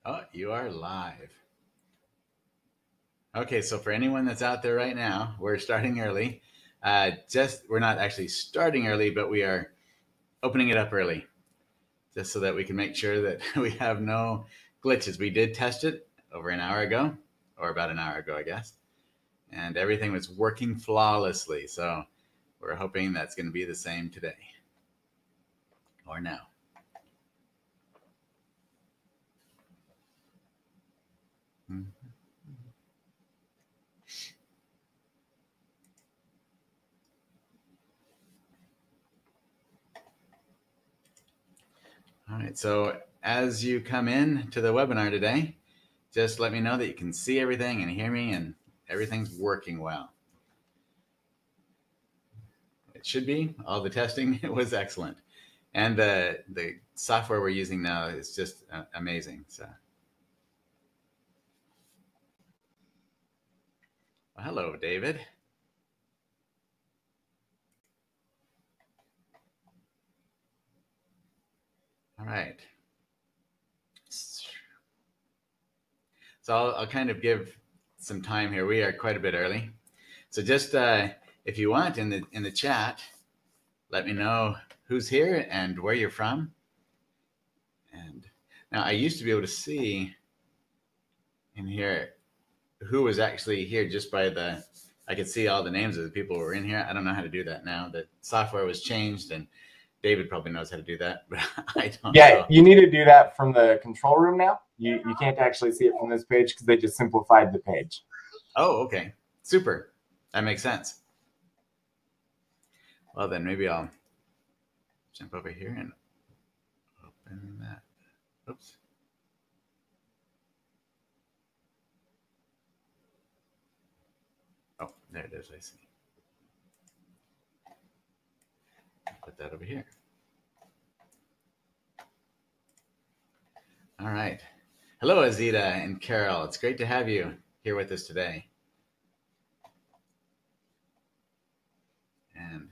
Oh, you are live. Okay, so for anyone that's out there right now, we're starting early. We're not actually starting early, but we are opening it up early, just so that we can make sure that we have no glitches. We did test it over an hour ago, or about an hour ago, I guess, and everything was working flawlessly. So we're hoping that's going to be the same today or now. All right, so as you come in to the webinar today, just let me know that you can see everything and hear me and everything's working well. It should be. All the testing was excellent. And the software we're using now is just amazing. So, well, hello, David. All right. So I'll kind of give some time here. We are quite a bit early. So just if you want in the chat, let me know who's here and where you're from. And now I used to be able to see in here who was actually here just by I could see all the names of the people who were in here. I don't know how to do that now. The software was changed, and David probably knows how to do that, but I don't know. You need to do that from the control room now. You can't actually see it from this page because they just simplified the page. Oh, okay. Super. That makes sense. Well, then maybe I'll jump over here and open that. Oops. Oh, there it is. I see. Put that over here. All right. Hello, Azita and Carol. It's great to have you here with us today. And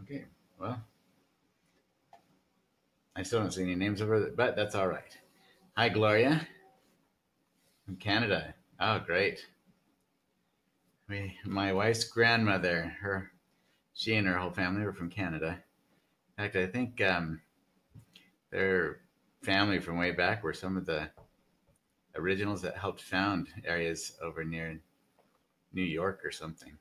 okay, well, I still don't see any names over there, but that's all right. Hi, Gloria from Canada. Oh, great. My wife's grandmother, she and her whole family were from Canada. In fact, I think their family from way back were some of the originals that helped found areas over near New York or something.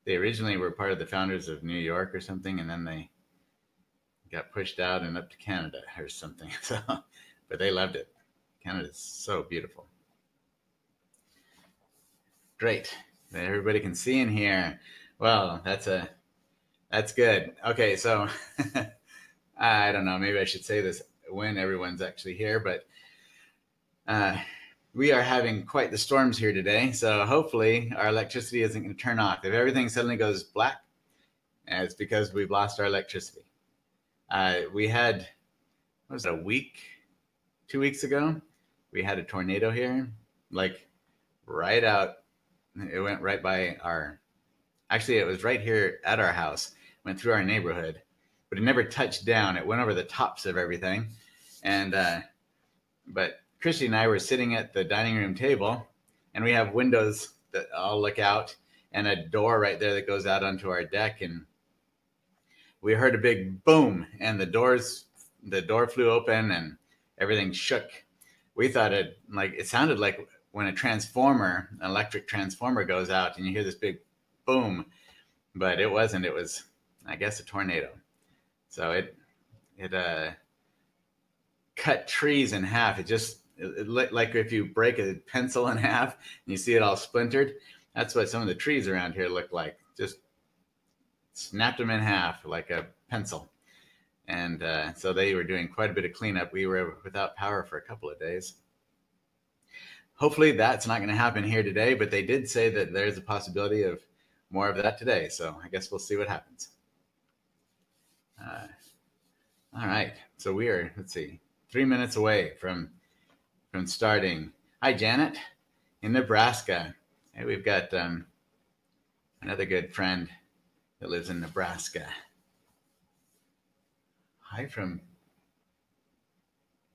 They originally were part of the founders of New York or something, and then they got pushed out and up to Canada or something. So, but they loved it. Canada's so beautiful. Great. Everybody can see in here. Well, that's good. Okay, so I don't know. Maybe I should say this when everyone's actually here, but we are having quite the storms here today. So hopefully our electricity isn't going to turn off. If everything suddenly goes black, it's because we've lost our electricity. We had, what was it, 2 weeks ago? We had a tornado here, like right out. It went right by actually it was right here at our house, went through our neighborhood, but it never touched down. It went over the tops of everything. And, but Christy and I were sitting at the dining room table, and we have windows that all look out and a door right there that goes out onto our deck. And we heard a big boom, and the door flew open and everything shook. We thought it sounded like when an electric transformer goes out and you hear this big boom, but it wasn't. It was, I guess, a tornado. So it cut trees in half. It looked like if you break a pencil in half and you see it all splintered. That's what some of the trees around here look like. Just snapped them in half like a pencil. And so they were doing quite a bit of cleanup. We were without power for a couple of days. Hopefully that's not going to happen here today, but they did say that there's a possibility of more of that today. So I guess we'll see what happens. All right. So we are, let's see, 3 minutes away from starting. Hi, Janet, in Nebraska. Hey, we've got another good friend that lives in Nebraska. Hi from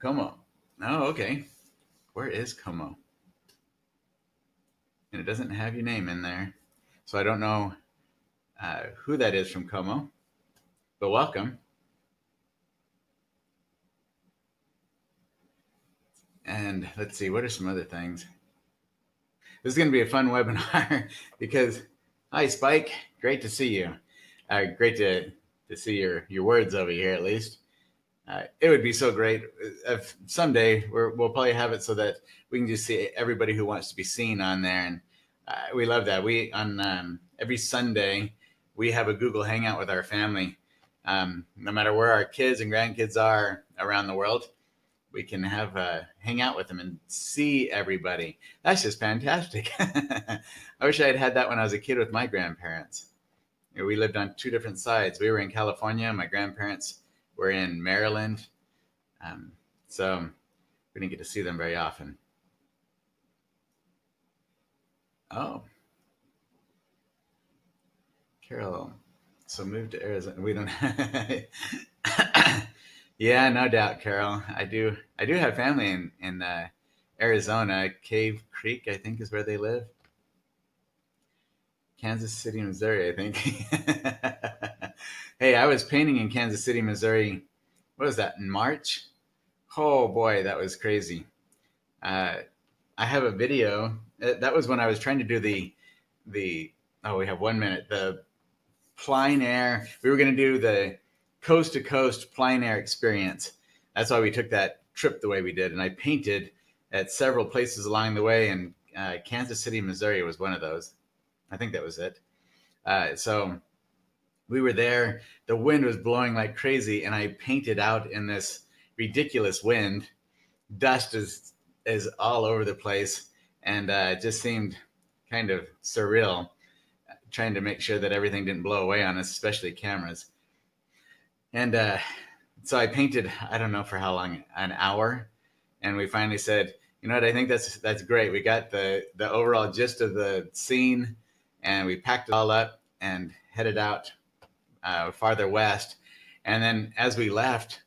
Como. Oh, okay. Where is Como? And it doesn't have your name in there. So I don't know who that is from Como, but welcome. And let's see, what are some other things? This is going to be a fun webinar because, hi, Spike. Great to see you. Great to see your words over here, at least. It would be so great if someday we'll probably have it so that we can just see everybody who wants to be seen on there. And we love that. We on every Sunday, we have a Google Hangout with our family. No matter where our kids and grandkids are around the world, we can have hang out with them and see everybody. That's just fantastic. I wish I had had that when I was a kid with my grandparents. You know, we lived on two different sides. We were in California. My grandparents were in Maryland. So we didn't get to see them very often. Oh. Carol, so moved to Arizona. We don't. Yeah, no doubt, Carol. I do have family in Arizona. Cave Creek, I think, is where they live. Kansas City, Missouri, I think. Hey, I was painting in Kansas City, Missouri. What was that, in March? Oh boy, that was crazy. I have a video. That was when I was trying to do the oh, we have 1 minute. The plein air. We were going to do the coast to coast plein air experience. That's why we took that trip the way we did. And I painted at several places along the way. And Kansas City, Missouri was one of those. I think that was it. So we were there. The wind was blowing like crazy. And I painted out in this ridiculous wind. Dust is all over the place. And it just seemed kind of surreal, trying to make sure that everything didn't blow away on us, especially cameras. And so I painted, I don't know for how long, an hour. And we finally said, you know what, I think that's great. We got the overall gist of the scene, and we packed it all up and headed out farther west. And then as we left,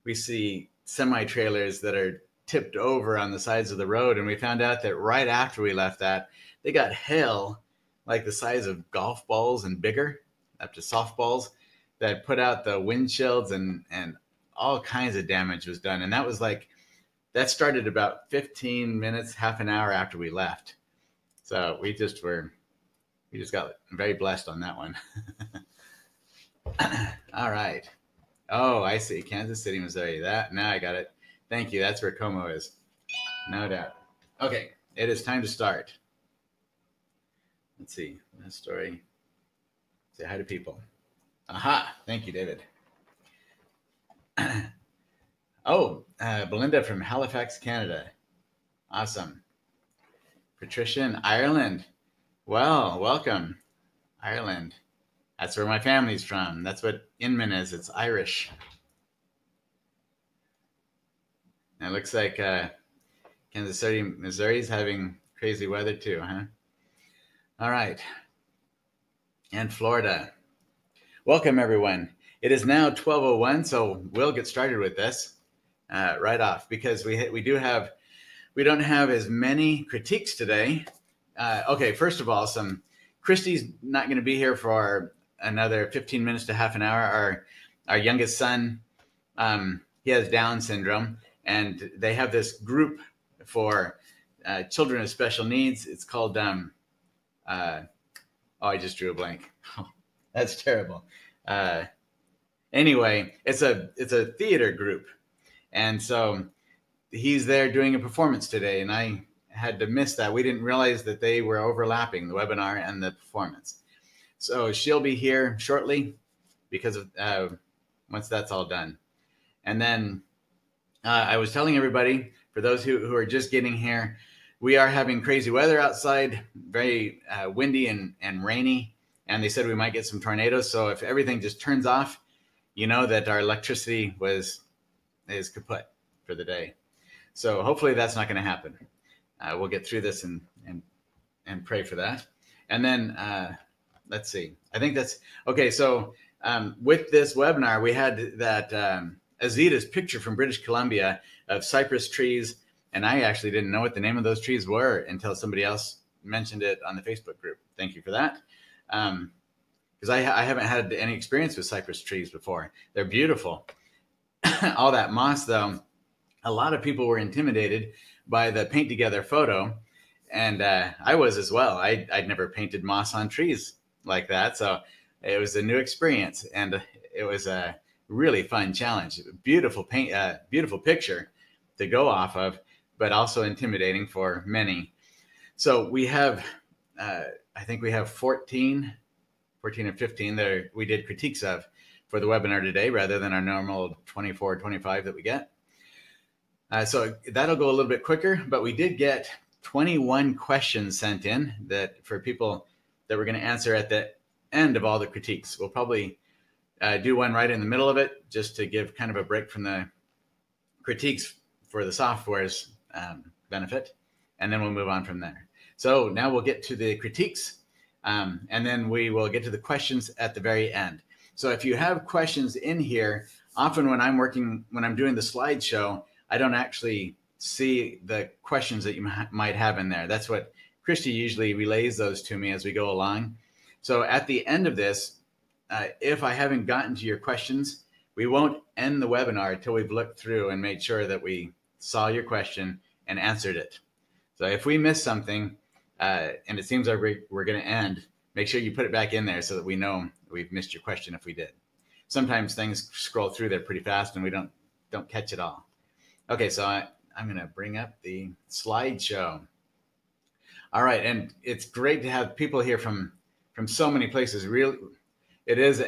we see semi-trailers that are tipped over on the sides of the road. And we found out that right after we left that, they got hail like the size of golf balls and bigger, up to softballs, that put out the windshields, and all kinds of damage was done. And that started about 15 minutes, half an hour after we left. So we just got very blessed on that one. All right. Oh, I see. Kansas City, Missouri. Now I got it. Thank you. That's where Como is. No doubt. Okay. It is time to start. Let's see. That story. Say hi to people. Aha. Thank you, David. Oh, Belinda from Halifax, Canada. Awesome. Patricia in Ireland. Well, welcome. Ireland. That's where my family's from. That's what Inman is. It's Irish. And it looks like Kansas City, Missouri's having crazy weather too, huh? All right. And Florida. Welcome, everyone. It is now 12:01, so we'll get started with this right off, because we don't have as many critiques today. Okay, first of all, Christy's not going to be here for another 15 minutes to half an hour. Our youngest son, he has Down syndrome, and they have this group for children with special needs. It's called I just drew a blank. That's terrible. Anyway, it's a theater group, and so he's there doing a performance today, and I had to miss that. We didn't realize that they were overlapping, the webinar and the performance. So she'll be here shortly, because of once that's all done. And then I was telling everybody, for those who are just getting here, we are having crazy weather outside, very windy and rainy. And they said we might get some tornadoes. So if everything just turns off, you know that our electricity is kaput for the day. So hopefully that's not going to happen. We'll get through this and pray for that. And then let's see. I think that's okay. So with this webinar, we had that Azita's picture from British Columbia of cypress trees. And I actually didn't know what the name of those trees were until somebody else mentioned it on the Facebook group. Thank you for that. Because I haven't had any experience with cypress trees before. They're beautiful. All that moss, though, a lot of people were intimidated by the paint together photo. And I was as well. I'd never painted moss on trees like that. So it was a new experience. And it was a really fun challenge. Beautiful paint, beautiful picture to go off of, but also intimidating for many. So we have, I think we have 14 or 15 that we did critiques of for the webinar today, rather than our normal 24, 25 that we get. So that'll go a little bit quicker, but we did get 21 questions sent in that for people that we're going to answer at the end of all the critiques. We'll probably do one right in the middle of it, just to give kind of a break from the critiques for the software's benefit, and then we'll move on from there. So now we'll get to the critiques, and then we will get to the questions at the very end. So if you have questions in here, often when I'm doing the slideshow, I don't actually see the questions that you might have in there. That's what Christy usually relays those to me as we go along. So at the end of this, if I haven't gotten to your questions, we won't end the webinar until we've looked through and made sure that we saw your question and answered it. So if we miss something and it seems like we're going to end, make sure you put it back in there so that we know we've missed your question if we did. Sometimes things scroll through there pretty fast and we don't catch it all. Okay, so I'm going to bring up the slideshow. All right, and it's great to have people here from so many places. Really, it is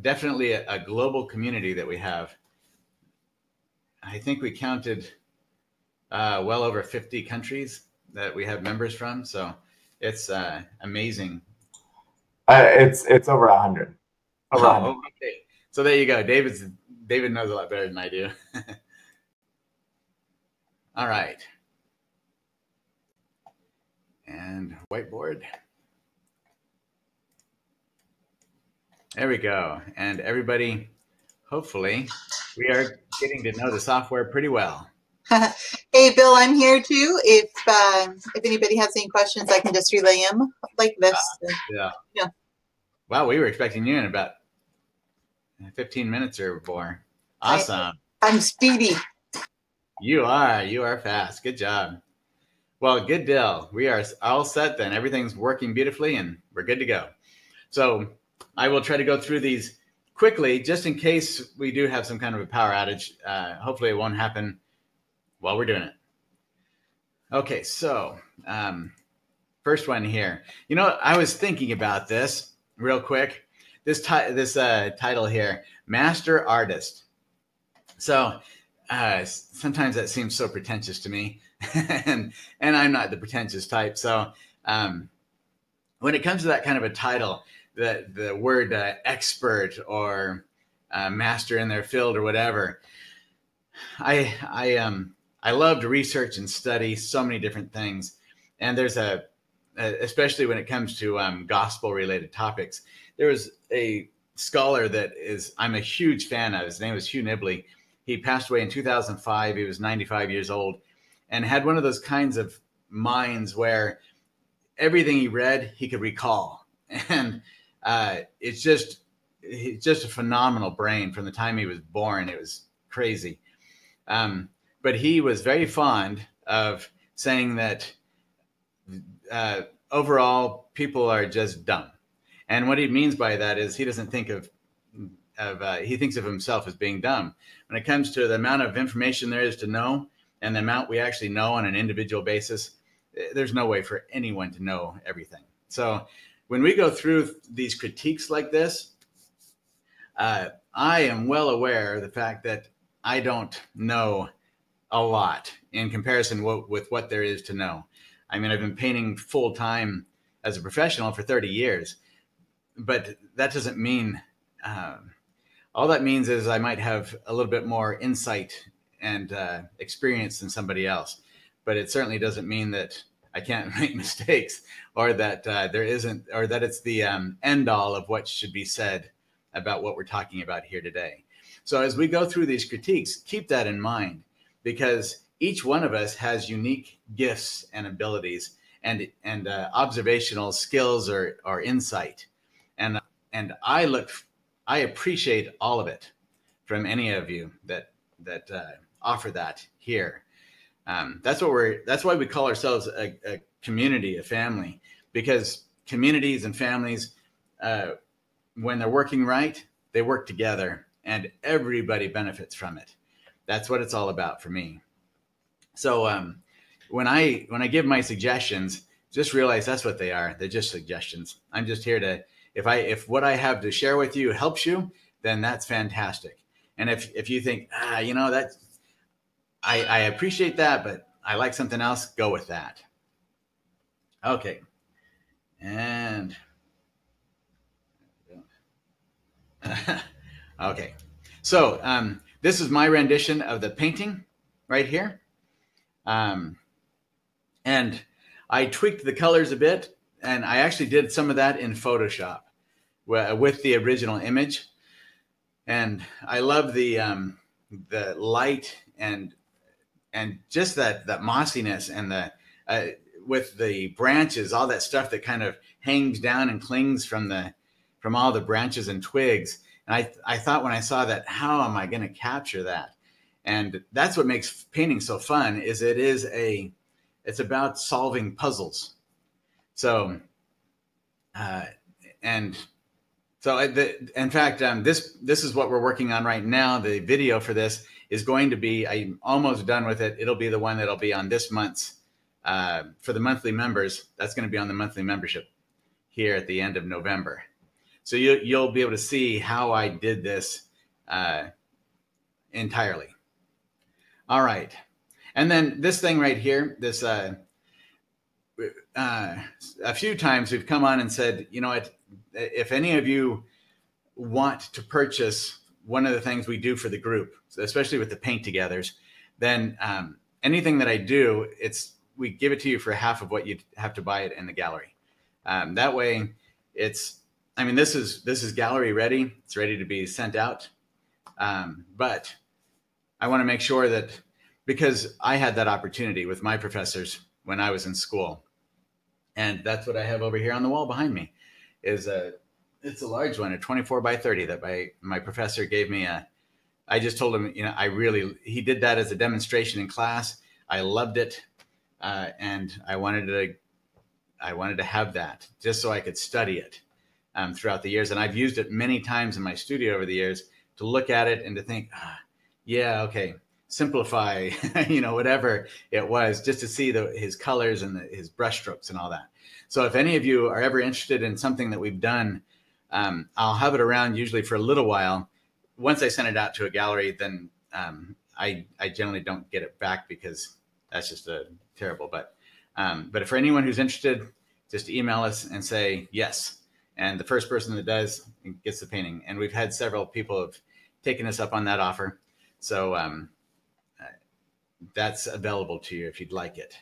definitely a global community that we have. I think we counted well over 50 countries that we have members from. So it's amazing. It's over 100. Over 100. Okay. So there you go. David knows a lot better than I do. All right. And whiteboard. There we go. And everybody, hopefully, we are getting to know the software pretty well. Hey, Bill, I'm here too. If anybody has any questions, I can just relay them like this. Yeah. Wow, we were expecting you in about 15 minutes or more. Awesome. I'm speedy. You are fast. Good job. Well, good deal. We are all set then. Everything's working beautifully and we're good to go. So I will try to go through these quickly, just in case we do have some kind of a power outage. Hopefully it won't happen while we're doing it. Okay, so first one here. You know, I was thinking about this real quick. This title here, Master Artist. So sometimes that seems so pretentious to me, and I'm not the pretentious type. So when it comes to that kind of a title, the word expert or master in their field or whatever, I love to research and study so many different things, and there's especially when it comes to gospel related topics. There was a scholar that I'm a huge fan of. His name was Hugh Nibley. He passed away in 2005. He was 95 years old and had one of those kinds of minds where everything he read, he could recall. And it's just a phenomenal brain from the time he was born. It was crazy. But he was very fond of saying that overall people are just dumb. And what he means by that is he doesn't think he thinks of himself as being dumb. When it comes to the amount of information there is to know and the amount we actually know on an individual basis, there's no way for anyone to know everything. So when we go through these critiques like this, I am well aware of the fact that I don't know a lot in comparison with what there is to know. I mean, I've been painting full time as a professional for 30 years, but that doesn't mean all that means is I might have a little bit more insight and experience than somebody else. But it certainly doesn't mean that I can't make mistakes, or that there isn't, or that it's the end all of what should be said about what we're talking about here today. So as we go through these critiques, keep that in mind, because each one of us has unique gifts and abilities and observational skills or insight. And I appreciate all of it from any of you that offer that here. That's why we call ourselves a community, a family, because communities and families, when they're working right, they work together and everybody benefits from it. That's what it's all about for me. So when I give my suggestions, just realize that's what they are. They're just suggestions. I'm just here to, if what I have to share with you helps you, then that's fantastic. And if you think, you know, that I appreciate that, but I like something else, go with that. Okay. And okay. So this is my rendition of the painting right here. And I tweaked the colors a bit, and I actually did some of that in Photoshop with the original image. And I love the light and just that mossiness and the with the branches, all that stuff that kind of hangs down and clings from all the branches and twigs. And I thought when I saw that, how am I going to capture that? And that's what makes painting so fun, is it's about solving puzzles. So, in fact, this is what we're working on right now. The video for this is going to be, I'm almost done with it. It'll be the one that'll be on this month's, for the monthly members. That's going to be on the monthly membership here at the end of November. So you'll be able to see how I did this entirely. All right. And then this thing right here, this, a few times we've come on and said, you know, if any of you want to purchase one of the things we do for the group, especially with the paint togethers, then anything that I do, we give it to you for half of what you'd have to buy it in the gallery. That way this is gallery ready. It's ready to be sent out. But I want to make sure that, because I had that opportunity with my professors when I was in school, and that's what I have over here on the wall behind me, it's a large one, a 24 by 30 that my professor gave me. I just told him, you know, he did that as a demonstration in class. I loved it. And I wanted to have that just so I could study it throughout the years. And I've used it many times in my studio over the years to look at it and to think, yeah, okay, simplify, you know, whatever it was, just to see his colors and his brush strokes and all that. So if any of you are ever interested in something that we've done, I'll have it around usually for a little while. Once I send it out to a gallery, then I generally don't get it back, because that's just terrible. But for anyone who's interested, just email us and say yes. And the first person that does gets the painting. And we've had several people have taken us up on that offer. So that's available to you if you'd like it.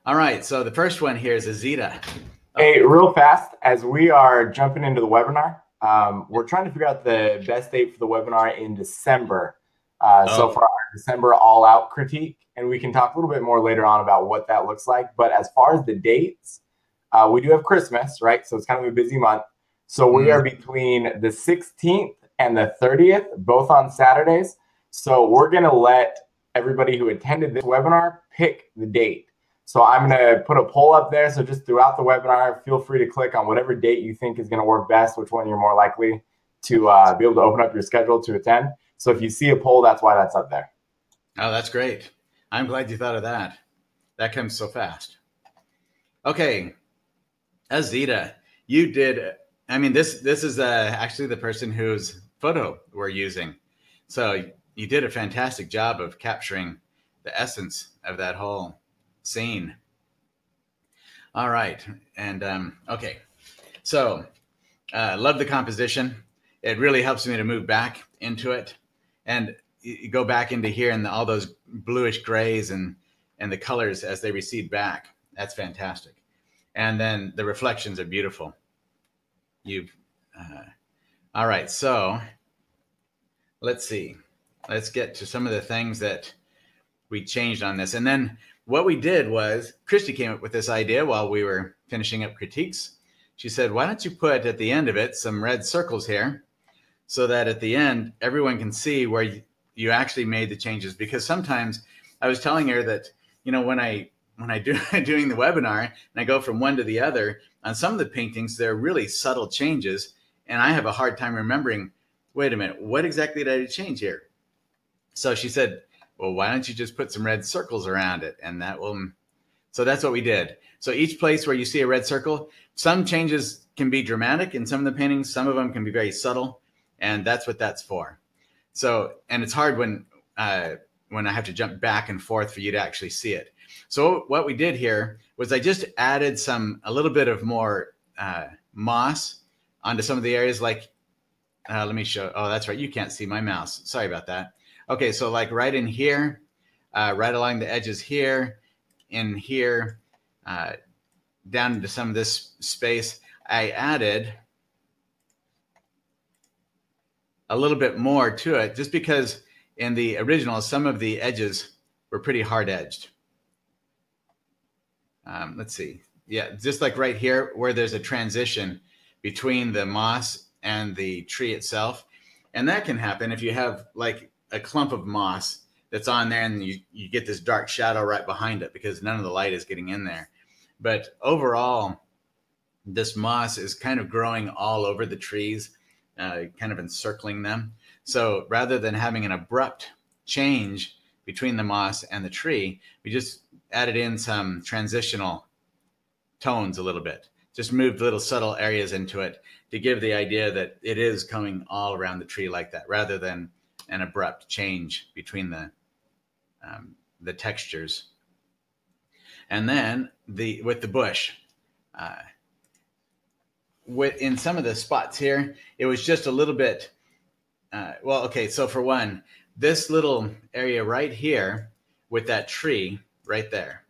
All right. So the first one here is Azita. Hey, real fast, as we are jumping into the webinar, we're trying to figure out the best date for the webinar in December. So for our December all-out critique, and we can talk a little bit more later on about what that looks like. But as far as the dates, we do have Christmas, right? So it's kind of a busy month. So we are between the 16th and the 30th, both on Saturdays. So we're going to let everybody who attended this webinar pick the date. So I'm going to put a poll up there. So just throughout the webinar, feel free to click on whatever date you think is going to work best, which one you're more likely to be able to open up your schedule to attend. So if you see a poll, that's why that's up there. Oh, that's great. I'm glad you thought of that. That comes so fast. Okay. Azita, you did, I mean, this is actually the person whose photo we're using. So you did a fantastic job of capturing the essence of that whole scene. All right. And okay. So love the composition. it really helps me to move back into it. And you go back into here and all those bluish grays and the colors as they recede back. That's fantastic. And then the reflections are beautiful. All right, so let's see. Let's get to some of the things that we changed on this. And then what we did was Christy came up with this idea while we were finishing up critiques. She said, why don't you put at the end of it some red circles here so that at the end, everyone can see where you actually made the changes? Because sometimes I was telling her that, you know, when I doing the webinar and I go from one to the other, on some of the paintings, there are really subtle changes. And I have a hard time remembering, wait a minute, what exactly did I change here? So she said, well, why don't you just put some red circles around it? And that will, so that's what we did. So each place where you see a red circle, some changes can be dramatic in some of the paintings. Some of them can be very subtle. And that's what that's for. So, and it's hard when I have to jump back and forth for you to actually see it. So what we did here was I just added a little bit of more moss onto some of the areas, like, let me show. Oh, that's right. You can't see my mouse. Sorry about that. Okay, so like right in here, right along the edges here, in here, down into some of this space, I added a little bit more to it, just because in the original, some of the edges were pretty hard edged. Let's see. Yeah, just like right here where there's a transition between the moss and the tree itself. And that can happen if you have like a clump of moss that's on there and you get this dark shadow right behind it because none of the light is getting in there. But overall, this moss is kind of growing all over the trees, kind of encircling them. So rather than having an abrupt change between the moss and the tree, we just added in some transitional tones a little bit, just moved little subtle areas into it to give the idea that it is coming all around the tree like that, rather than an abrupt change between the textures. And then with the bush, in some of the spots here, it was just a little bit, well, okay, so for one, this little area right here with that tree right there,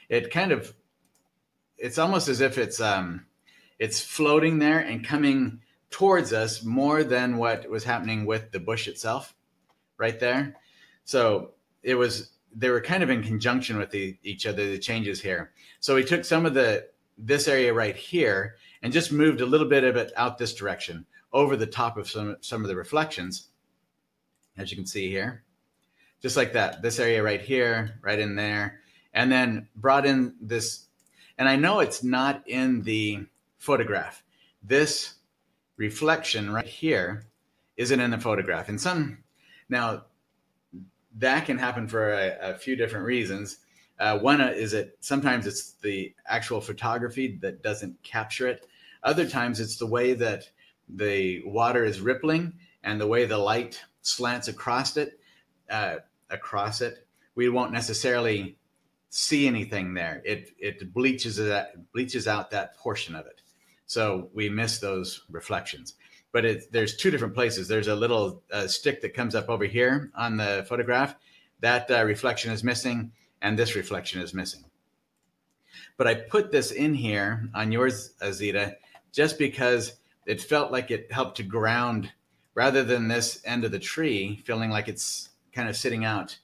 it's almost as if it's floating there and coming towards us more than what was happening with the bush itself right there. So they were kind of in conjunction with each other, the changes here. So we took some of this area right here and just moved a little bit of it out this direction over the top of some of the reflections, as you can see here, just like that. This area right here, right in there, and then brought in this, and I know it's not in the photograph. This reflection right here isn't in the photograph. And now that can happen for a few different reasons. One is that sometimes it's the actual photography that doesn't capture it. Other times it's the way that the water is rippling and the way the light slants across it. We won't necessarily see anything there. It bleaches out that portion of it. So we miss those reflections. But there's two different places. There's a little stick that comes up over here on the photograph. That reflection is missing, and this reflection is missing. But I put this in here on yours, Azita, just because it felt like it helped to ground, rather than this end of the tree feeling like it's kind of sitting out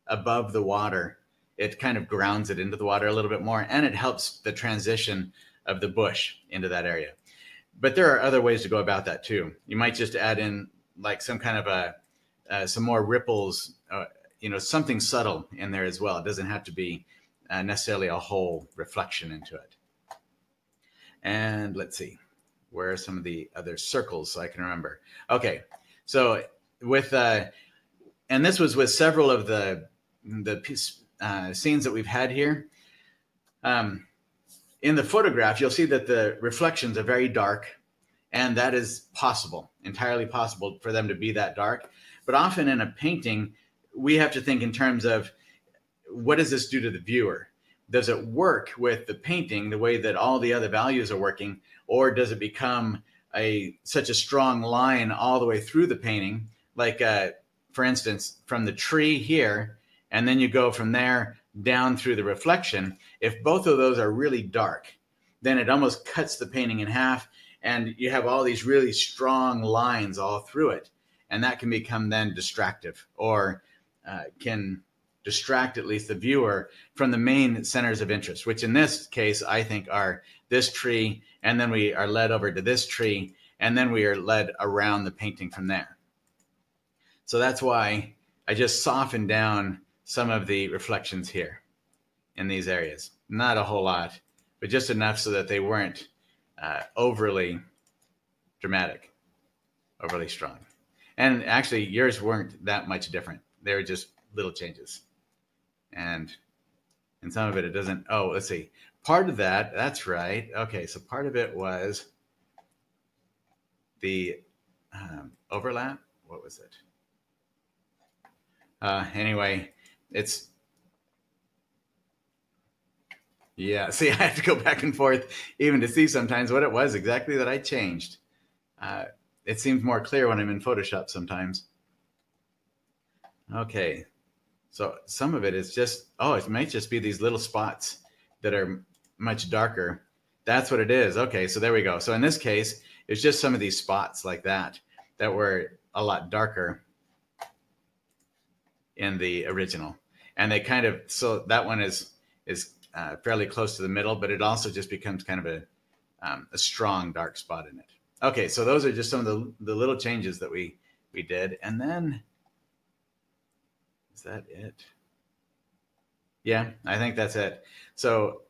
above the water. It kind of grounds it into the water a little bit more, and it helps the transition of the bush into that area. But there are other ways to go about that too. You might just add in like some kind of some more ripples, something subtle in there as well. It doesn't have to be necessarily a whole reflection into it. And let's see, where are some of the other circles so I can remember? Okay, so with, and this was with several of the scenes that we've had here. In the photograph, you'll see that the reflections are very dark, and that is possible, entirely possible for them to be that dark. But often in a painting, we have to think in terms of, what does this do to the viewer? Does it work with the painting the way that all the other values are working, or does it become such a strong line all the way through the painting, like for instance, from the tree here, and then you go from there down through the reflection. If both of those are really dark, then it almost cuts the painting in half, and you have all these really strong lines all through it. And that can become then distractive, or can distract at least the viewer from the main centers of interest, which in this case, I think are this tree, and then we are led over to this tree, and then we are led around the painting from there. So that's why I just softened down some of the reflections here in these areas. Not a whole lot, but just enough so that they weren't overly dramatic, overly strong. And actually, yours weren't that much different. They were just little changes. And in some of it, it doesn't. Oh, let's see. Part of that, that's right. Okay, so part of it was the overlap. What was it? Anyway, it's, yeah, see, I have to go back and forth even to see sometimes what it was exactly that I changed. It seems more clear when I'm in Photoshop sometimes. Okay, so some of it is just, oh, it might just be these little spots that are much darker. That's what it is. Okay, so there we go. So in this case, it's just some of these spots like that that were a lot darker in the original. And they kind of, so that one is fairly close to the middle, but it also just becomes kind of a strong dark spot in it. Okay, so those are just some of the little changes that we did. And then, is that it? Yeah, I think that's it. So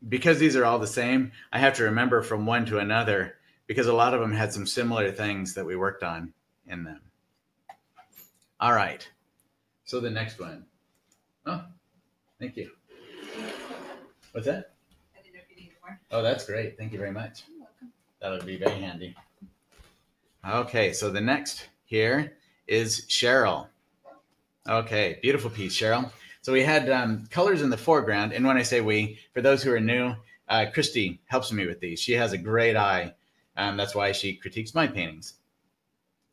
because these are all the same, I have to remember from one to another, because a lot of them had some similar things that we worked on in them. All right, so the next one. Oh, thank you. What's that? I didn't know if you needed more. Oh, that's great. Thank you very much. You're welcome. That'll be very handy. Okay, so the next here is Cheryl. Okay, beautiful piece, Cheryl. So we had colors in the foreground, and when I say we, for those who are new, Christy helps me with these. She has a great eye. That's why she critiques my paintings.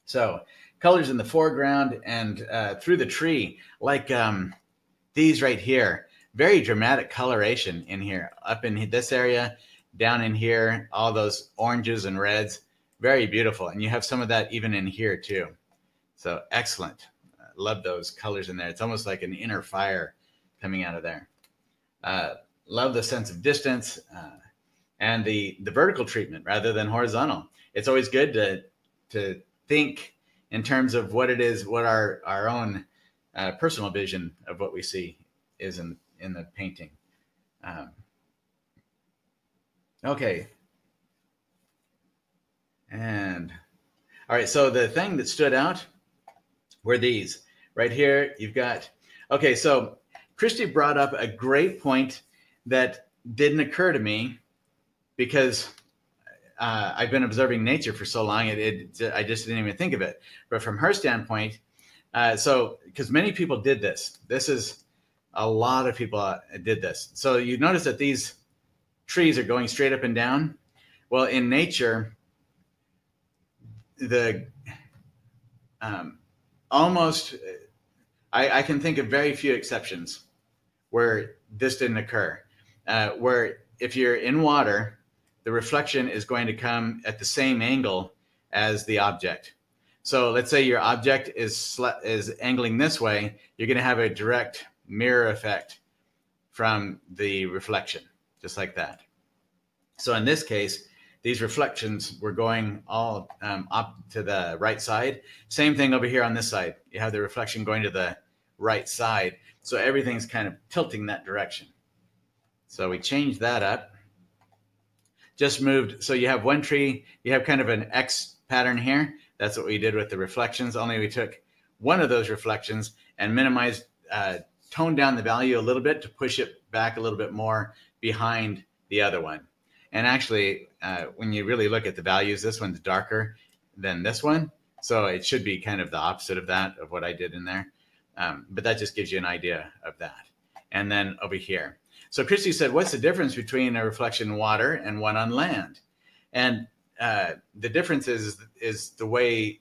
So colors in the foreground and through the tree, like these right here. Very dramatic coloration in here, up in this area, down in here, all those oranges and reds, very beautiful. And you have some of that even in here too. So excellent. Love those colors in there. It's almost like an inner fire coming out of there. Love the sense of distance and the vertical treatment rather than horizontal. It's always good to think in terms of what it is, what our own personal vision of what we see is in the painting. Okay. And all right, so the thing that stood out were these. Right here, you've got, okay, so Christy brought up a great point that didn't occur to me because I've been observing nature for so long, I just didn't even think of it. But from her standpoint, so, because many people did this. This is, a lot of people did this. So you notice that these trees are going straight up and down. Well, in nature, the almost, I can think of very few exceptions where this didn't occur. Where if you're in water, the reflection is going to come at the same angle as the object. So let's say your object is angling this way, you're going to have a direct mirror effect from the reflection, just like that. So in this case, these reflections were going all up to the right side. Same thing over here on this side. You have the reflection going to the right side. So everything's kind of tilting that direction. So we changed that up. Just moved. So you have one tree, you have kind of an X pattern here. That's what we did with the reflections. Only we took one of those reflections and minimized, toned down the value a little bit to push it back a little bit more behind the other one. And actually, when you really look at the values, this one's darker than this one. So it should be kind of the opposite of that, of what I did in there. But that just gives you an idea of that. And then over here. So Christy said, what's the difference between a reflection in water and one on land? And the difference is the way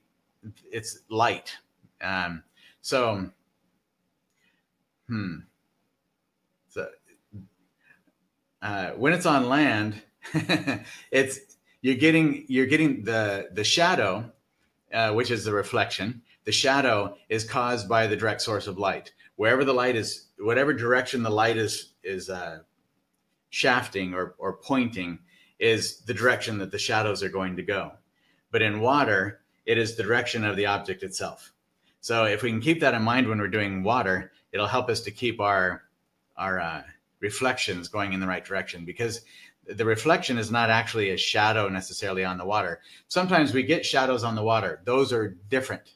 it's light. So when it's on land, you're getting the shadow, which is the reflection. The shadow is caused by the direct source of light. Wherever the light is, whatever direction the light is shafting or pointing, is the direction that the shadows are going to go. But in water, it is the direction of the object itself. So if we can keep that in mind when we're doing water, it'll help us to keep our reflections going in the right direction, because the reflection is not actually a shadow necessarily on the water. Sometimes we get shadows on the water. Those are different.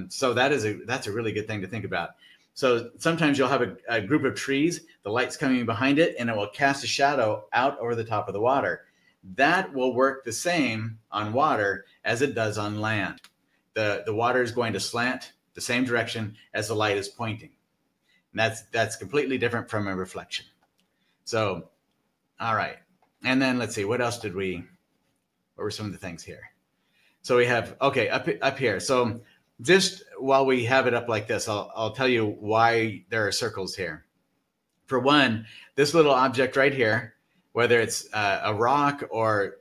So that's a really good thing to think about. So sometimes you'll have a group of trees, the light's coming behind it, and it will cast a shadow out over the top of the water. That will work the same on water as it does on land. The water is going to slant the same direction as the light is pointing. And that's completely different from a reflection. So, all right. And then let's see, what were some of the things here? So we have, okay, up here. So just while we have it up like this, I'll tell you why there are circles here. For one, this little object right here, whether it's a rock or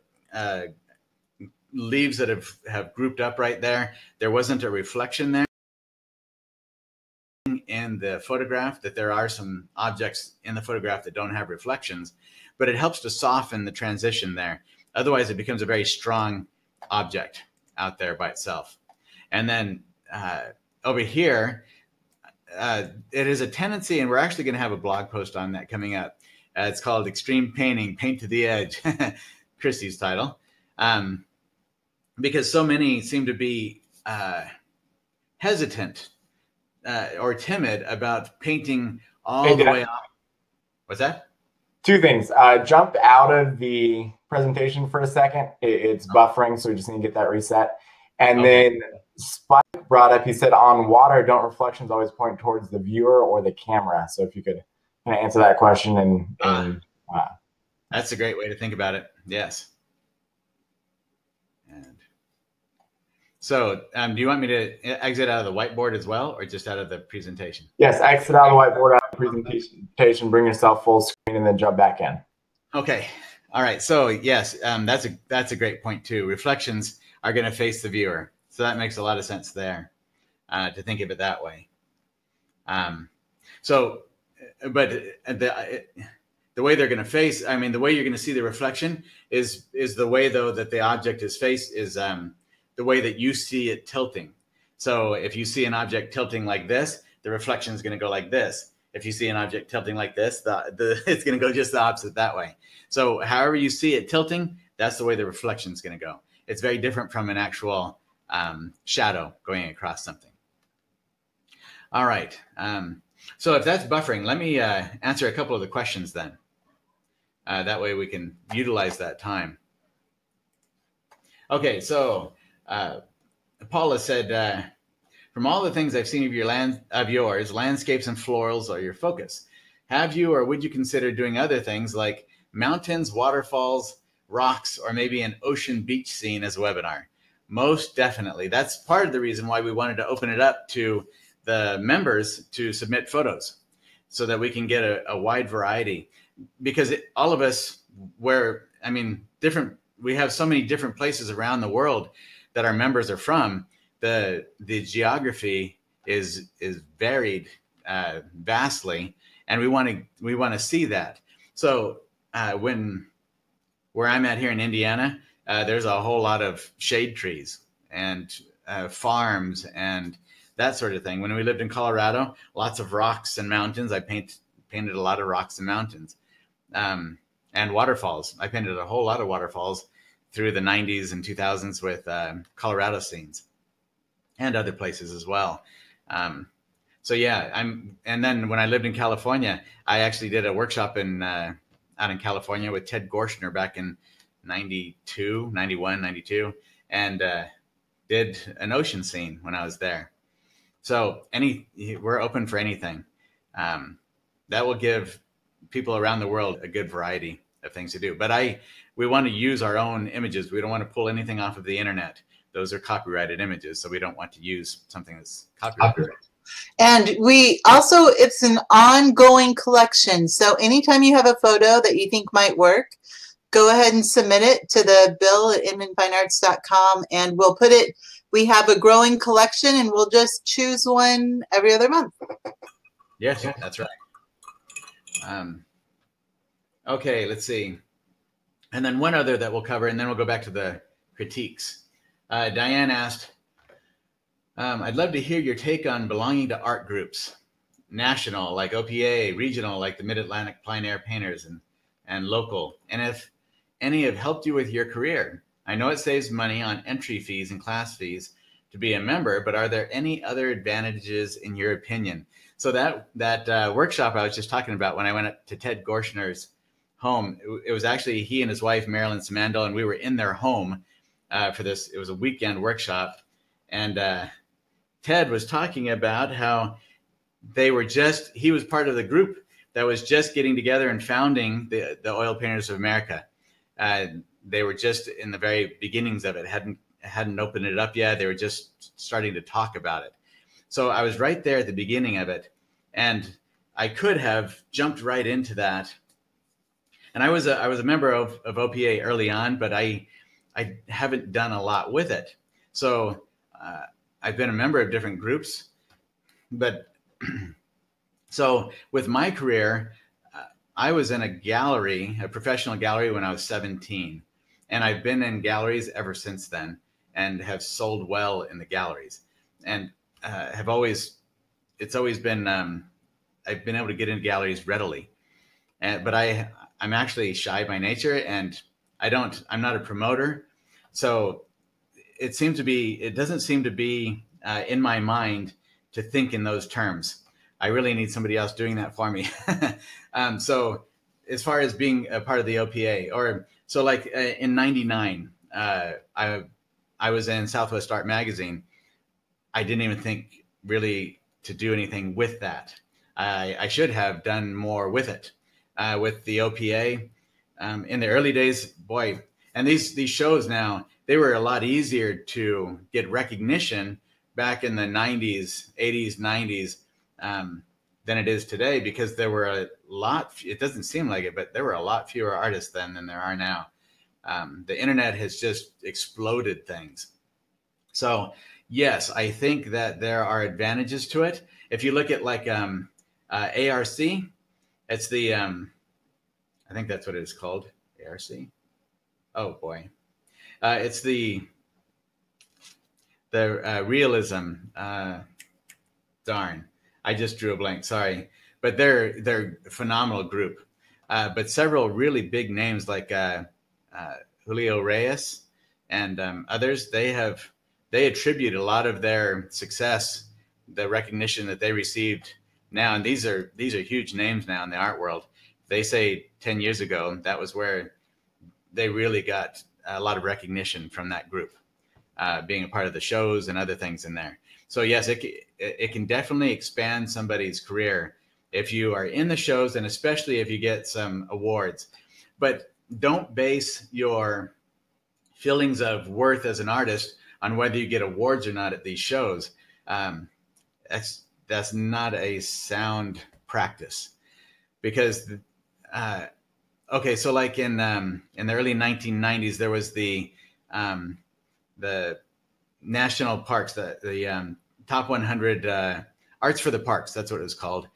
leaves that have grouped up right there, there wasn't a reflection there in the photograph, that there are some objects in the photograph that don't have reflections, but it helps to soften the transition there. Otherwise, it becomes a very strong object out there by itself. And then over here, it is a tendency, and we're actually going to have a blog post on that coming up. It's called Extreme Painting, Paint to the Edge, Christy's title, because so many seem to be hesitant or timid about painting all the way up. What's that? Two things. Jump out of the presentation for a second. It's buffering, so we just need to get that reset. And then Spike brought up, he said, on water, don't reflections always point towards the viewer or the camera? So if you could kind of answer that question. That's a great way to think about it. Yes. And so do you want me to exit out of the whiteboard as well, or just out of the presentation? Yes, exit out of the whiteboard, out of the presentation, bring yourself full screen, and then jump back in. Okay. All right. So yes, that's a great point too. Reflections are going to face the viewer. So that makes a lot of sense there, to think of it that way. But the way they're going to face, I mean, the way you're going to see the reflection is the way, though, that the object is faced, is the way that you see it tilting. So if you see an object tilting like this, the reflection is going to go like this. If you see an object tilting like this, it's going to go just the opposite that way. So however you see it tilting, that's the way the reflection is going to go. It's very different from an actual shadow going across something. All right. So if that's buffering, let me answer a couple of the questions then. That way we can utilize that time. Okay, so Paula said, from all the things I've seen of yours, landscapes and florals are your focus. Have you or would you consider doing other things like mountains, waterfalls, rocks, or maybe an ocean beach scene as a webinar? Most definitely. That's part of the reason why we wanted to open it up to the members to submit photos, so that we can get a wide variety, because all of us we have so many different places around the world that our members are from. The geography is varied vastly, and we want to see that. So where I'm at here in Indiana, there's a whole lot of shade trees and farms and that sort of thing. When we lived in Colorado, lots of rocks and mountains. I painted a lot of rocks and mountains, and waterfalls. I painted a whole lot of waterfalls through the 90s and 2000s with Colorado scenes and other places as well. So yeah, and then when I lived in California, I actually did a workshop out in California with Ted Gorshner back in 92, 91, 92, and did an ocean scene when I was there. So we're open for anything. That will give people around the world a good variety of things to do. But we want to use our own images. We don't want to pull anything off of the internet. Those are copyrighted images, so we don't want to use something that's copyrighted. And we also, it's an ongoing collection. So anytime you have a photo that you think might work, go ahead and submit it to the bill@inmanfinearts.com, and we'll put it, we have a growing collection, and we'll just choose one every other month. Yes, that's right. Okay, let's see. And then one other that we'll cover, and then we'll go back to the critiques. Diane asked, I'd love to hear your take on belonging to art groups, national like OPA, regional like the Mid-Atlantic Plein Air Painters, and local, and if any have helped you with your career. I know it saves money on entry fees and class fees to be a member, but are there any other advantages in your opinion? So that workshop I was just talking about when I went up to Ted Gorshner's home, it was actually he and his wife, Marilyn Simandl, and we were in their home for this. It was a weekend workshop. And Ted was talking about how he was part of the group that was just getting together and founding the Oil Painters of America. They were just in the very beginnings of it, hadn't opened it up yet. They were just starting to talk about it. So I was right there at the beginning of it, and I could have jumped right into that. And I was a member of OPA early on, but I haven't done a lot with it. So I've been a member of different groups, but so with my career, I was in a professional gallery when I was 17, and I've been in galleries ever since then and have sold well in the galleries, and it's always been, I've been able to get into galleries readily, but I'm actually shy by nature, and I'm not a promoter. So it doesn't seem to be in my mind to think in those terms. I really need somebody else doing that for me. So as far as being a part of the OPA, like in '99, I was in Southwest Art Magazine. I didn't even think really to do anything with that. I should have done more with it, with the OPA. In the early days, boy, and these shows now, they were a lot easier to get recognition back in the 90s, 80s, 90s than it is today, because there were it doesn't seem like it, but there were a lot fewer artists then than there are now. The internet has just exploded things. So yes, I think that there are advantages to it. If you look at like ARC, it's the, I think that's what it is called, ARC. Oh boy. It's the realism. Darn, I just drew a blank. Sorry, but they're a phenomenal group. But several really big names like Julio Reyes and others, they attribute a lot of their success, the recognition that they received now, and these are huge names now in the art world. They say 10 years ago that was where they really got a lot of recognition from that group, being a part of the shows and other things in there. So yes, it can definitely expand somebody's career if you are in the shows, and especially if you get some awards. But don't base your feelings of worth as an artist on whether you get awards or not at these shows. That's not a sound practice, because okay, so like in the early 1990s, there was the national parks, the top 100 arts for the parks. That's what it was called.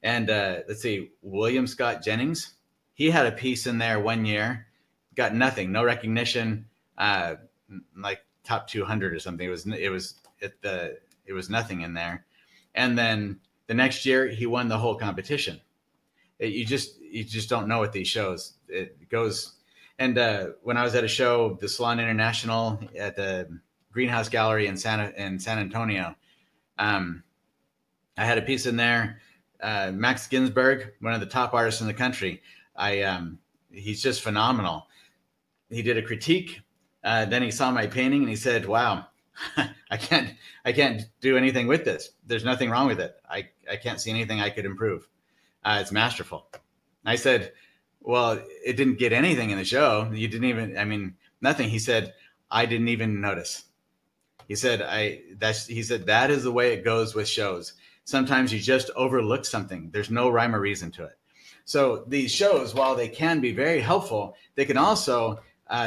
And let's see, William Scott Jennings, he had a piece in there one year, got nothing, no recognition, like top 200 or something. It was nothing in there. And then the next year he won the whole competition. You just don't know at these shows. It goes. And when I was at a show, the Salon International at the Greenhouse Gallery in San Antonio, I had a piece in there. Max Ginsberg, one of the top artists in the country. He's just phenomenal. He did a critique. Then he saw my painting and he said, "Wow, I can't do anything with this. There's nothing wrong with it. I can't see anything I could improve. It's masterful." I said, well, it didn't get anything in the show. You didn't even, I mean, nothing. He said, I didn't even notice. He said, he said, that is the way it goes with shows. Sometimes you just overlook something. There's no rhyme or reason to it. So these shows, while they can be very helpful, they can also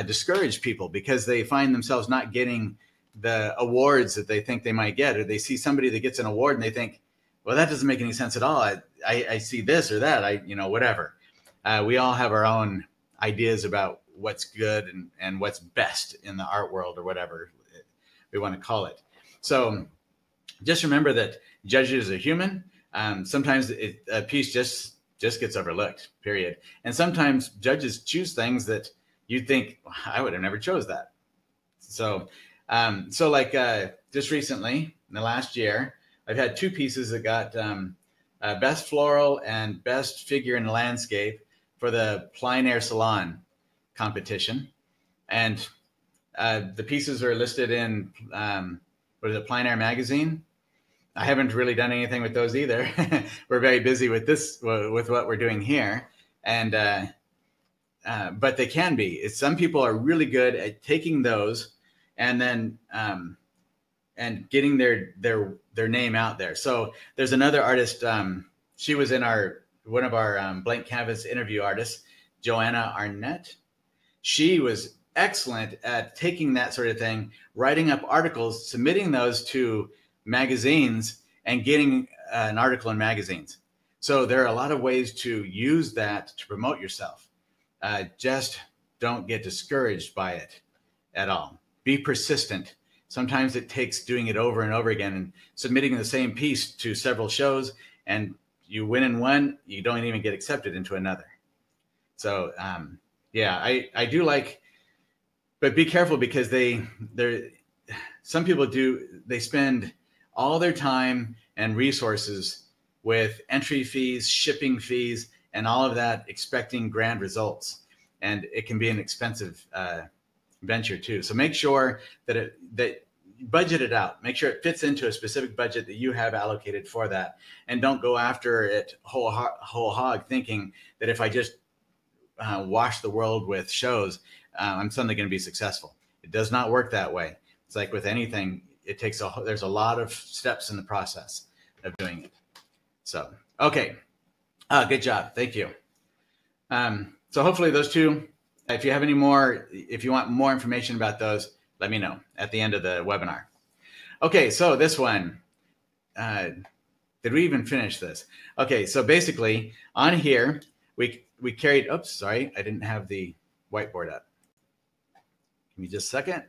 discourage people because they find themselves not getting the awards that they think they might get, or they see somebody that gets an award and they think, well, that doesn't make any sense at all. I see this or that, whatever. We all have our own ideas about what's good and what's best in the art world, or whatever we want to call it. So just remember that judges are human. Sometimes a piece just gets overlooked, period. And sometimes judges choose things that you think, I would have never chose that. So like just recently in the last year, I've had 2 pieces that got Best Floral and Best Figure in the Landscape for the Plein Air Salon competition. And the pieces are listed in, Plein Air magazine. I haven't really done anything with those either. We're very busy with with what we're doing here. And, but they can be. Some people are really good at taking those and then, and getting their name out there. So there's another artist. She was in one of our blank canvas interview artists, Joanna Arnett. She was excellent at taking that sort of thing, writing up articles, submitting those to magazines, and getting an article in magazines. So there are a lot of ways to use that to promote yourself. Just don't get discouraged by it at all. Be persistent. Sometimes it takes doing it over and over again and submitting the same piece to several shows, and you win in one, you don't even get accepted into another. So yeah, I do like, but be careful because some people they spend all their time and resources with entry fees, shipping fees, and all of that, expecting grand results. And it can be an expensive venture too. So make sure that budget it out. Make sure it fits into a specific budget that you have allocated for that. And don't go after it whole hog thinking that if I just wash the world with shows, I'm suddenly going to be successful. It does not work that way. It's like with anything, there's a lot of steps in the process of doing it. So, okay. Good job. Thank you. So hopefully those 2, if you have any more, if you want more information about those, let me know at the end of the webinar. Okay. So this one, did we even finish this? Okay. So basically on here, we carried, oops, sorry. I didn't have the whiteboard up. Give me just a second.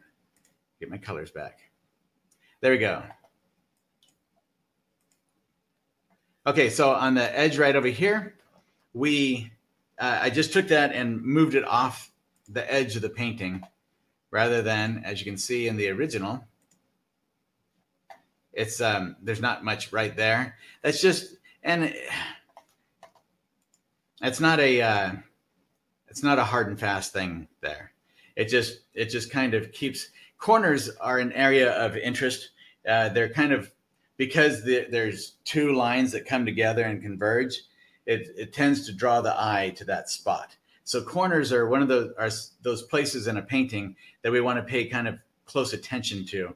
Get my colors back. There we go. Okay, so on the edge right over here, I just took that and moved it off the edge of the painting rather than, as you can see in the original, it's there's not much right there. That's just, and it's not a hard and fast thing there. It just kind of keeps, corners are an area of interest. They're kind of, because there's 2 lines that come together and converge, it tends to draw the eye to that spot. So corners are one of those places in a painting that we want to pay kind of close attention to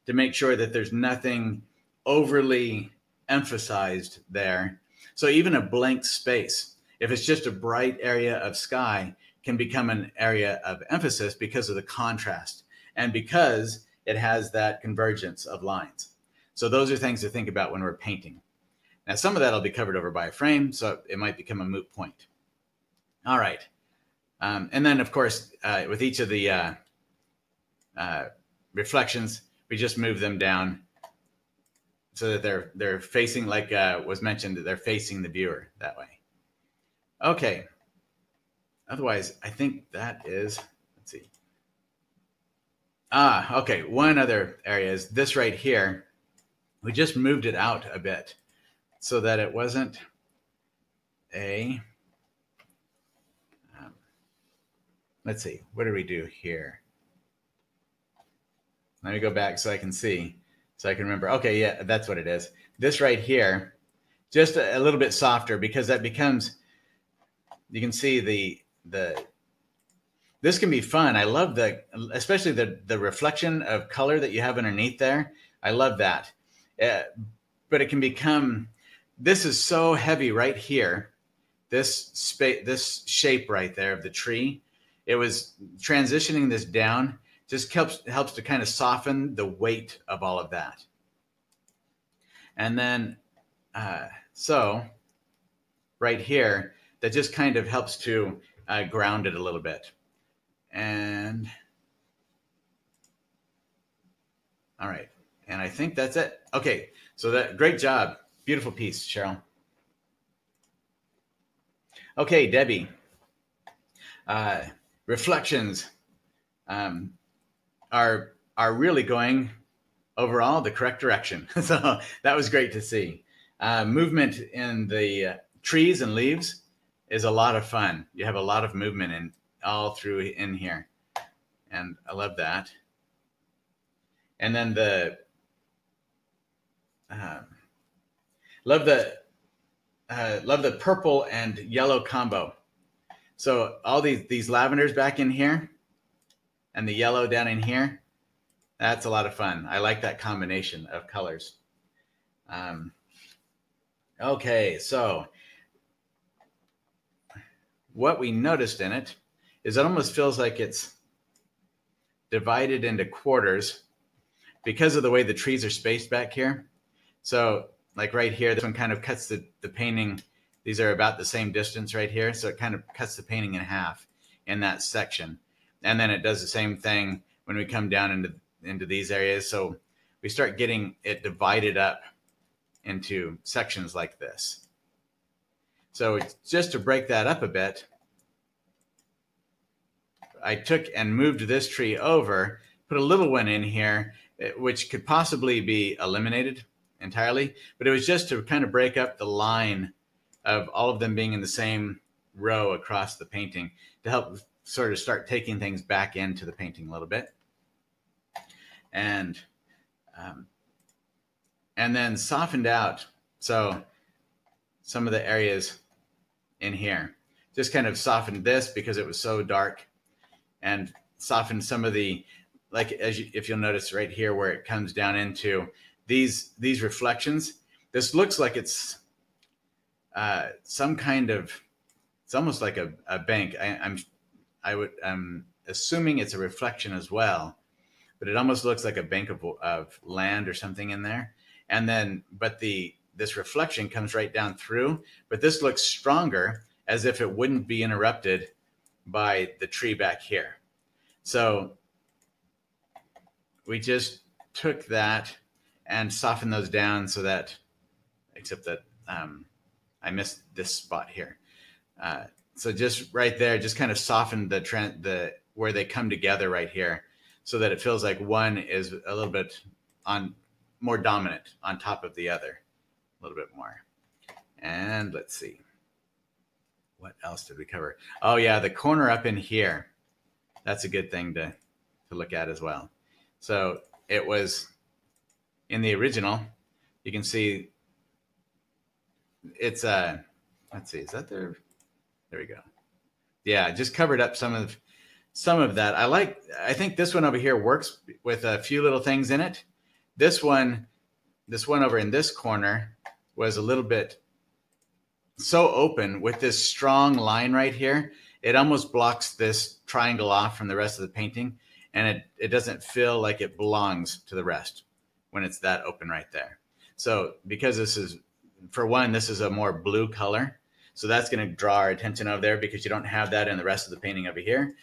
make sure that there's nothing overly emphasized there. So even a blank space, if it's just a bright area of sky, can become an area of emphasis because of the contrast and because it has that convergence of lines. So those are things to think about when we're painting. Now, some of that will be covered over by a frame, so it might become a moot point. All right. And then, of course, with each of the reflections, we just move them down so that they're facing, like was mentioned, that they're facing the viewer that way. Okay. Otherwise, I think that is, let's see. Okay. One other area is this right here. We just moved it out a bit so that it wasn't a, let's see, what did we do here? Let me go back so I can see, so I can remember. Okay, yeah, that's what it is. This right here, just a little bit softer because that becomes, you can see this can be fun. I love especially the reflection of color that you have underneath there. I love that. But it can become, this is so heavy right here. This shape right there of the tree, it was transitioning this down just helps to kind of soften the weight of all of that. And then, so right here, that just kind of helps to ground it a little bit. And all right. And I think that's it. Okay. So great job. Beautiful piece, Cheryl. Okay, Debbie. Reflections are really going overall the correct direction. So that was great to see. Movement in the trees and leaves is a lot of fun. You have a lot of movement all through in here. And I love that. And then love the purple and yellow combo. So all these lavenders back in here and the yellow down in here, that's a lot of fun. I like that combination of colors. Okay, so what we noticed in it is it almost feels like it's divided into quarters because of the way the trees are spaced back here. So like right here, this one kind of cuts the painting. These are about the same distance right here. So it kind of cuts the painting in half in that section. And then it does the same thing when we come down into these areas. So we start getting it divided up into sections like this. So just to break that up a bit, I took and moved this tree over, put a little one in here, which could possibly be eliminated entirely, but it was just to kind of break up the line of all of them being in the same row across the painting to help sort of start taking things back into the painting a little bit. And then softened out. So some of the areas in here, just kind of softened this because it was so dark, and softened some of the, like if you'll notice right here where it comes down into these reflections. This looks like it's some kind of, it's almost like a bank. I'm assuming it's a reflection as well, but it almost looks like a bank of land or something in there. And then, but this reflection comes right down through, but this looks stronger as if it wouldn't be interrupted by the tree back here. So we just took that and softened those down so that, except that I missed this spot here. So just right there, just kind of softened the where they come together right here, so that it feels like one is a little bit more dominant on top of the other, a little bit more. And let's see, what else did we cover? Oh yeah, the corner up in here. That's a good thing to look at as well. So it was in the original. You can see it's let's see, is that there? There we go. Yeah, just covered up some of that. I think this one over here works with a few little things in it. This one over in this corner was a little bit so open with this strong line right here. It almost blocks this triangle off from the rest of the painting, and it doesn't feel like it belongs to the rest when it's that open right there. So because this is, for one, this is a more blue color, so that's going to draw our attention over there because you don't have that in the rest of the painting over here.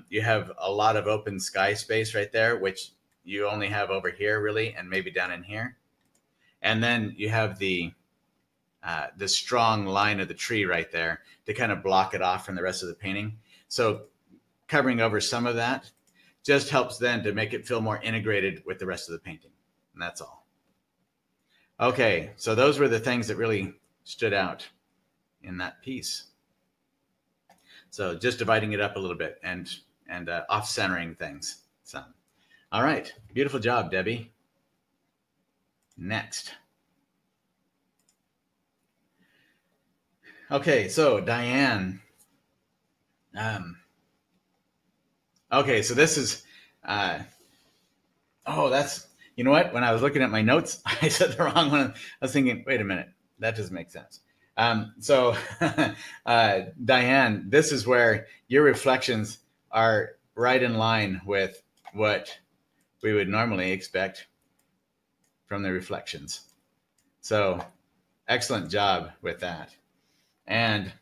You have a lot of open sky space right there, which you only have over here really, and maybe down in here. And then you have the strong line of the tree right there to kind of block it off from the rest of the painting. So covering over some of that just helps then to make it feel more integrated with the rest of the painting. And that's all. Okay, so those were the things that really stood out in that piece. So just dividing it up a little bit and off-centering things. So, all right, beautiful job, Debbie. Next. Okay, so Diane, Okay, so this is, that's, you know what? When I was looking at my notes, I said the wrong one. I was thinking, wait a minute, that doesn't make sense. So Diane, this is where your reflections are right in line with what we would normally expect from the reflections. So excellent job with that. And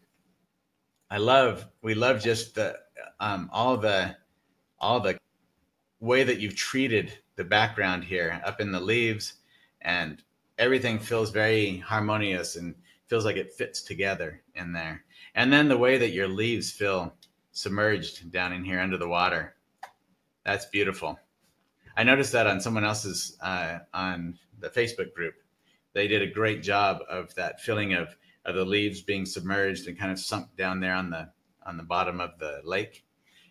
we love just the all the way that you've treated the background here up in the leaves, and everything feels very harmonious and feels like it fits together in there. And then the way that your leaves feel submerged down in here under the water, that's beautiful. I noticed that on someone else's on the Facebook group. They did a great job of that feeling of the leaves being submerged and kind of sunk down there on the bottom of the lake.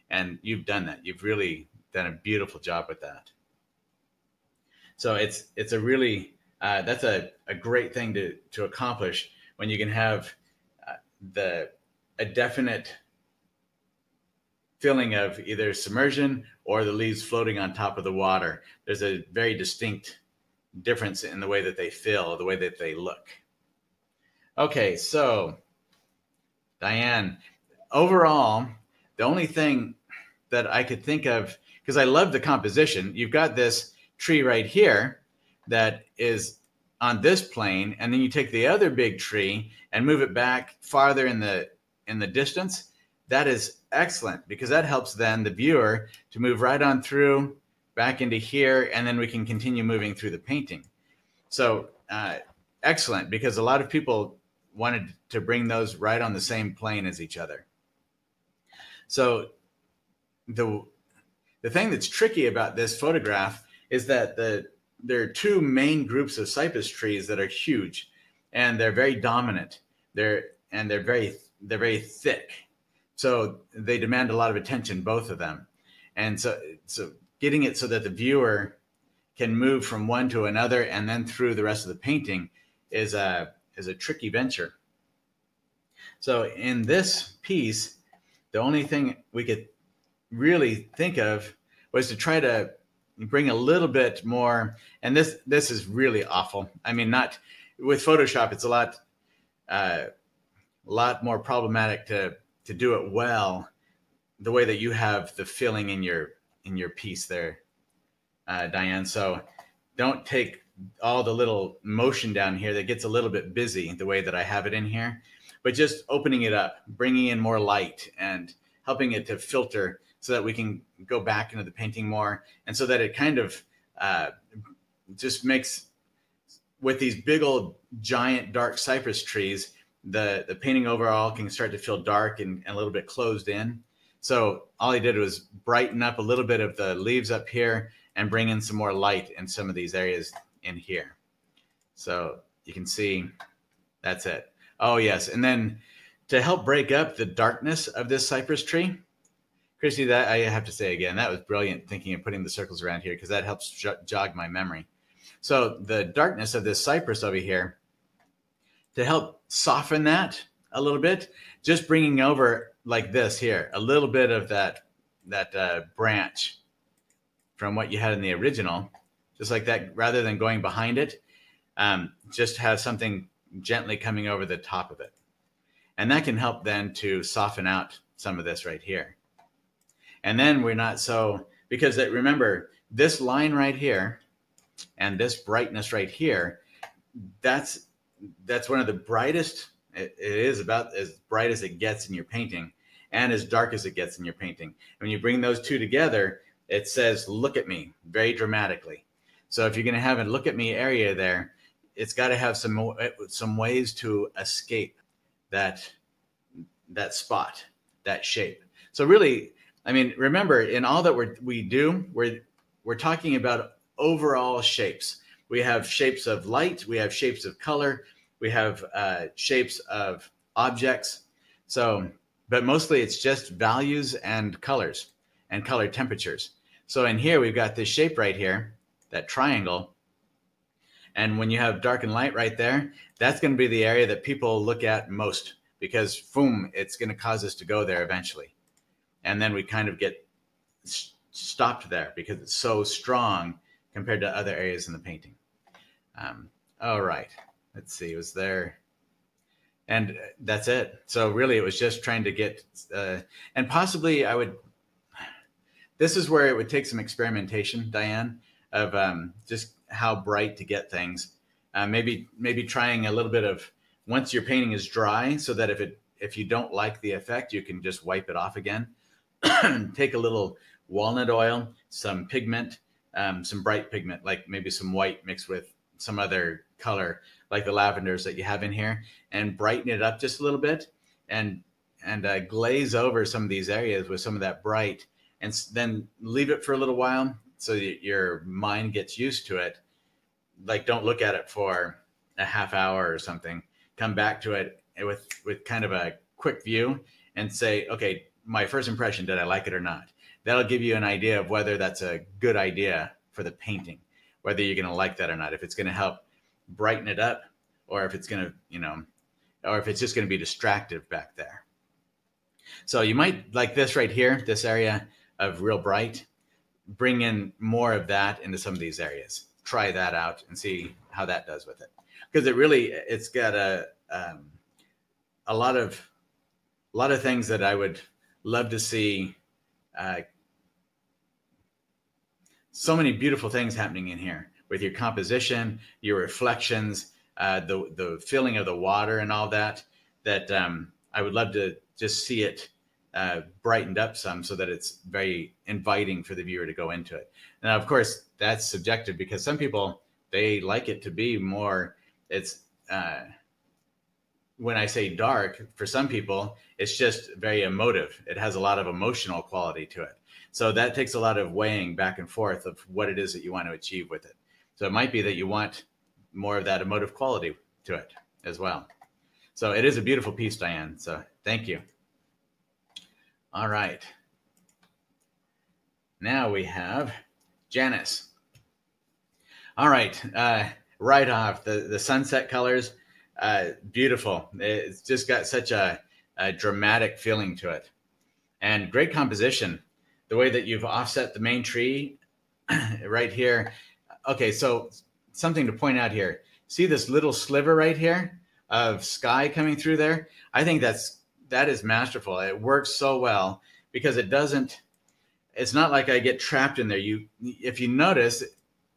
And you've done that. You've really done a beautiful job with that. So it's a really that's a great thing to accomplish when you can have a definite feeling of either submersion or the leaves floating on top of the water. There's a very distinct difference in the way that they feel, the way that they look. Okay, so Diane, overall, the only thing that I could think of, because I love the composition, you've got this tree right here that is on this plane, and then you take the other big tree and move it back farther in the distance. That is excellent, because that helps then the viewer to move right on through back into here, and then we can continue moving through the painting. So excellent, because a lot of people wanted to bring those right on the same plane as each other. So the thing that's tricky about this photograph is that there are two main groups of cypress trees that are huge, and they're very dominant. They're very thick. So they demand a lot of attention, both of them. And so getting it so that the viewer can move from one to another and then through the rest of the painting is a tricky venture. So in this piece, the only thing we could really think of was to try to bring a little bit more, and this is really awful. I mean, not with Photoshop, it's a lot more problematic to do it well, the way that you have the feeling in your piece there, Diane. So don't take all the little motion down here that gets a little bit busy the way that I have it in here, but just opening it up, bringing in more light and helping it to filter so that we can go back into the painting more, and so that it kind of just makes, with these big old giant dark cypress trees, the painting overall can start to feel dark and a little bit closed in. So all he did was brighten up a little bit of the leaves up here and bring in some more light in some of these areas in here. So you can see that's it. Oh yes, and then to help break up the darkness of this cypress tree, Christy, that I have to say again, that was brilliant thinking of putting the circles around here, because that helps jog my memory. So the darkness of this cypress over here, to help soften that a little bit, just bringing over like this here, a little bit of that branch from what you had in the original, just like that, rather than going behind it, just have something gently coming over the top of it. And that can help then to soften out some of this right here. And then we're not so, because remember, this line right here and this brightness right here, that's one of the brightest. It is about as bright as it gets in your painting, and as dark as it gets in your painting. When you bring those two together, it says, look at me, very dramatically. So if you're going to have a look at me area there, it's got to have some ways to escape that spot, that shape. So really, I mean, remember, in all that we're talking about overall shapes. We have shapes of light, we have shapes of color, we have shapes of objects. So, but mostly it's just values and colors and color temperatures. So in here, we've got this shape right here, that triangle. And when you have dark and light right there, that's going to be the area that people look at most, because boom, it's going to cause us to go there eventually. And then we kind of get stopped there because it's so strong compared to other areas in the painting. All right, let's see, was there, and that's it. So really it was just trying to get, and possibly this is where it would take some experimentation, Diane, of just how bright to get things. Maybe trying a little bit of, once your painting is dry, so that if you don't like the effect, you can just wipe it off again. Take a little walnut oil, some pigment, some bright pigment, like maybe some white mixed with some other color, like the lavenders that you have in here, and brighten it up just a little bit, and glaze over some of these areas with some of that bright, and then leave it for a little while so that your mind gets used to it. Like, don't look at it for a half hour or something. Come back to it with kind of a quick view and say, okay, my first impression, did I like it or not? That'll give you an idea of whether that's a good idea for the painting, whether you're going to like that or not, if it's going to help brighten it up, or if it's going to, or if it's just going to be distractive back there. So you might like this right here, this area of real bright, bring in more of that into some of these areas. Try that out and see how that does with it. Because it's got a lot of things that I would love to see. So many beautiful things happening in here with your composition, your reflections, the feeling of the water and all that, I would love to just see it brightened up some, so that it's very inviting for the viewer to go into it. Now, of course, that's subjective, because some people, they like it to be more, when I say dark, for some people, it's just very emotive. It has a lot of emotional quality to it. So that takes a lot of weighing back and forth of what it is that you want to achieve with it. So it might be that you want more of that emotive quality to it as well. So it is a beautiful piece, Diane. So thank you. All right. Now we have Janice. All right. Right off, the sunset colors, beautiful. It's just got such a dramatic feeling to it. And great composition. The way that you've offset the main tree right here. Okay, so something to point out here. See this little sliver right here of sky coming through there? I think that is masterful. It works so well because it's not like I get trapped in there. If you notice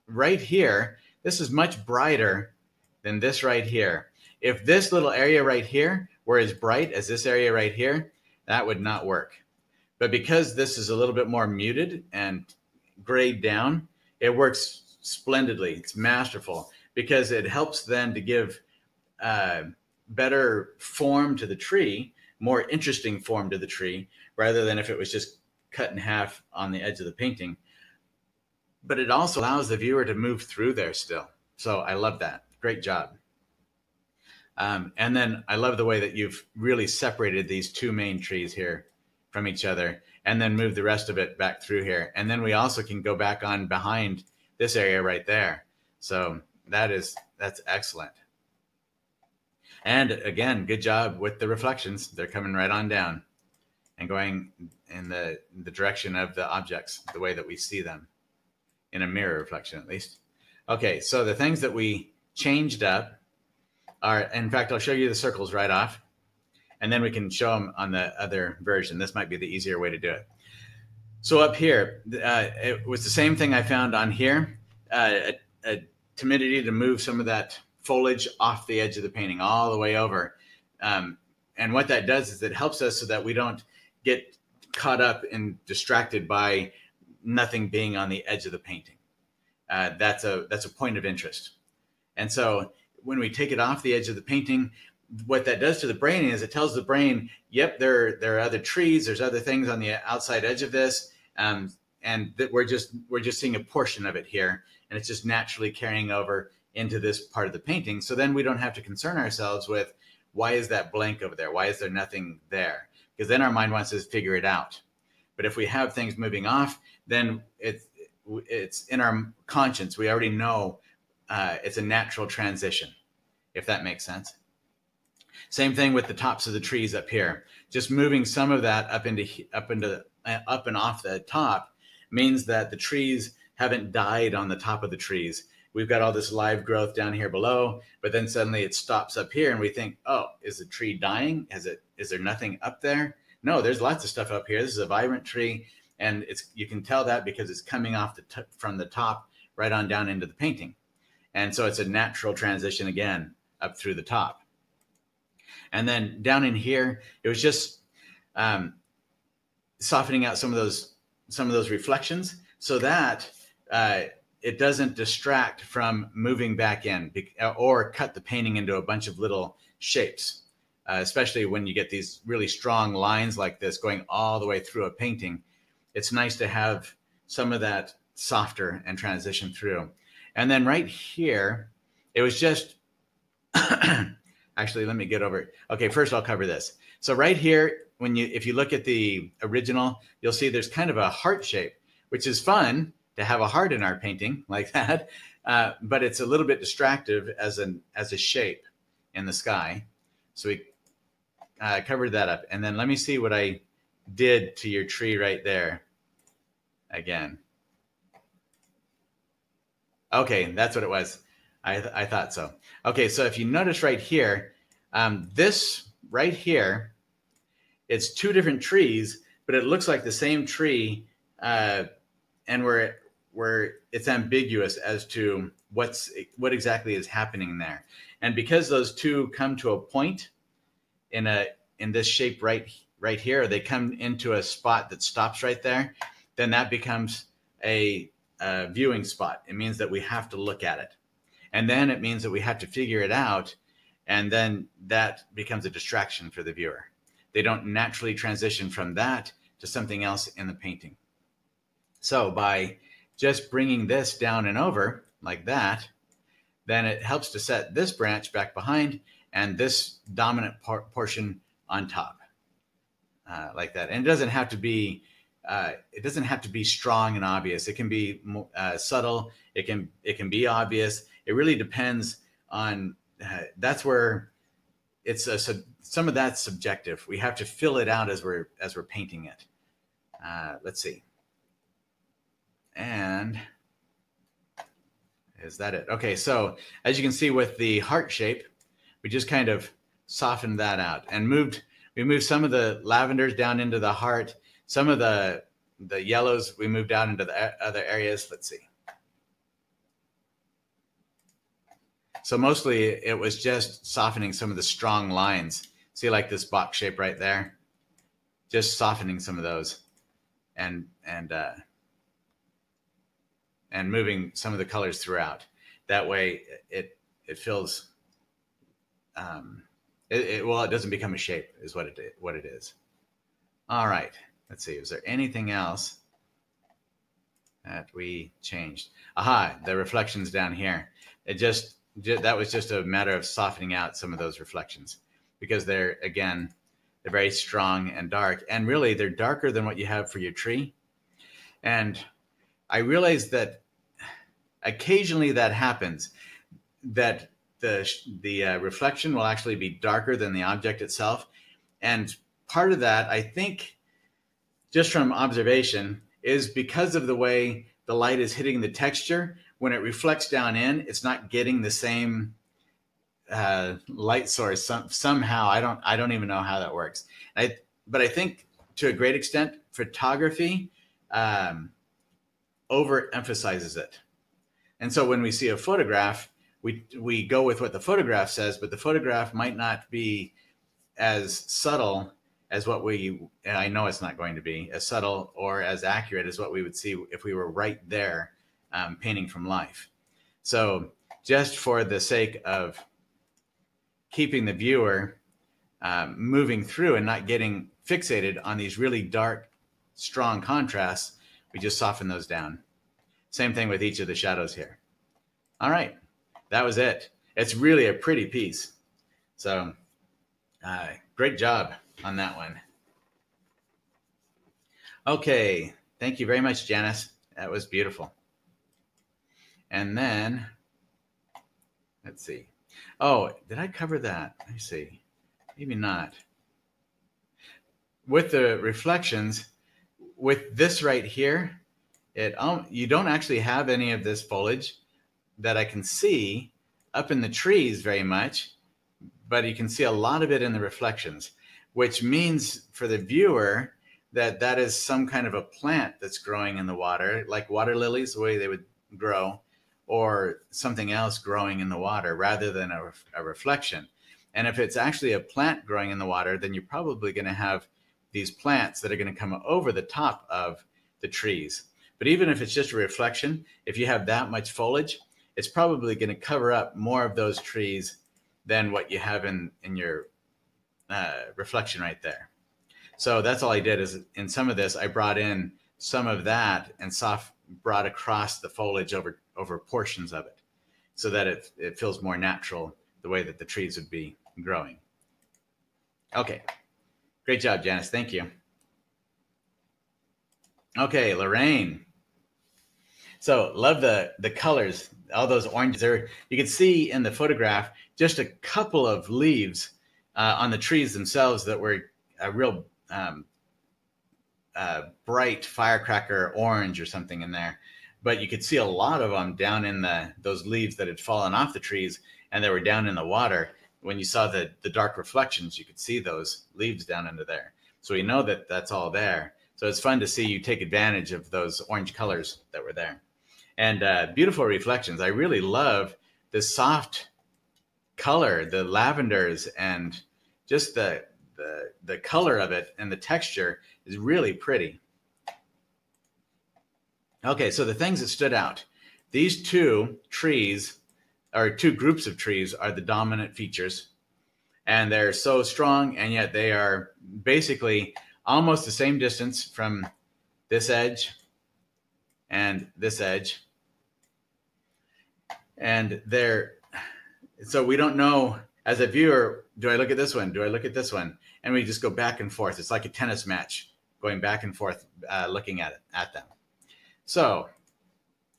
right here, this is much brighter than this right here. If this little area right here were as bright as this area right here, that would not work. But because this is a little bit more muted and grayed down, it works splendidly. It's masterful because it helps then to give better form to the tree, more interesting form to the tree, rather than if it was just cut in half on the edge of the painting. But it also allows the viewer to move through there still. So I love that. Great job. And then I love the way that you've really separated these two main trees here from each other, and then move the rest of it back through here. And then we also can go back on behind this area right there. So that's excellent. And again, good job with the reflections. They're coming right on down and going in the direction of the objects, the way that we see them in a mirror reflection, at least. Okay, so the things that we changed up are, in fact, I'll show you the circles right off, and then we can show them on the other version. This might be the easier way to do it. So up here, it was the same thing I found on here, a timidity to move some of that foliage off the edge of the painting all the way over. And what that does is it helps us so that we don't get caught up and distracted by nothing being on the edge of the painting. That's a point of interest. And so when we take it off the edge of the painting, what that does to the brain is it tells the brain, yep, there are other trees, there's other things on the outside edge of this, and that we're just seeing a portion of it here, and it's just naturally carrying over into this part of the painting. So then we don't have to concern ourselves with, why is that blank over there? Why is there nothing there? Because then our mind wants to figure it out. But if we have things moving off, then it's in our conscience. We already know it's a natural transition, if that makes sense. Same thing with the tops of the trees up here. Just moving some of that up into up and off the top means that the trees haven't died on the top of the trees. We've got all this live growth down here below, but then suddenly it stops up here and we think, oh, is the tree dying? Is there nothing up there? No, there's lots of stuff up here. This is a vibrant tree, and you can tell that because it's coming off from the top right on down into the painting. And so it's a natural transition again up through the top. And then down in here, it was just softening out some of those reflections so that it doesn't distract from moving back in or cut the painting into a bunch of little shapes, especially when you get these really strong lines like this going all the way through a painting. It's nice to have some of that softer and transition through. And then right here, it was just, actually, let me get over it. Okay, first I'll cover this. So right here, if you look at the original, you'll see there's kind of a heart shape, which is fun to have a heart in our painting like that, but it's a little bit distractive as a shape in the sky. So we covered that up. And then let me see what I did to your tree right there again. Okay, that's what it was. I thought so. Okay, so if you notice right here, this right here, it's two different trees, but it looks like the same tree, and where it's ambiguous as to what exactly is happening there. And because those two come to a point in this shape right here, they come into a spot that stops right there, then that becomes a viewing spot. It means that we have to look at it. And then it means that we have to figure it out. And then that becomes a distraction for the viewer. They don't naturally transition from that to something else in the painting. So by just bringing this down and over like that, then it helps to set this branch back behind and this dominant portion on top, like that. And it doesn't have to be strong and obvious. It can be subtle. It can be obvious. It really depends on. That's where it's some of that's subjective. We have to fill it out as we're painting it. Let's see. And is that it? Okay, so as you can see with the heart shape, we just kind of softened that out and we moved some of the lavenders down into the heart. Some of the yellows we moved out into the other areas. Let's see. So mostly it was just softening some of the strong lines. See, like this box shape right there, just softening some of those and moving some of the colors throughout. That way it feels, it doesn't become a shape is what it is. All right, let's see. Is there anything else that we changed? Aha, the reflections down here. That was just a matter of softening out some of those reflections because they're very strong and dark, and really they're darker than what you have for your tree. And I realized that occasionally that happens, that the reflection will actually be darker than the object itself. And part of that, I think, just from observation, is because of the way the light is hitting the texture. When it reflects down in, it's not getting the same light source somehow. I don't even know how that works. But I think to a great extent, photography overemphasizes it. And so when we see a photograph, we go with what the photograph says, but the photograph might not be as subtle as I know it's not going to be as subtle or as accurate as what we would see if we were right there painting from life. So just for the sake of keeping the viewer moving through and not getting fixated on these really dark, strong contrasts, we just soften those down. Same thing with each of the shadows here. All right, that was it. It's really a pretty piece. So great job on that one. Okay, thank you very much, Janice. That was beautiful. And then, let's see. Oh, did I cover that? Let me see. Maybe not. With the reflections, with this right here, you don't actually have any of this foliage that I can see up in the trees very much, but you can see a lot of it in the reflections, which means for the viewer that that is some kind of a plant that's growing in the water, like water lilies, the way they would grow, or something else growing in the water rather than a reflection. And if it's actually a plant growing in the water, then you're probably going to have these plants that are going to come over the top of the trees. But even if it's just a reflection, if you have that much foliage, it's probably going to cover up more of those trees than what you have in your reflection right there. So that's all I did is in some of this, I brought in some of that and brought across the foliage over portions of it so that it feels more natural the way that the trees would be growing. Okay. Great job, Janice. Thank you. Okay, Lorraine. So love the colors, all those oranges there. You can see in the photograph just a couple of leaves on the trees themselves that were a real bright firecracker orange or something in there. But you could see a lot of them down in those leaves that had fallen off the trees and they were down in the water. When you saw the dark reflections, you could see those leaves down into there. So we know that that's all there. So it's fun to see you take advantage of those orange colors that were there. And beautiful reflections. I really love the soft color, the lavenders, and just the color of it and the texture is really pretty. Okay, so the things that stood out. These two trees, or two groups of trees, are the dominant features. And they're so strong, and yet they are basically almost the same distance from this edge and this edge. And so we don't know, as a viewer, do I look at this one? Do I look at this one? And we just go back and forth. It's like a tennis match, going back and forth, looking at them. So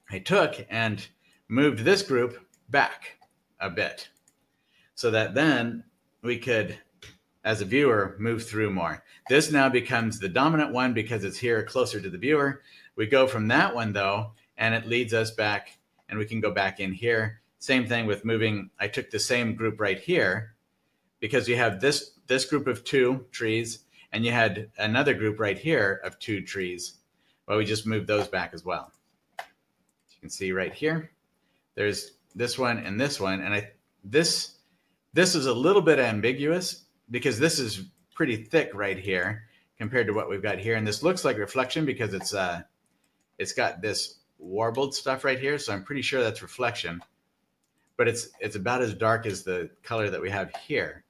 I took and moved this group back a bit so that then we could, as a viewer, move through more. This now becomes the dominant one because it's here closer to the viewer. We go from that one though, and it leads us back, and we can go back in here. Same thing with moving. I took the same group right here because you have this group of two trees, and you had another group right here of two trees. Well, we just moved those back as well. You can see right here, there's this one and this one. And this is a little bit ambiguous because this is pretty thick right here compared to what we've got here. And this looks like reflection because it's got this warbled stuff right here. So I'm pretty sure that's reflection, but it's about as dark as the color that we have here.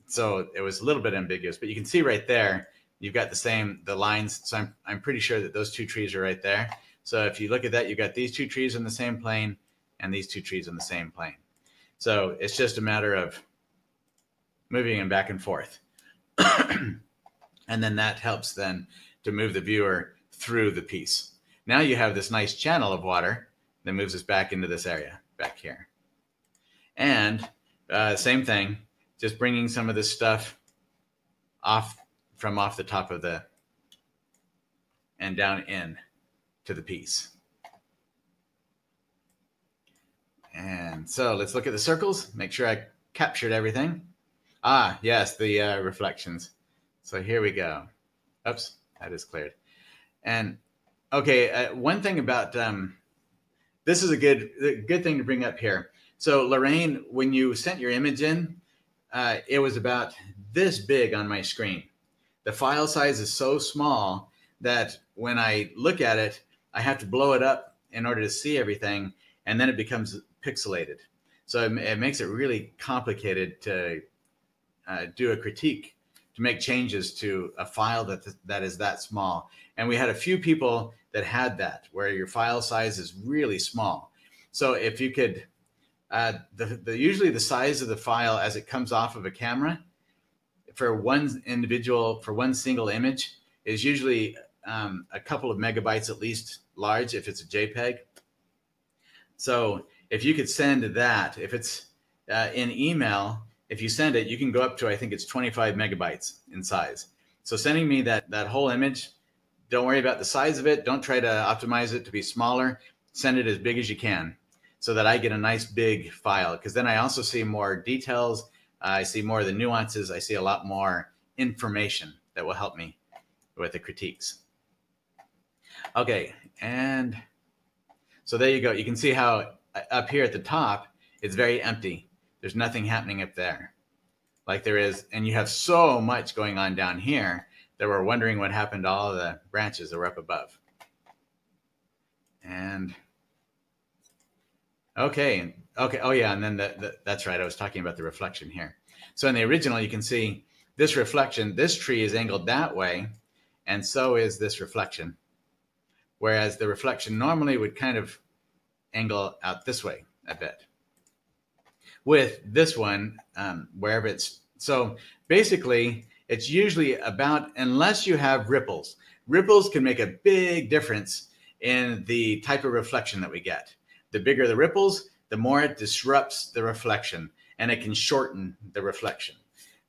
So it was a little bit ambiguous, but you can see right there, you've got the lines. So I'm pretty sure that those two trees are right there. So if you look at that, you've got these two trees in the same plane and these two trees in the same plane. So it's just a matter of moving them back and forth. And then that helps then to move the viewer through the piece. Now you have this nice channel of water that moves us back into this area back here. And same thing, just bringing some of this stuff off the top of and down in to the piece. And so let's look at the circles, make sure I captured everything. Ah, yes, the reflections. So here we go. Oops, that is cleared. And okay, one thing about this is a good thing to bring up here. So Lorraine, when you sent your image in, it was about this big on my screen. The file size is so small that when I look at it, I have to blow it up in order to see everything, and then it becomes pixelated. So it makes it really complicated to do a critique, to make changes to a file that is that small. And we had a few people that had that, where your file size is really small. So if you could, usually the size of the file as it comes off of a camera for one single image is usually a couple of megabytes at least large if it's a JPEG. So if you could send that, if it's in email, if you send it, you can go up to, I think it's 25 megabytes in size. So sending me that whole image Don't worry about the size of it. Don't try to optimize it to be smaller. Send it as big as you can so that I get a nice big file, because then I also see more details. I see more of the nuances. I see a lot more information that will help me with the critiques. Okay, and so there you go. You can see how up here at the top, it's very empty. There's nothing happening up there like there is, and you have so much going on down here that we're wondering what happened to all of the branches that were up above. And okay, oh yeah, and then that's right, I was talking about the reflection here. So in the original, you can see this reflection, this tree is angled that way, and so is this reflection. Whereas the reflection normally would kind of angle out this way a bit. With this one, wherever it's, so basically it's usually about, unless you have ripples. Ripples can make a big difference in the type of reflection that we get. The bigger the ripples, the more it disrupts the reflection, and it can shorten the reflection.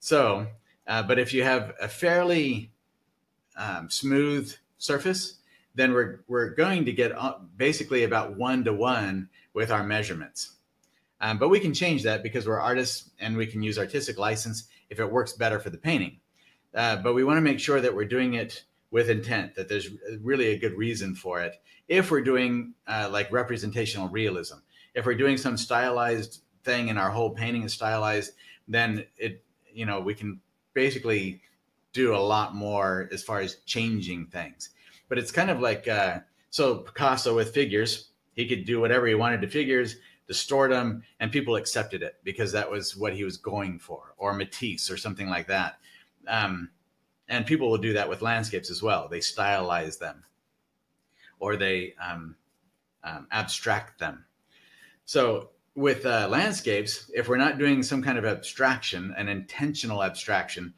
So, but if you have a fairly smooth surface, then we're going to get basically about 1-to-1 with our measurements. But we can change that because we're artists and we can use artistic license if it works better for the painting. But we want to make sure that we're doing it with intent, that there's really a good reason for it. If we're doing like representational realism, if we're doing some stylized thing and our whole painting is stylized, then we can basically do a lot more as far as changing things. But it's kind of like, so Picasso with figures, he could do whatever he wanted to figures, distort them, and people accepted it because that was what he was going for, or Matisse or something like that. And people will do that with landscapes as well. They stylize them, or they abstract them. So with landscapes, if we're not doing some kind of abstraction, an intentional abstraction,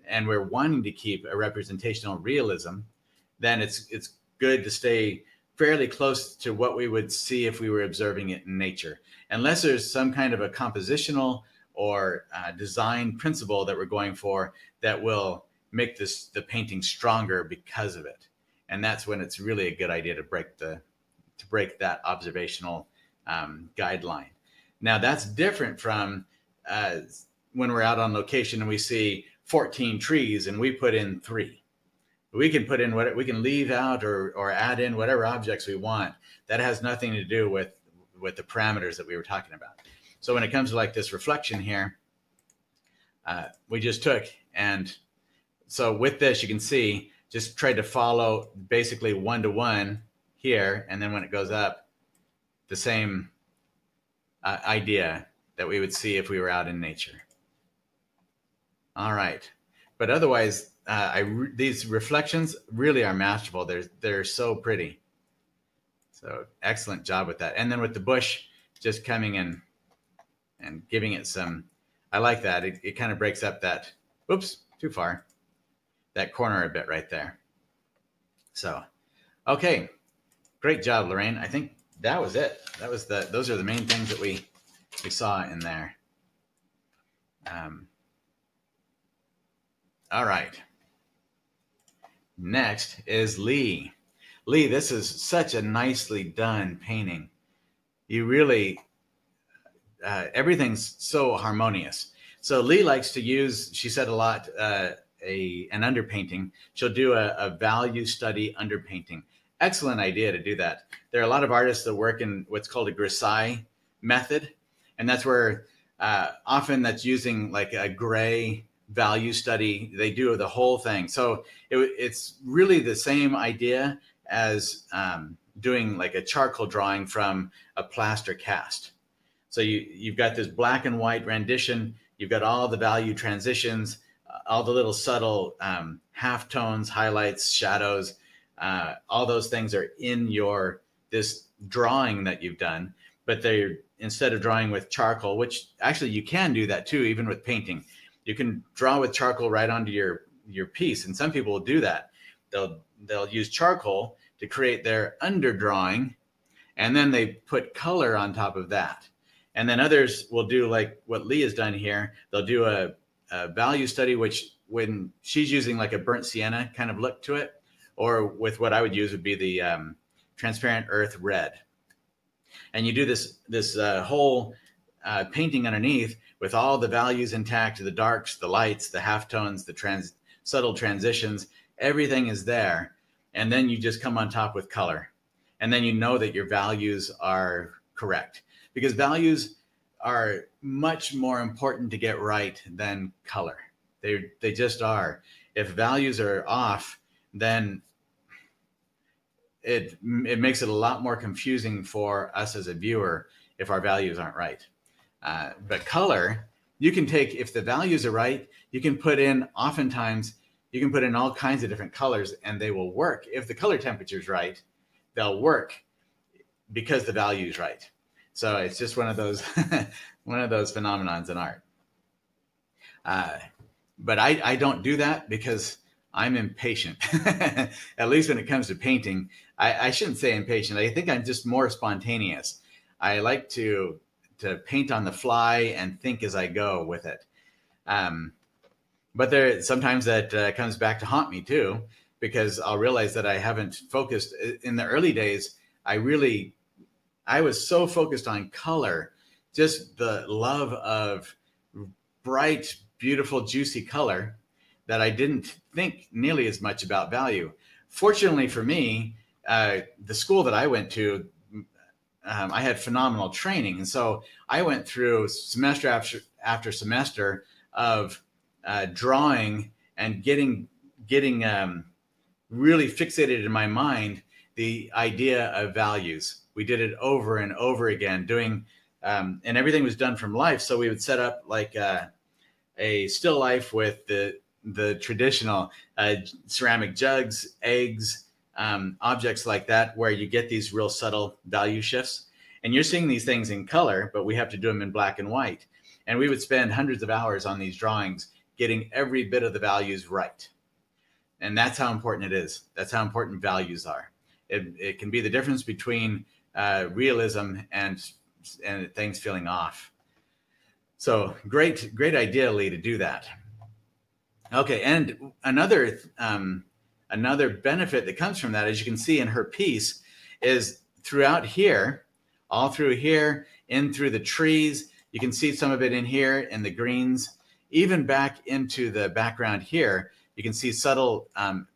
and we're wanting to keep a representational realism, then it's good to stay fairly close to what we would see if we were observing it in nature, unless there's some kind of a compositional or design principle that we're going for that will make the painting stronger because of it. And that's when it's really a good idea to break that observational guideline. Now that's different from when we're out on location and we see 14 trees and we put in 3. We can put in what we can leave out or add in whatever objects we want. That has nothing to do with the parameters that we were talking about. So when it comes to like this reflection here, we just took, and so with this, you can see, just tried to follow basically 1-to-1 here. And then when it goes up, the same idea that we would see if we were out in nature. All right. But otherwise, these reflections really are masterful. They're so pretty. So excellent job with that. And then with the bush, just coming in and giving it some, I like that. It kind of breaks up that, oops, too far, that corner a bit right there. So, okay, great job, Lorraine. I think that was it. Those are the main things that we saw in there. All right. Next is Lee. Lee, this is such a nicely done painting. You really, everything's so harmonious. So Lee likes to use, she said a lot, an underpainting. She'll do a value study underpainting. Excellent idea to do that. There are a lot of artists that work in what's called a grisaille method. And that's where often that's using like a gray value study. They do the whole thing. So it's really the same idea as doing like a charcoal drawing from a plaster cast. So you've got this black and white rendition. You've got all the value transitions, all the little subtle half tones, highlights, shadows. All those things are in this drawing that you've done, but instead of drawing with charcoal, which actually you can do that too, even with painting. You can draw with charcoal right onto your piece, and some people will do that. They'll use charcoal to create their underdrawing, and then they put color on top of that. And then others will do like what Lee has done here. They'll do a value study, which when she's using like a burnt sienna kind of look to it, or with what I would use would be the transparent earth red. And you do this whole painting underneath with all the values intact, the darks, the lights, the halftones, the subtle transitions, everything is there. And then you just come on top with color. And then you know that your values are correct, because values are much more important to get right than color. They just are. If values are off, then it makes it a lot more confusing for us as a viewer if our values aren't right. But color, you can take, if the values are right, you can put in, oftentimes, you can put in all kinds of different colors and they will work. If the color temperature is right, they'll work because the value is right. So it's just one of those one of those phenomenons in art. But I don't do that because I'm impatient. At least when it comes to painting, I shouldn't say impatient. I think I'm just more spontaneous. I like to paint on the fly and think as I go with it. But there sometimes that comes back to haunt me too, because I'll realize that I haven't focused. In the early days, I was so focused on color, just the love of bright, beautiful, juicy color, that I didn't think nearly as much about value. Fortunately for me, the school that I went to, I had phenomenal training. And so I went through semester after semester of drawing and getting really fixated in my mind the idea of values. We did it over and over again, doing, and everything was done from life. So we would set up like a still life with the traditional ceramic jugs, eggs, objects like that, where you get these real subtle value shifts. And you're seeing these things in color, but we have to do them in black and white. And we would spend hundreds of hours on these drawings, getting every bit of the values right. And that's how important it is. That's how important values are. It can be the difference between realism and things feeling off. So great idea, Lee, to do that. Okay, and another benefit that comes from that, as you can see in her piece, is throughout here, all through here, in through the trees. You can see some of it in here in the greens, even back into the background here. You can see subtle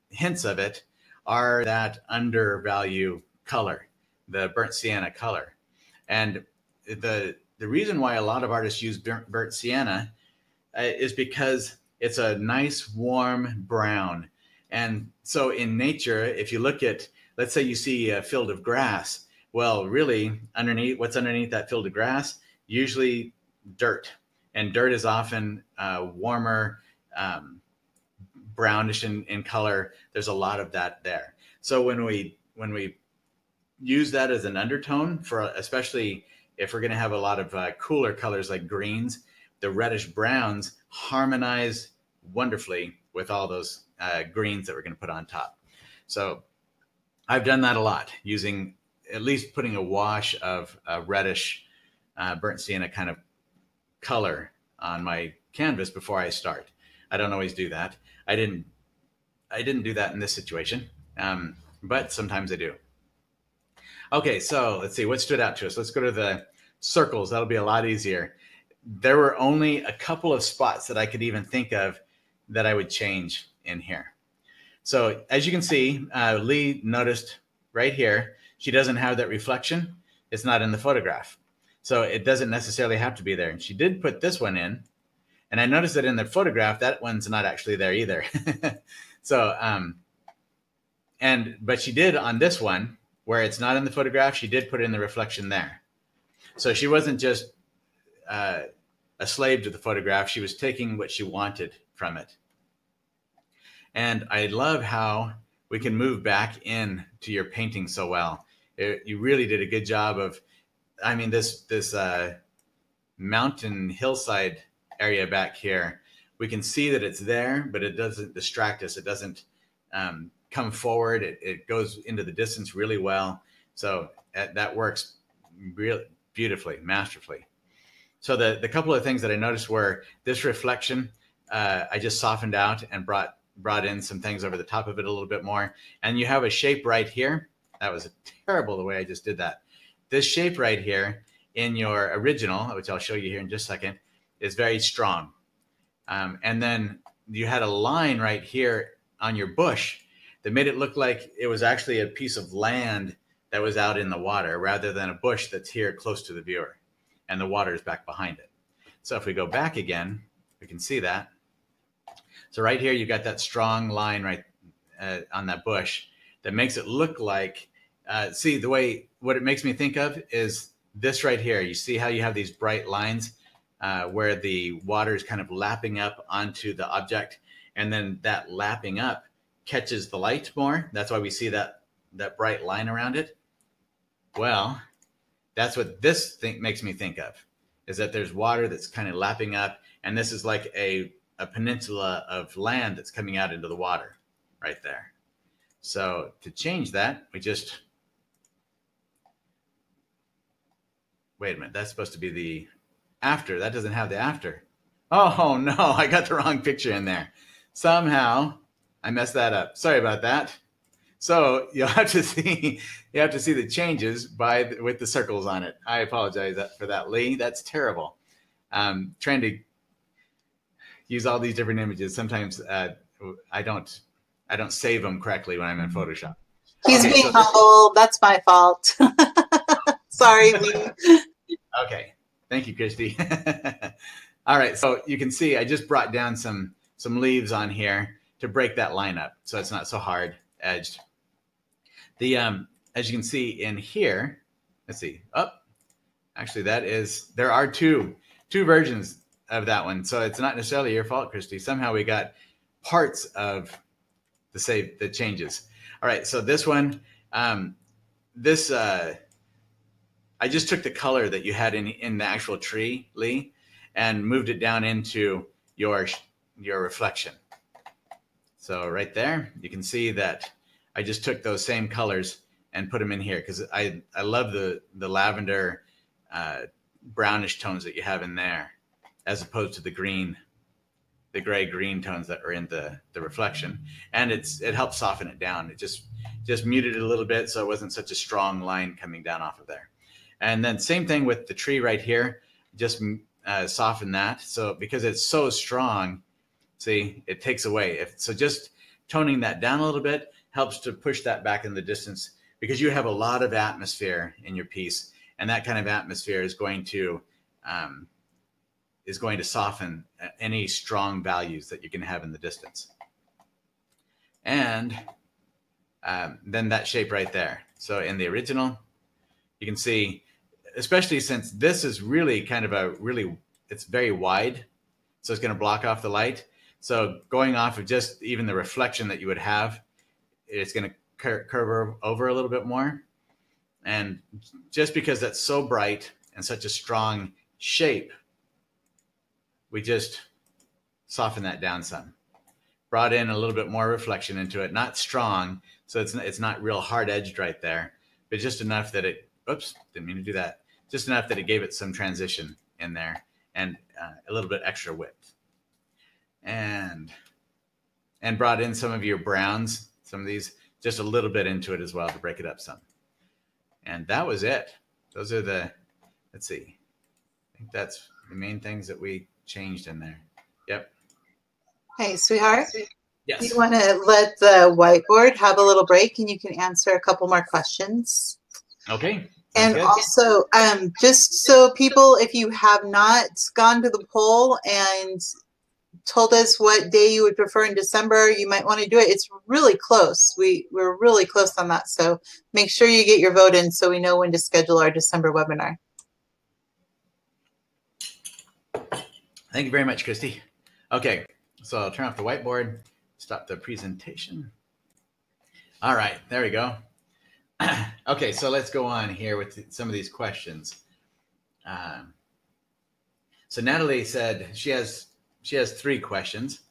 hints of it are that undervalue color, the burnt sienna color. And the reason why a lot of artists use burnt sienna is because it's a nice warm brown. And so in nature, if you look at, let's say you see a field of grass, well, really what's underneath that field of grass? Usually dirt. And dirt is often warmer, brownish in color. There's a lot of that there. So when we use that as an undertone, for especially if we're going to have a lot of cooler colors like greens, the reddish browns harmonize wonderfully with all those greens that we're going to put on top. So I've done that a lot, using at least putting a wash of reddish burnt sienna kind of color on my canvas before I start. I don't always do that. I didn't do that in this situation, but sometimes I do. Okay, so let's see what stood out to us. Let's go to the circles. That'll be a lot easier. There were only a couple of spots that I could even think of that I would change in here. So as you can see, Lee noticed right here, she doesn't have that reflection. It's not in the photograph. So it doesn't necessarily have to be there. And she did put this one in. And I noticed that in the photograph, that one's not actually there either. So, but she did on this one, where it's not in the photograph, she did put in the reflection there. So she wasn't just a slave to the photograph. She was taking what she wanted from it. And I love how we can move back in to your painting so well. You really did a good job of, I mean, this mountain hillside area back here, we can see that it's there, but it doesn't distract us. It doesn't come forward. It goes into the distance really well. So that works really beautifully, masterfully. So the couple of things that I noticed were this reflection, I just softened out and brought brought in some things over the top of it a little bit more. And you have a shape right here. That was terrible the way I just did that. This shape right here in your original, which I'll show you here in just a second, is very strong. And then you had a line right here on your bush that made it look like it was actually a piece of land that was out in the water rather than a bush that's here close to the viewer and the water is back behind it. So if we go back again, we can see that. So right here, you've got that strong line right on that bush that makes it look like, see the way, what it makes me think of is this right here. You see how you have these bright lines where the water is kind of lapping up onto the object, and then that lapping up catches the light more. That's why we see that bright line around it. Well, that's what this thing makes me think of, is that there's water that's kind of lapping up, and this is like a peninsula of land that's coming out into the water right there. So to change that, we just, wait a minute, that's supposed to be the after. That doesn't have the after. Oh no, I got the wrong picture in there. Somehow I messed that up. Sorry about that. So you'll have to see, the changes with the circles on it. I apologize for that, Lee. That's terrible. Trying to use all these different images. Sometimes I don't save them correctly when I'm in Photoshop. He's being humble. That's my fault. Sorry, Lee. Okay. Thank you, Christy. All right. So you can see I just brought down some leaves on here to break that line up, so it's not so hard edged. As you can see in here, let's see. Oh, actually, there are two versions of that one, so it's not necessarily your fault, Christy. Somehow we got parts of the changes. All right, so this one, I just took the color that you had in the actual tree, Lee, and moved it down into your reflection. So right there, you can see that I just took those same colors and put them in here because I love the lavender brownish tones that you have in there, as opposed to the gray green tones that are in the reflection. And it helps soften it down. It just muted it a little bit so it wasn't such a strong line coming down off of there. And then same thing with the tree right here, just soften that. So because it's so strong, see, it takes away. So just toning that down a little bit helps to push that back in the distance, because you have a lot of atmosphere in your piece, and that kind of atmosphere is going to soften any strong values that you can have in the distance. And then that shape right there. So in the original, you can see, especially since this is really kind of it's very wide, so it's going to block off the light. So going off of just even the reflection that you would have, it's going to curve over a little bit more. And just because that's so bright and such a strong shape, we just soften that down some. Brought in a little bit more reflection into it, not strong, so it's not real hard edged right there, but just enough that it, oops, didn't mean to do that. Just enough that it gave it some transition in there and a little bit extra width. And brought in some of your browns, some of these, just a little bit into it as well to break it up some. And that was it. Those are let's see. I think that's the main things that we changed in there. Yep. Hey, sweetheart. Yes. You want to let the whiteboard have a little break and you can answer a couple more questions? Okay. And also, just so people, if you have not gone to the poll and told us what day you would prefer in December, you might want to do it. It's really close. We're really close on that. So make sure you get your vote in so we know when to schedule our December webinar. Thank you very much, Christy. Okay, so I'll turn off the whiteboard, stop the presentation. All right, there we go. Okay, so let's go on here with some of these questions. So Natalie said she has 3 questions.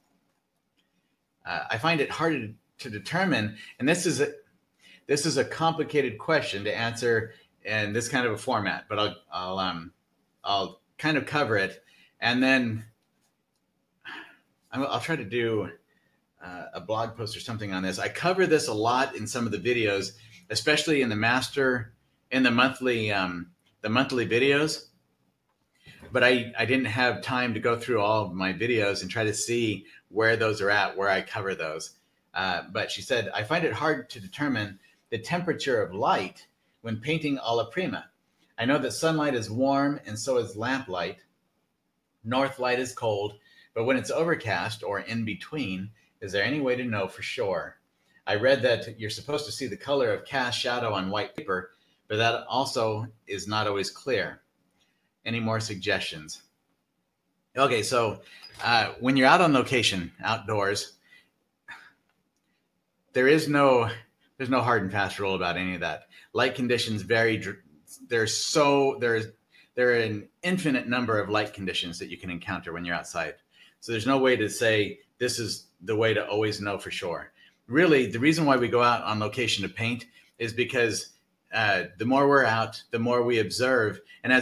I find it hard to determine, and this is a complicated question to answer in this kind of a format, but I'll kind of cover it, and then I'll try to do a blog post or something on this. I cover this a lot in some of the videos, especially in the monthly videos. But I didn't have time to go through all of my videos and try to see where those are at, where I cover those. But she said, I find it hard to determine the temperature of light when painting alla prima. I know that sunlight is warm and so is lamplight. North light is cold, but when it's overcast or in between, is there any way to know for sure? I read that you're supposed to see the color of cast shadow on white paper, but that also is not always clear. Any more suggestions? Okay, so when you're out on location, outdoors, there's no hard and fast rule about any of that. Light conditions vary. There are an infinite number of light conditions that you can encounter when you're outside. So there's no way to say this is the way to always know for sure. Really, the reason why we go out on location to paint is because the more we're out, the more we observe. And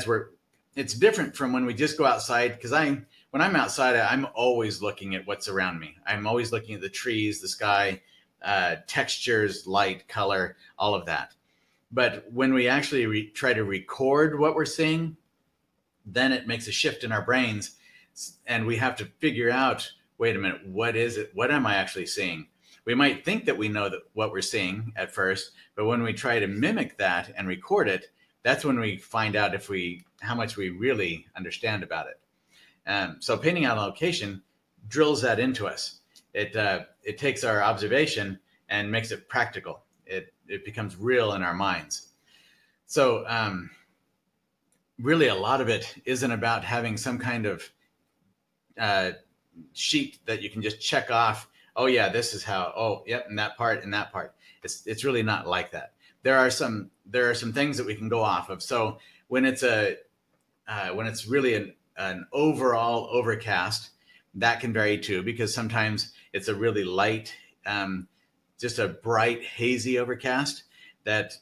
it's different from when we just go outside, because when I'm outside, I'm always looking at what's around me. I'm always looking at the trees, the sky, textures, light, color, all of that. But when we actually try to record what we're seeing, then it makes a shift in our brains, and we have to figure out, wait a minute, what is it? What am I actually seeing? We might think that we know what we're seeing at first, but when we try to mimic that and record it, that's when we find out how much we really understand about it. So painting out on location drills that into us. It takes our observation and makes it practical. It becomes real in our minds. So really, a lot of it isn't about having some kind of sheet that you can just check off. Oh yeah, this is how. Oh yep, and that part and that part. It's really not like that. There are some things that we can go off of. So when it's really an overall overcast, that can vary too, because sometimes it's a really light, just a bright hazy overcast that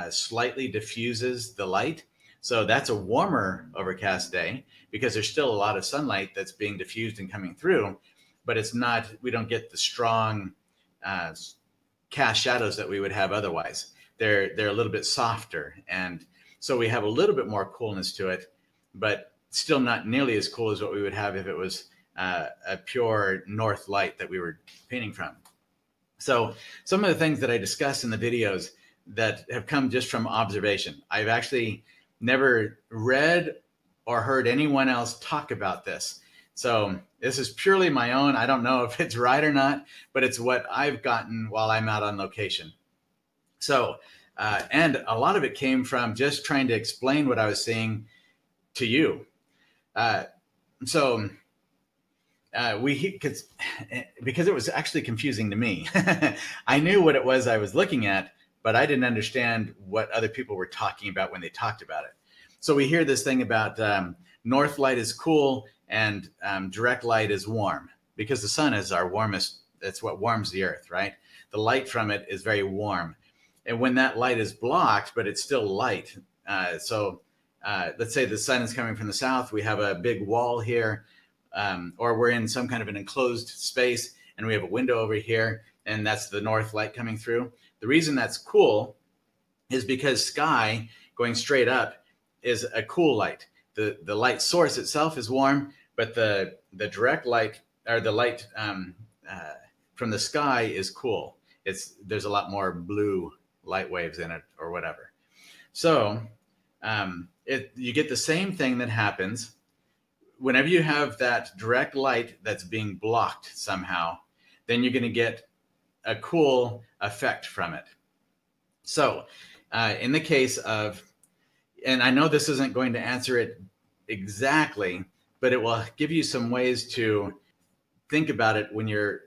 slightly diffuses the light. So that's a warmer overcast day because there's still a lot of sunlight that's being diffused and coming through, but we don't get the strong cast shadows that we would have otherwise. They're a little bit softer, and so we have a little bit more coolness to it, but still not nearly as cool as what we would have if it was a pure north light that we were painting from. So some of the things that I discuss in the videos that have come just from observation. I've actually never read or heard anyone else talk about this. So this is purely my own. I don't know if it's right or not, but it's what I've gotten while I'm out on location. So, and a lot of it came from just trying to explain what I was seeing to you. Because it was actually confusing to me. I knew what it was I was looking at, but I didn't understand what other people were talking about when they talked about it. So we hear this thing about north light is cool and direct light is warm, because the sun is our warmest. That's what warms the earth, right? The light from it is very warm. And when that light is blocked, but it's still light. Let's say the sun is coming from the south. We have a big wall here, or we're in some kind of an enclosed space and we have a window over here, and that's the north light coming through. The reason that's cool is because sky going straight up is a cool light. The light source itself is warm, but the direct light, or the light from the sky, is cool. There's a lot more blue light waves in it or whatever. So you get the same thing that happens whenever you have that direct light that's being blocked somehow. Then you're going to get a cool effect from it. So in the case of, and I know this isn't going to answer it exactly, but it will give you some ways to think about it when you're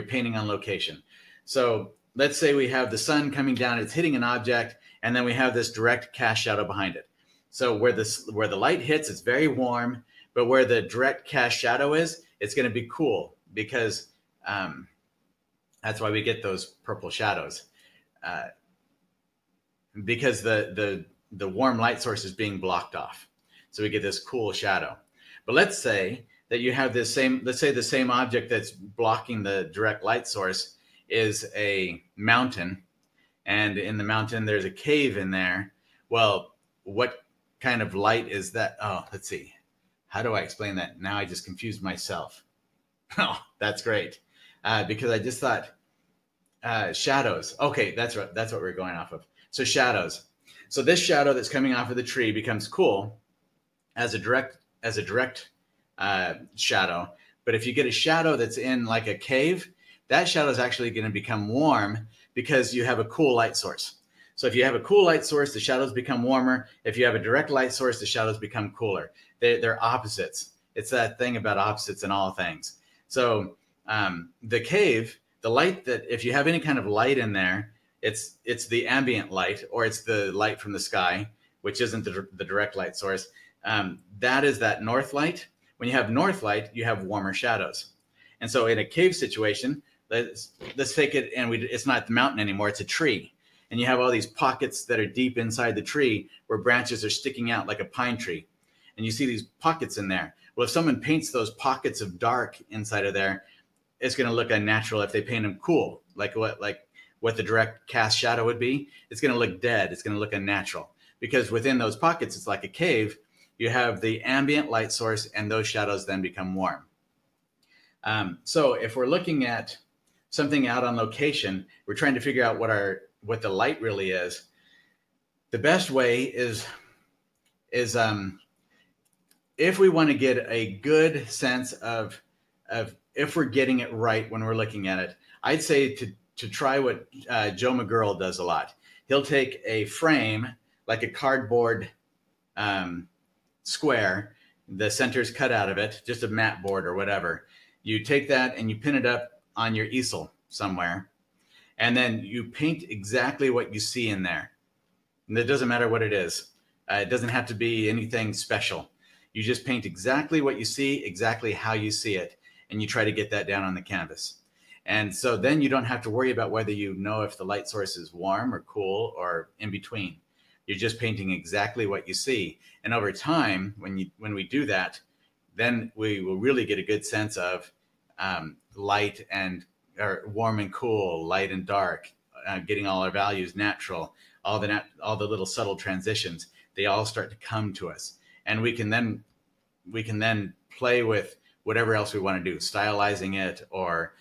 painting on location. So let's say we have the sun coming down, it's hitting an object, and then we have this direct cast shadow behind it. So where the light hits, it's very warm, but where the direct cast shadow is, it's going to be cool, because that's why we get those purple shadows, because the warm light source is being blocked off. So we get this cool shadow. But let's say that you have this same, let's say the same object that's blocking the direct light source is a mountain, and in the mountain there's a cave in there. Well, what kind of light is that? Oh, let's see. How do I explain that? Now I just confused myself. Oh, that's great. Because I just thought shadows. Okay, that's right. That's what we're going off of. So shadows. So this shadow that's coming off of the tree becomes cool as a direct shadow. But if you get a shadow that's in like a cave, that shadow is actually going to become warm because you have a cool light source. So if you have a cool light source, the shadows become warmer. If you have a direct light source, the shadows become cooler. They're opposites. It's that thing about opposites in all things. So the cave, the light that, if you have any kind of light in there, it's the ambient light, or it's the light from the sky, which isn't the direct light source. That is that north light. When you have north light, you have warmer shadows. And so in a cave situation, let's take it, and it's not the mountain anymore, it's a tree. And you have all these pockets that are deep inside the tree where branches are sticking out like a pine tree. And you see these pockets in there. Well, if someone paints those pockets of dark inside of there, it's going to look unnatural. If they paint them cool, like what the direct cast shadow would be, it's going to look dead. It's going to look unnatural, because within those pockets, it's like a cave. You have the ambient light source, and those shadows then become warm. So if we're looking at something out on location, we're trying to figure out what the light really is. The best way is if we want to get a good sense of if we're getting it right when we're looking at it, I'd say to try what Joe McGurl does a lot. He'll take a frame, like a cardboard square, the center's cut out of it, just a mat board or whatever. You take that and you pin it up on your easel somewhere, and then you paint exactly what you see in there. And it doesn't matter what it is. It doesn't have to be anything special. You just paint exactly what you see, exactly how you see it, and you try to get that down on the canvas. And so then you don't have to worry about whether you know if the light source is warm or cool or in between. You're just painting exactly what you see. And over time, when we do that, then we will really get a good sense of light and, or warm and cool, light and dark, getting all our values natural, all the little subtle transitions. They all start to come to us, and we can then play with whatever else we want to do, stylizing it or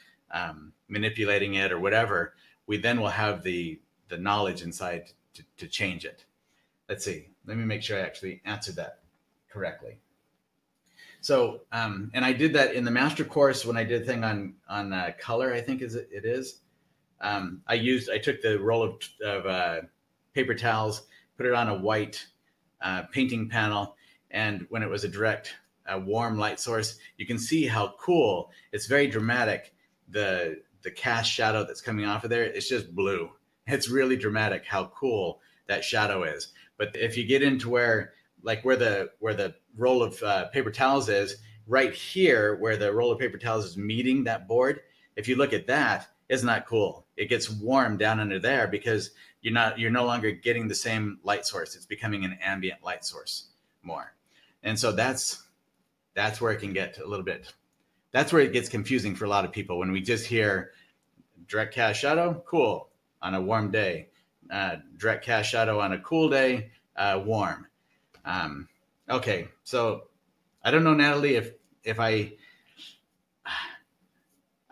manipulating it or whatever. We then will have the knowledge inside to change it. Let's see. Let me make sure I actually answered that correctly. So, and I did that in the master course when I did a thing on color, I think it is. I took the roll of paper towels, put it on a white painting panel, and when it was a direct warm light source, you can see how cool. It's very dramatic. The cast shadow that's coming off of there, it's just blue. It's really dramatic how cool that shadow is. But if you get into where the roll of paper towels is, right here where the roll of paper towels is meeting that board, if you look at that, isn't that cool? It gets warm down under there because you're no longer getting the same light source. It's becoming an ambient light source more. And so that's where it can get a little bit, that's where it gets confusing for a lot of people when we just hear direct cast shadow, cool, on a warm day. Direct cast shadow on a cool day, warm. Okay, so I don't know, Natalie, if I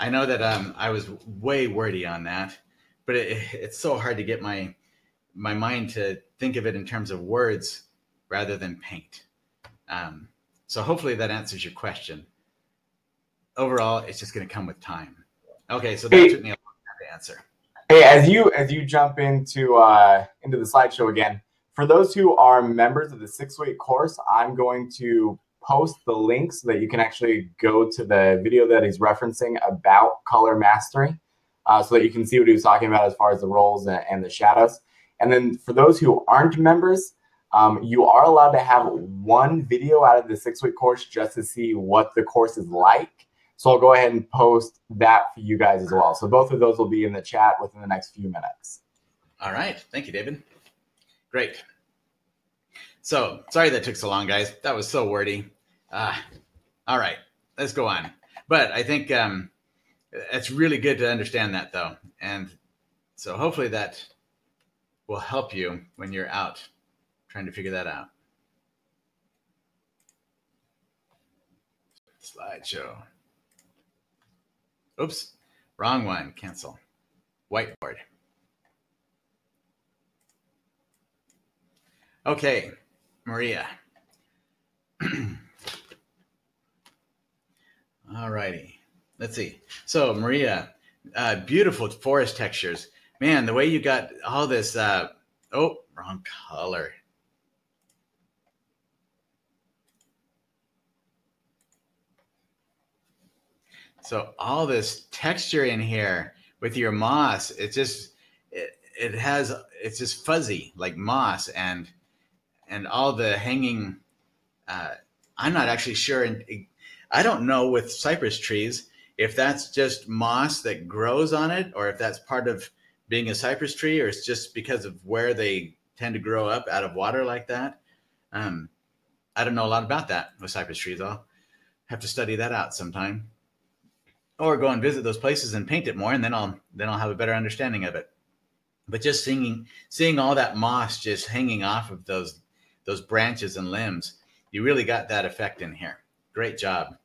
know that I was way wordy on that, but it's so hard to get my mind to think of it in terms of words rather than paint. So hopefully that answers your question. Overall, it's just going to come with time. Okay, so that took me a long time to answer. Hey, as you jump into the slideshow again, for those who are members of the 6-week course, I'm going to post the link so that you can actually go to the video that he's referencing about color mastery, so that you can see what he was talking about as far as the rolls and the shadows. And then for those who aren't members, you are allowed to have one video out of the 6-week course just to see what the course is like. So I'll go ahead and post that for you guys as well. So both of those will be in the chat within the next few minutes. All right. Thank you, David. Great. So sorry that took so long, guys. That was so wordy. All right. let's go on. But I think it's really good to understand that, though. And so hopefully that will help you when you're out trying to figure that out. Slideshow. Oops, wrong one. Cancel. Whiteboard. Okay, Maria. All righty. Let's see. So Maria, beautiful forest textures. Man, the way you got all this, oh, wrong color. So all this texture in here with your moss, it's just it's just fuzzy like moss and all the hanging. I'm not actually sure, and I don't know with cypress trees if that's just moss that grows on it, or if that's part of being a cypress tree, or it's just because of where they tend to grow up out of water like that. I don't know a lot about that with cypress trees. I'll have to study that out sometime, or go and visit those places and paint it more, and then I'll have a better understanding of it. But just seeing all that moss just hanging off of those branches and limbs, you really got that effect in here. Great job.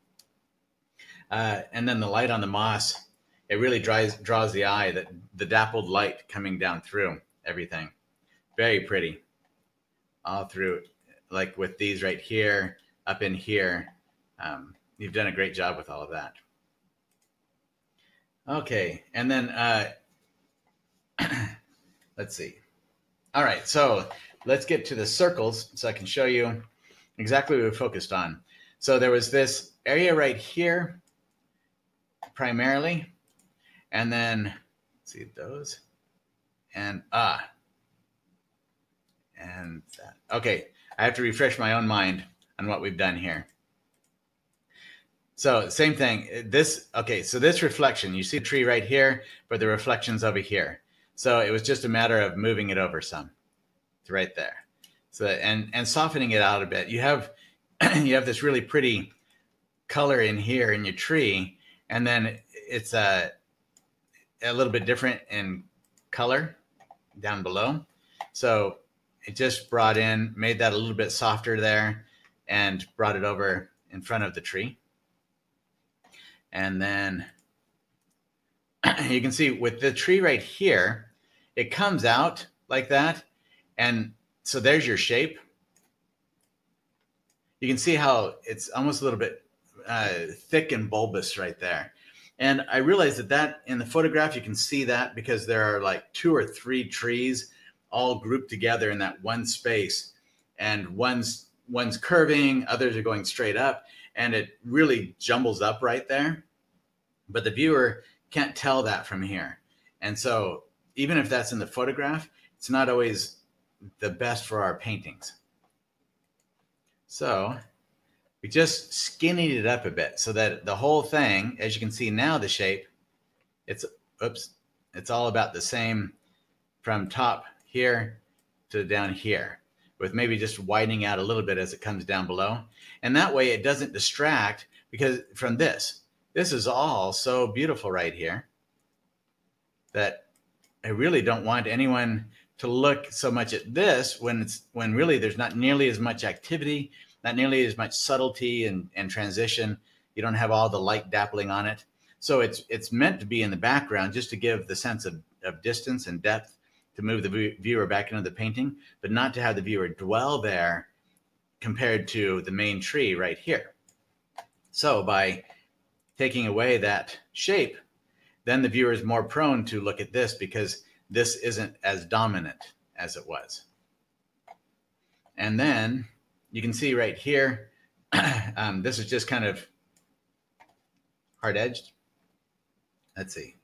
And then the light on the moss, it really draws the eye, that the dappled light coming down through everything. Very pretty. All through, like with these right here, up in here. You've done a great job with all of that. Okay, and then let's see. All right, so let's get to the circles so I can show you exactly what we focused on. So there was this area right here, primarily, and then let's see those, and that. Okay, I have to refresh my own mind on what we've done here. So same thing. So this reflection, you see the tree right here, but the reflection's over here. So it was just a matter of moving it over some. It's right there. So and softening it out a bit. You have this really pretty color in here in your tree, and then it's a little bit different in color down below. So it just made that a little bit softer there, and brought it over in front of the tree. And then you can see with the tree right here, it comes out like that. And so there's your shape. You can see how it's almost a little bit thick and bulbous right there. And I realized that in the photograph, you can see that because there are like 2 or 3 trees all grouped together in that one space. And one's curving, others are going straight up. And it really jumbles up right there. But the viewer can't tell that from here. And so even if that's in the photograph, it's not always the best for our paintings. So we just skinnied it up a bit so that the whole thing, as you can see now, the shape, it's all about the same from top here to down here, with maybe just widening out a little bit as it comes down below. And that way it doesn't distract, because from this is all so beautiful right here that I really don't want anyone to look so much at this when really there's not nearly as much activity, not nearly as much subtlety and transition. You don't have all the light dappling on it. So it's meant to be in the background just to give the sense of distance and depth, to move the viewer back into the painting, but not to have the viewer dwell there compared to the main tree right here. So by taking away that shape, then the viewer is more prone to look at this, because this isn't as dominant as it was. And then you can see right here, this is just kind of hard edged. Let's see.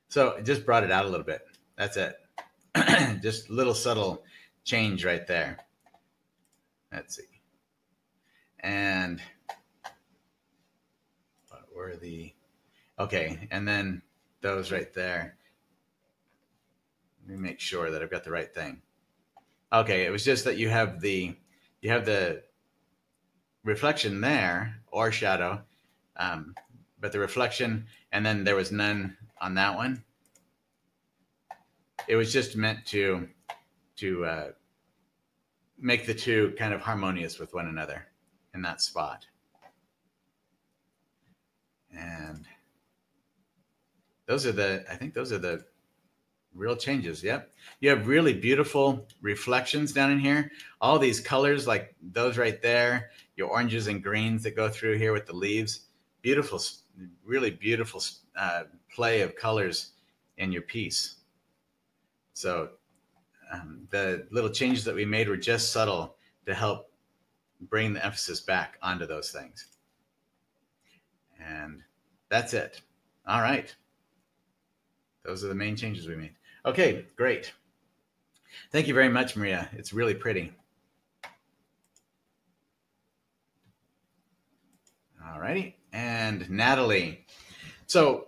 So it just brought it out a little bit. That's it. Just a little subtle change right there. Let's see. And what were okay, and then those right there. Let me make sure that I've got the right thing. Okay, it was just that you have the reflection there, or shadow, but the reflection, and then there was none on that one. It was just meant to make the two kind of harmonious with one another in that spot. And those are the, I think those are the real changes. Yep. You have really beautiful reflections down in here. All these colors like those right there, your oranges and greens that go through here with the leaves. Beautiful, really beautiful play of colors in your piece. So the little changes that we made were just subtle to help bring the emphasis back onto those things. And that's it. All right. Those are the main changes we made. Okay, great. Thank you very much, Maria. It's really pretty. All righty. And Natalie. So,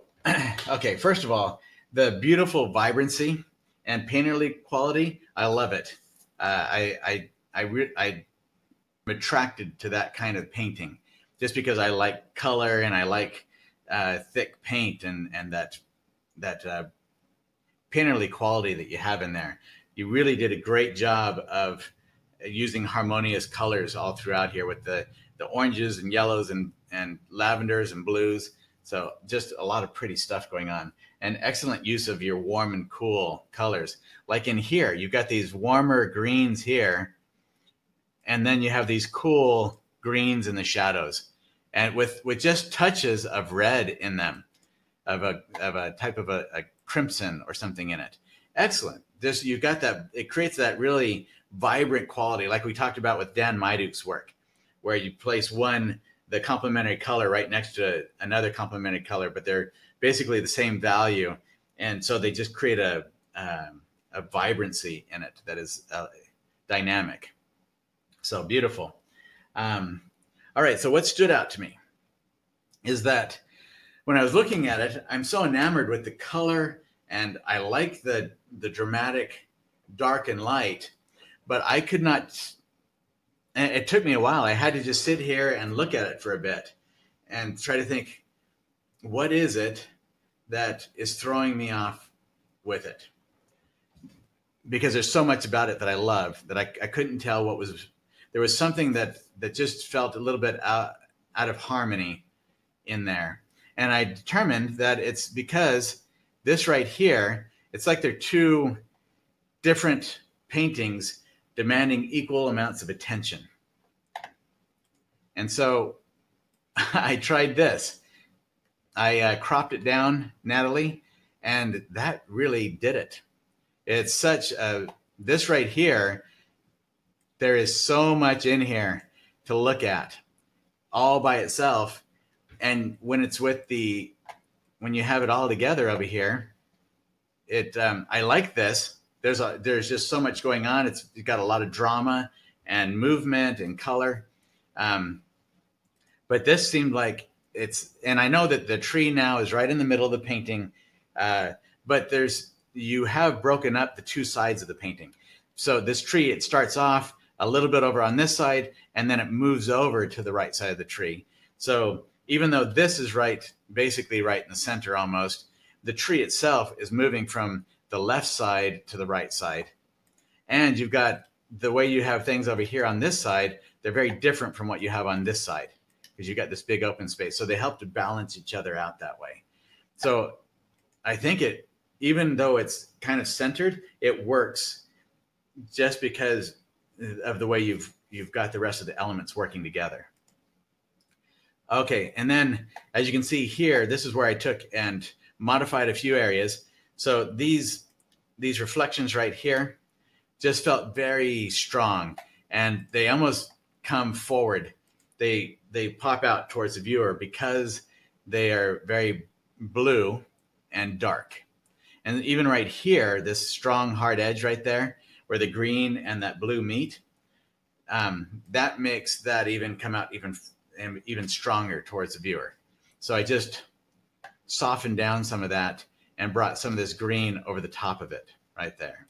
okay, first of all, the beautiful vibrancy and painterly quality, I love it. I'm attracted to that kind of painting just because I like color and I like thick paint and that painterly quality that you have in there. You really did a great job of using harmonious colors all throughout here with the oranges and yellows and lavenders and blues. So just a lot of pretty stuff going on, and excellent use of your warm and cool colors. Like in here, you've got these warmer greens here, and then you have these cool greens in the shadows, and with just touches of red in them, of a type of a crimson or something in it. Excellent. You've got that, it creates that really vibrant quality like we talked about with Dan Maiduk's work, where you place the complementary color right next to another complementary color, but they're basically the same value. And so they just create a vibrancy in it that is dynamic. So beautiful. All right. So what stood out to me is that when I was looking at it, I'm so enamored with the color and I like the dramatic dark and light, but I could not, and it took me a while. I had to just sit here and look at it for a bit and try to think, what is it that is throwing me off with it? Because there's so much about it that I love that I couldn't tell what was, there was something that just felt a little bit out of harmony in there. And I determined that it's because this right here, it's like they're two different paintings demanding equal amounts of attention. And so I tried this. I cropped it down, Natalie, and that really did it. It's such this right here, there is so much in here to look at all by itself. And when it's with when you have it all together over here, I like this. There's just so much going on. It's got a lot of drama and movement and color. But this seemed like and I know that the tree now is right in the middle of the painting, but you have broken up the two sides of the painting. So this tree, it starts off a little bit over on this side, and then it moves over to the right side of the tree. So even though this is basically right in the center almost, the tree itself is moving from the left side to the right side. And you've got the way you have things over here on this side, they're very different from what you have on this side because you've got this big open space. So they help to balance each other out that way. So I think even though it's kind of centered, it works just because of the way you've got the rest of the elements working together. Okay, and then as you can see here, this is where I took and modified a few areas. So these reflections right here just felt very strong, and they almost come forward. They pop out towards the viewer because they are very blue and dark. And even right here, this strong hard edge right there, where the green and that blue meet, that makes that even come out even stronger towards the viewer. So I just softened down some of that and brought some of this green over the top of it right there.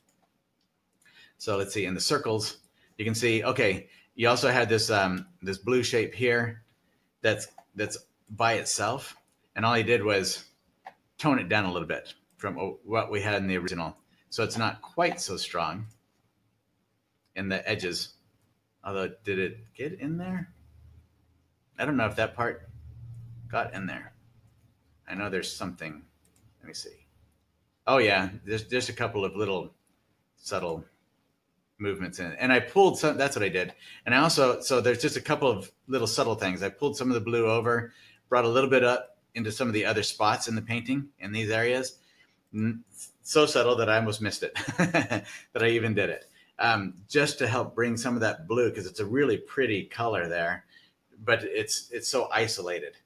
So let's see, in the circles, you can see, okay, you also had this this blue shape here that's by itself. And all he did was tone it down a little bit from what we had in the original. So it's not quite so strong in the edges. Although, did it get in there? I don't know if that part got in there. I know there's something. Let me see. Oh yeah, there's a couple of little subtle movements in it. And I pulled some, that's what I did. And I also, so there's just a couple of little subtle things. I pulled some of the blue over, brought a little bit up into some of the other spots in the painting in these areas. So subtle that I almost missed it, that I even did it. Just to help bring some of that blue, because it's a really pretty color there, but it's so isolated,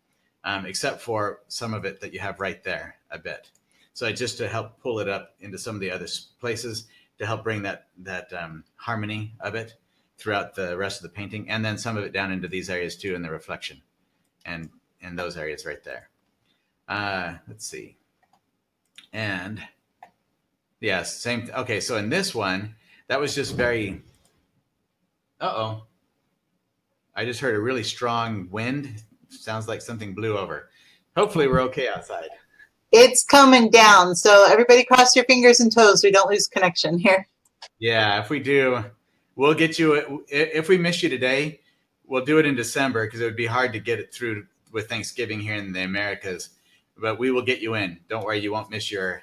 except for some of it that you have right there a bit. So just to help pull it up into some of the other places to help bring that harmony of it throughout the rest of the painting, and then some of it down into these areas too in the reflection and in those areas right there. Let's see. And yeah, same. Okay, so in this one, that was just very, I just heard a really strong wind. Sounds like something blew over. Hopefully we're okay outside. It's coming down. So everybody cross your fingers and toes. We don't lose connection here. Yeah, if we do, we'll get you. If we miss you today, we'll do it in December because it would be hard to get it through with Thanksgiving here in the Americas. But we will get you in. Don't worry, you won't miss your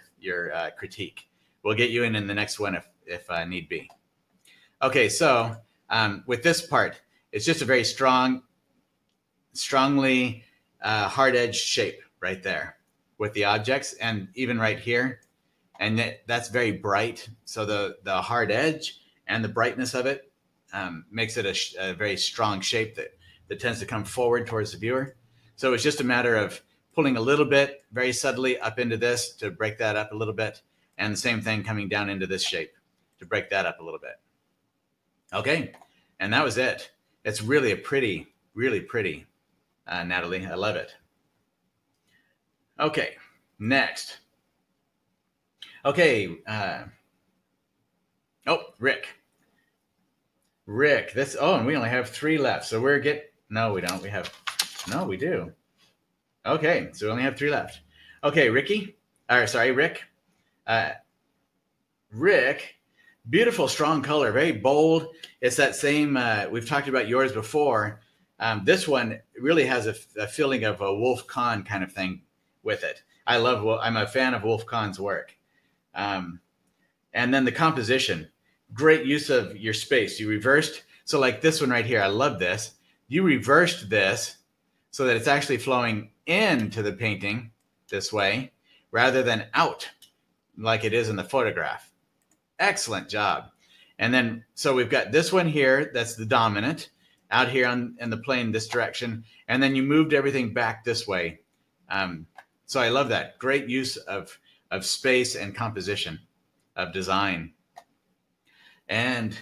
critique. We'll get you in the next one if need be. Okay, so with this part, it's just a very strongly hard-edged shape right there with the objects, and even right here. And that's very bright. So the hard edge and the brightness of it makes it a very strong shape that tends to come forward towards the viewer. So it's just a matter of pulling a little bit very subtly up into this to break that up a little bit. And the same thing coming down into this shape to break that up a little bit. Okay, and that was it. It's really a pretty, really pretty, Natalie. I love it. Okay, next. Okay, Rick. Rick, and we only have 3 left. So no, we don't. We do. Okay, so we only have 3 left. Okay, Rick. Rick, beautiful, strong color, very bold. It's that same, we've talked about yours before. This one really has a feeling of a Wolf Kahn kind of thing with it. I'm a fan of Wolf Kahn's work. And then the composition, great use of your space. You reversed. So like this one right here, I love this. You reversed this so that it's actually flowing into the painting this way rather than out like it is in the photograph. Excellent job. And then, so we've got this one here, that's the dominant, out here in the plane this direction. And then you moved everything back this way. So I love that. Great use of space and composition of design. And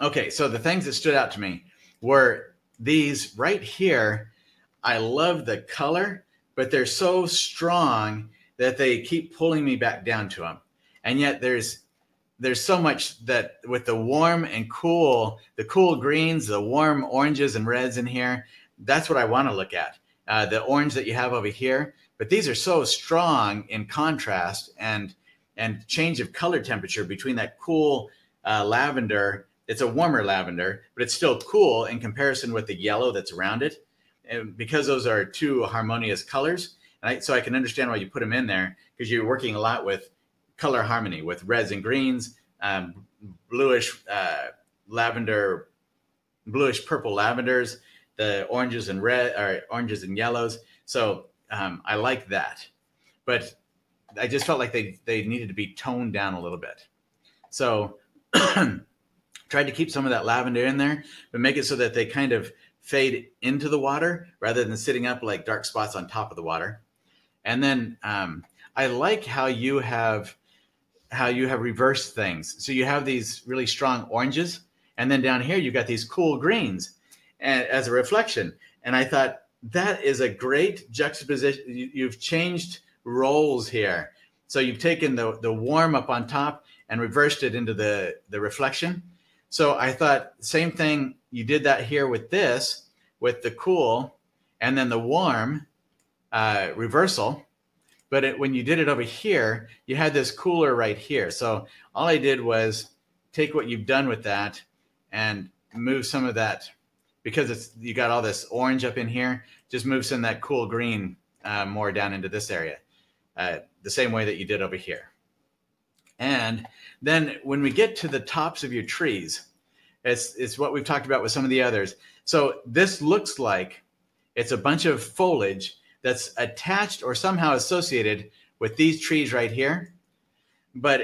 okay, so the things that stood out to me were these right here. I love the color, but they're so strong that they keep pulling me back down to them. And yet there's so much that with the warm and cool, the cool greens, the warm oranges and reds in here, that's what I want to look at. The orange that you have over here, but these are so strong in contrast and change of color temperature between that cool lavender. It's a warmer lavender, but it's still cool in comparison with the yellow that's around it. And because those are 2 harmonious colors, so I can understand why you put them in there, because you're working a lot with color harmony with reds and greens, bluish lavender, bluish purple lavenders, the oranges and oranges and yellows. So I like that, but I just felt like they needed to be toned down a little bit. So tried to keep some of that lavender in there, but make it so that they kind of fade into the water rather than sitting up like dark spots on top of the water. And then I like how you have reversed things. So you have these really strong oranges, and then down here you've got these cool greens as a reflection. And I thought that is a great juxtaposition. You've changed roles here. So you've taken the warm up on top and reversed it into the reflection. So I thought same thing, you did that here with this, with the cool, and then the warm reversal. But when you did it over here, you had this cooler right here. So all I did was take what you've done with that and move some of that, because you got all this orange up in here, just move some of that cool green more down into this area, the same way that you did over here. And then when we get to the tops of your trees, it's what we've talked about with some of the others. So this looks like it's a bunch of foliage that's attached or somehow associated with these trees right here. But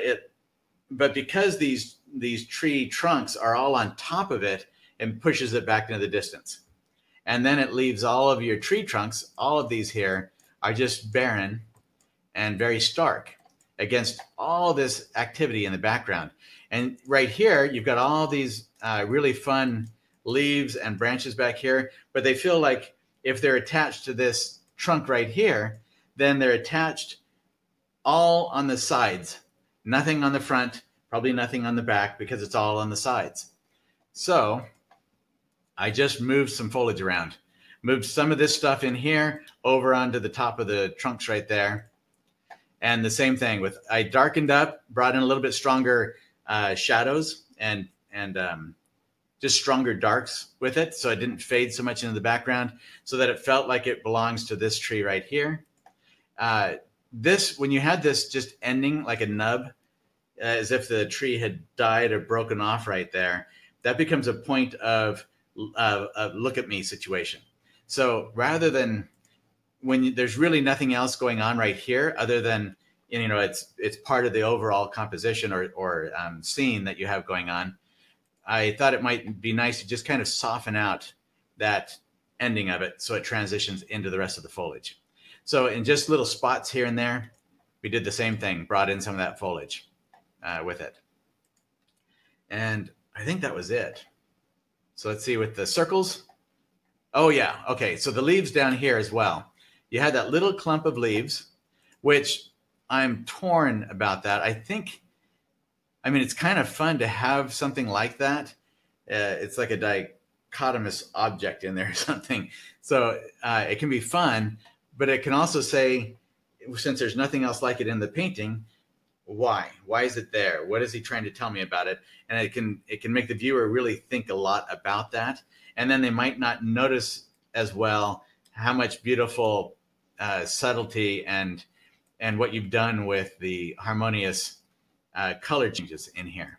because these tree trunks are all on top of it, and pushes it back into the distance. And then it leaves all of your tree trunks, all of these here are just barren and very stark against all this activity in the background. And right here, you've got all these really fun leaves and branches back here, but they feel like if they're attached to this trunk right here, then they're attached all on the sides, nothing on the front, probably nothing on the back, because it's all on the sides. So I just moved some foliage around, moved some of this stuff in here over onto the top of the trunks right there. And the same thing I darkened up, brought in a little bit stronger shadows and just stronger darks with it, so it didn't fade so much into the background, so that it felt like it belongs to this tree right here. When you had this just ending like a nub, as if the tree had died or broken off right there, that becomes a point of look at me situation. So rather than when there's really nothing else going on right here other than, it's part of the overall composition or scene that you have going on, I thought it might be nice to just kind of soften out that ending of it so it transitions into the rest of the foliage. So in just little spots here and there, we did the same thing, brought in some of that foliage with it. And I think that was it. So let's see with the circles. Oh yeah, okay, so the leaves down here as well. You had that little clump of leaves, which I'm torn about that. It's kind of fun to have something like that. It's like a dichotomous object in there or something. So it can be fun, but it can also say, since there's nothing else like it in the painting, why is it there? What is he trying to tell me about it? And it can make the viewer really think a lot about that. And then they might not notice as well how much beautiful subtlety and what you've done with the harmonious color changes in here.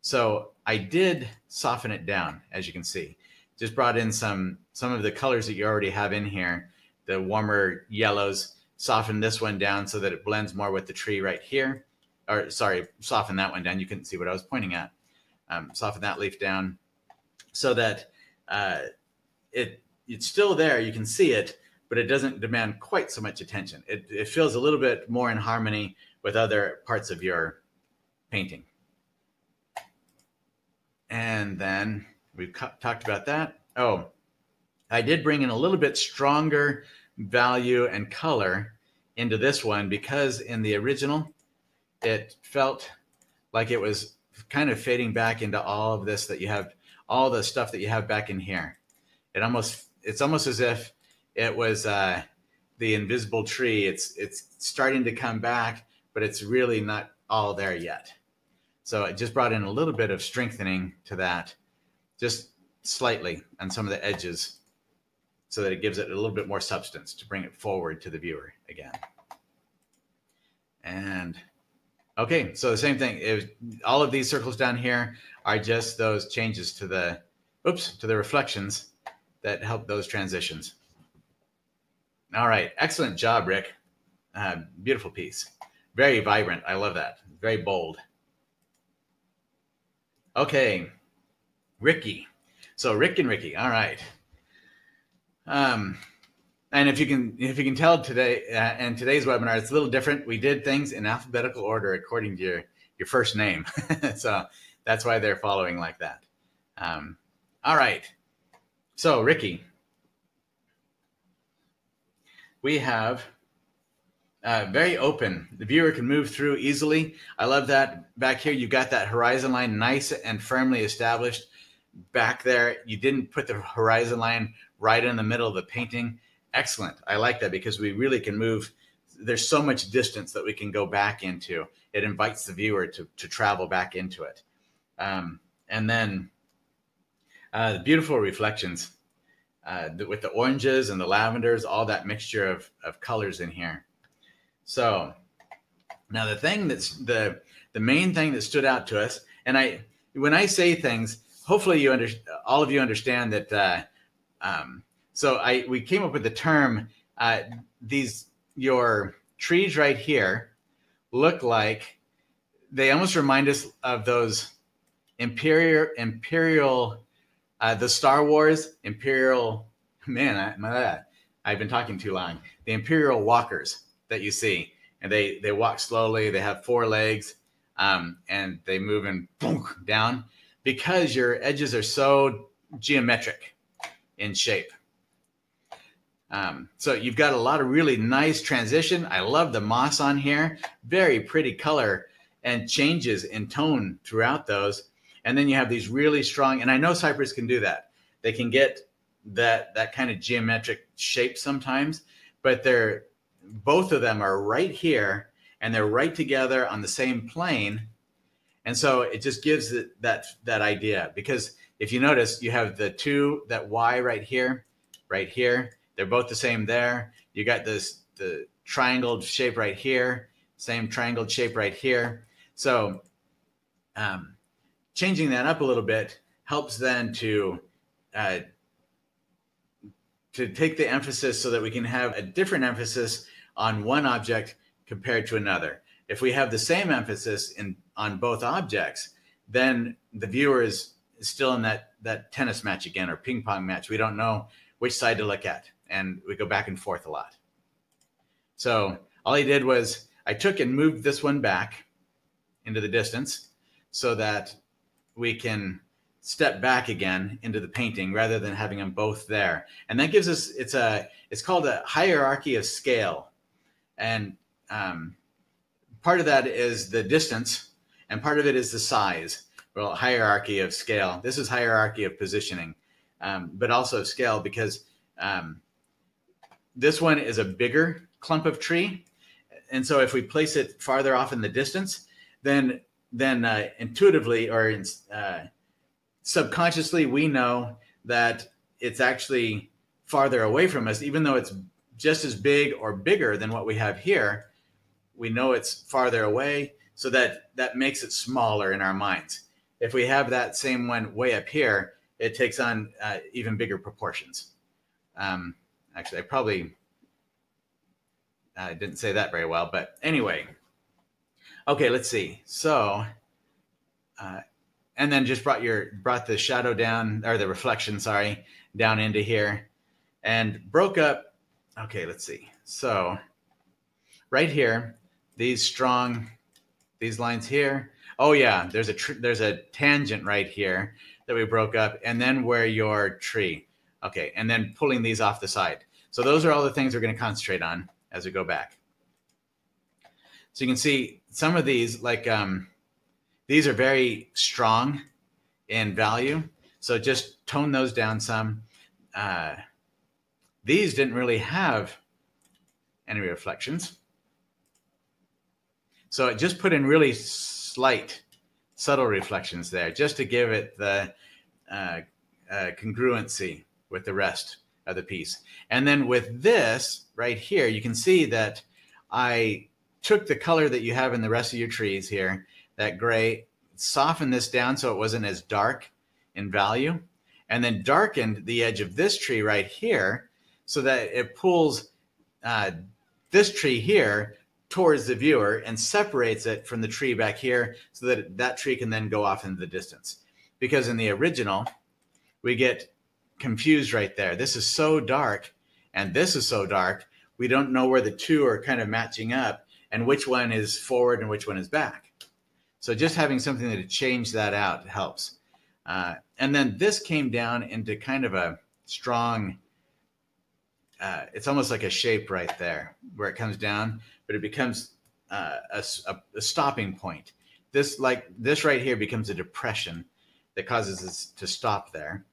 So I did soften it down, as you can see. Just brought in some of the colors that you already have in here, the warmer yellows, soften this one down so that it blends more with the tree right here. Or sorry, soften that one down. You couldn't see what I was pointing at. Soften that leaf down so that it's still there. You can see it, but it doesn't demand quite so much attention. It feels a little bit more in harmony with other parts of your painting. And then we've talked about that. Oh, I did bring in a little bit stronger value and color into this one, because in the original, it felt like it was kind of fading back into all of this that you have, all the stuff that you have back in here. It's almost as if it was the invisible tree. It's starting to come back, but it's really not all there yet. So it just brought in a little bit of strengthening to that, just slightly on some of the edges, so that it gives it a little bit more substance to bring it forward to the viewer again. And okay, so the same thing. All of these circles down here are just those changes to the reflections that help those transitions. All right, excellent job, Rick. Beautiful piece. Very vibrant. I love that. Very bold. Okay, Ricky. So Rick and Ricky. All right. And if you can tell today, in today's webinar, it's a little different. We did things in alphabetical order according to your first name. So that's why they're following like that. All right. So Ricky, we have very open. The viewer can move through easily. I love that back here. You've got that horizon line nice and firmly established back there. You didn't put the horizon line right in the middle of the painting. Excellent. I like that because we really can move. There's so much distance that we can go back into. It invites the viewer to travel back into it. And then the beautiful reflections with the oranges and the lavenders, all that mixture of colors in here. So now the thing that's the main thing that stood out to us, and when I say things, hopefully all of you understand that. We came up with the term, your trees right here look like, they almost remind us of those Imperial, the Star Wars Imperial, I've been talking too long. The Imperial walkers that you see, and they walk slowly, they have 4 legs, and they move in down because your edges are so geometric in shape. So you've got a lot of really nice transition. I love the moss on here. Very pretty color and changes in tone throughout those. And then you have these really strong, and I know cypress can do that. They can get that kind of geometric shape sometimes, but both of them are right here and they're right together on the same plane. And so it just gives that idea, because if you notice, you have that Y right here. They're both the same there. You got the triangled shape right here, same triangled shape right here. So changing that up a little bit helps then to take the emphasis so that we can have a different emphasis on one object compared to another. If we have the same emphasis on both objects, then the viewer is still in that tennis match again, or ping pong match. We don't know which side to look at, and we go back and forth a lot. So all I did was I took and moved this one back into the distance so that we can step back again into the painting rather than having them both there. And that gives us, it's called a hierarchy of scale. And part of that is the distance, and part of it is the size. Well, hierarchy of scale. This is hierarchy of positioning, but also scale, because this one is a bigger clump of tree. And so if we place it farther off in the distance, then intuitively or subconsciously, we know that it's actually farther away from us, even though it's just as big or bigger than what we have here. We know it's farther away, so that makes it smaller in our minds. If we have that same one way up here, it takes on even bigger proportions. Actually, I didn't say that very well, but anyway. Okay, let's see. So, and then just brought the shadow down, or the reflection, sorry, down into here, and broke up. Okay, let's see. So, right here, these lines here. Oh yeah, there's a tangent right here that we broke up, and then where your tree. Okay, and then pulling these off the side. So those are all the things we're going to concentrate on as we go back. So you can see some of these, like these are very strong in value. So just tone those down some. These didn't really have any reflections. So it just put in really slight, subtle reflections there, just to give it the congruency with the rest of the piece. And then with this right here, you can see that I took the color that you have in the rest of your trees here, that gray, softened this down so it wasn't as dark in value, and then darkened the edge of this tree right here so that it pulls this tree here towards the viewer and separates it from the tree back here so that that tree can then go off into the distance. Because in the original, we get confused right there. This is so dark and this is so dark, we don't know where the two are kind of matching up and which one is forward and which one is back. So just having something to change that out helps. And then this came down into kind of a strong, it's almost like a shape right there where it comes down, but it becomes a stopping point. This right here becomes a depression that causes us to stop there.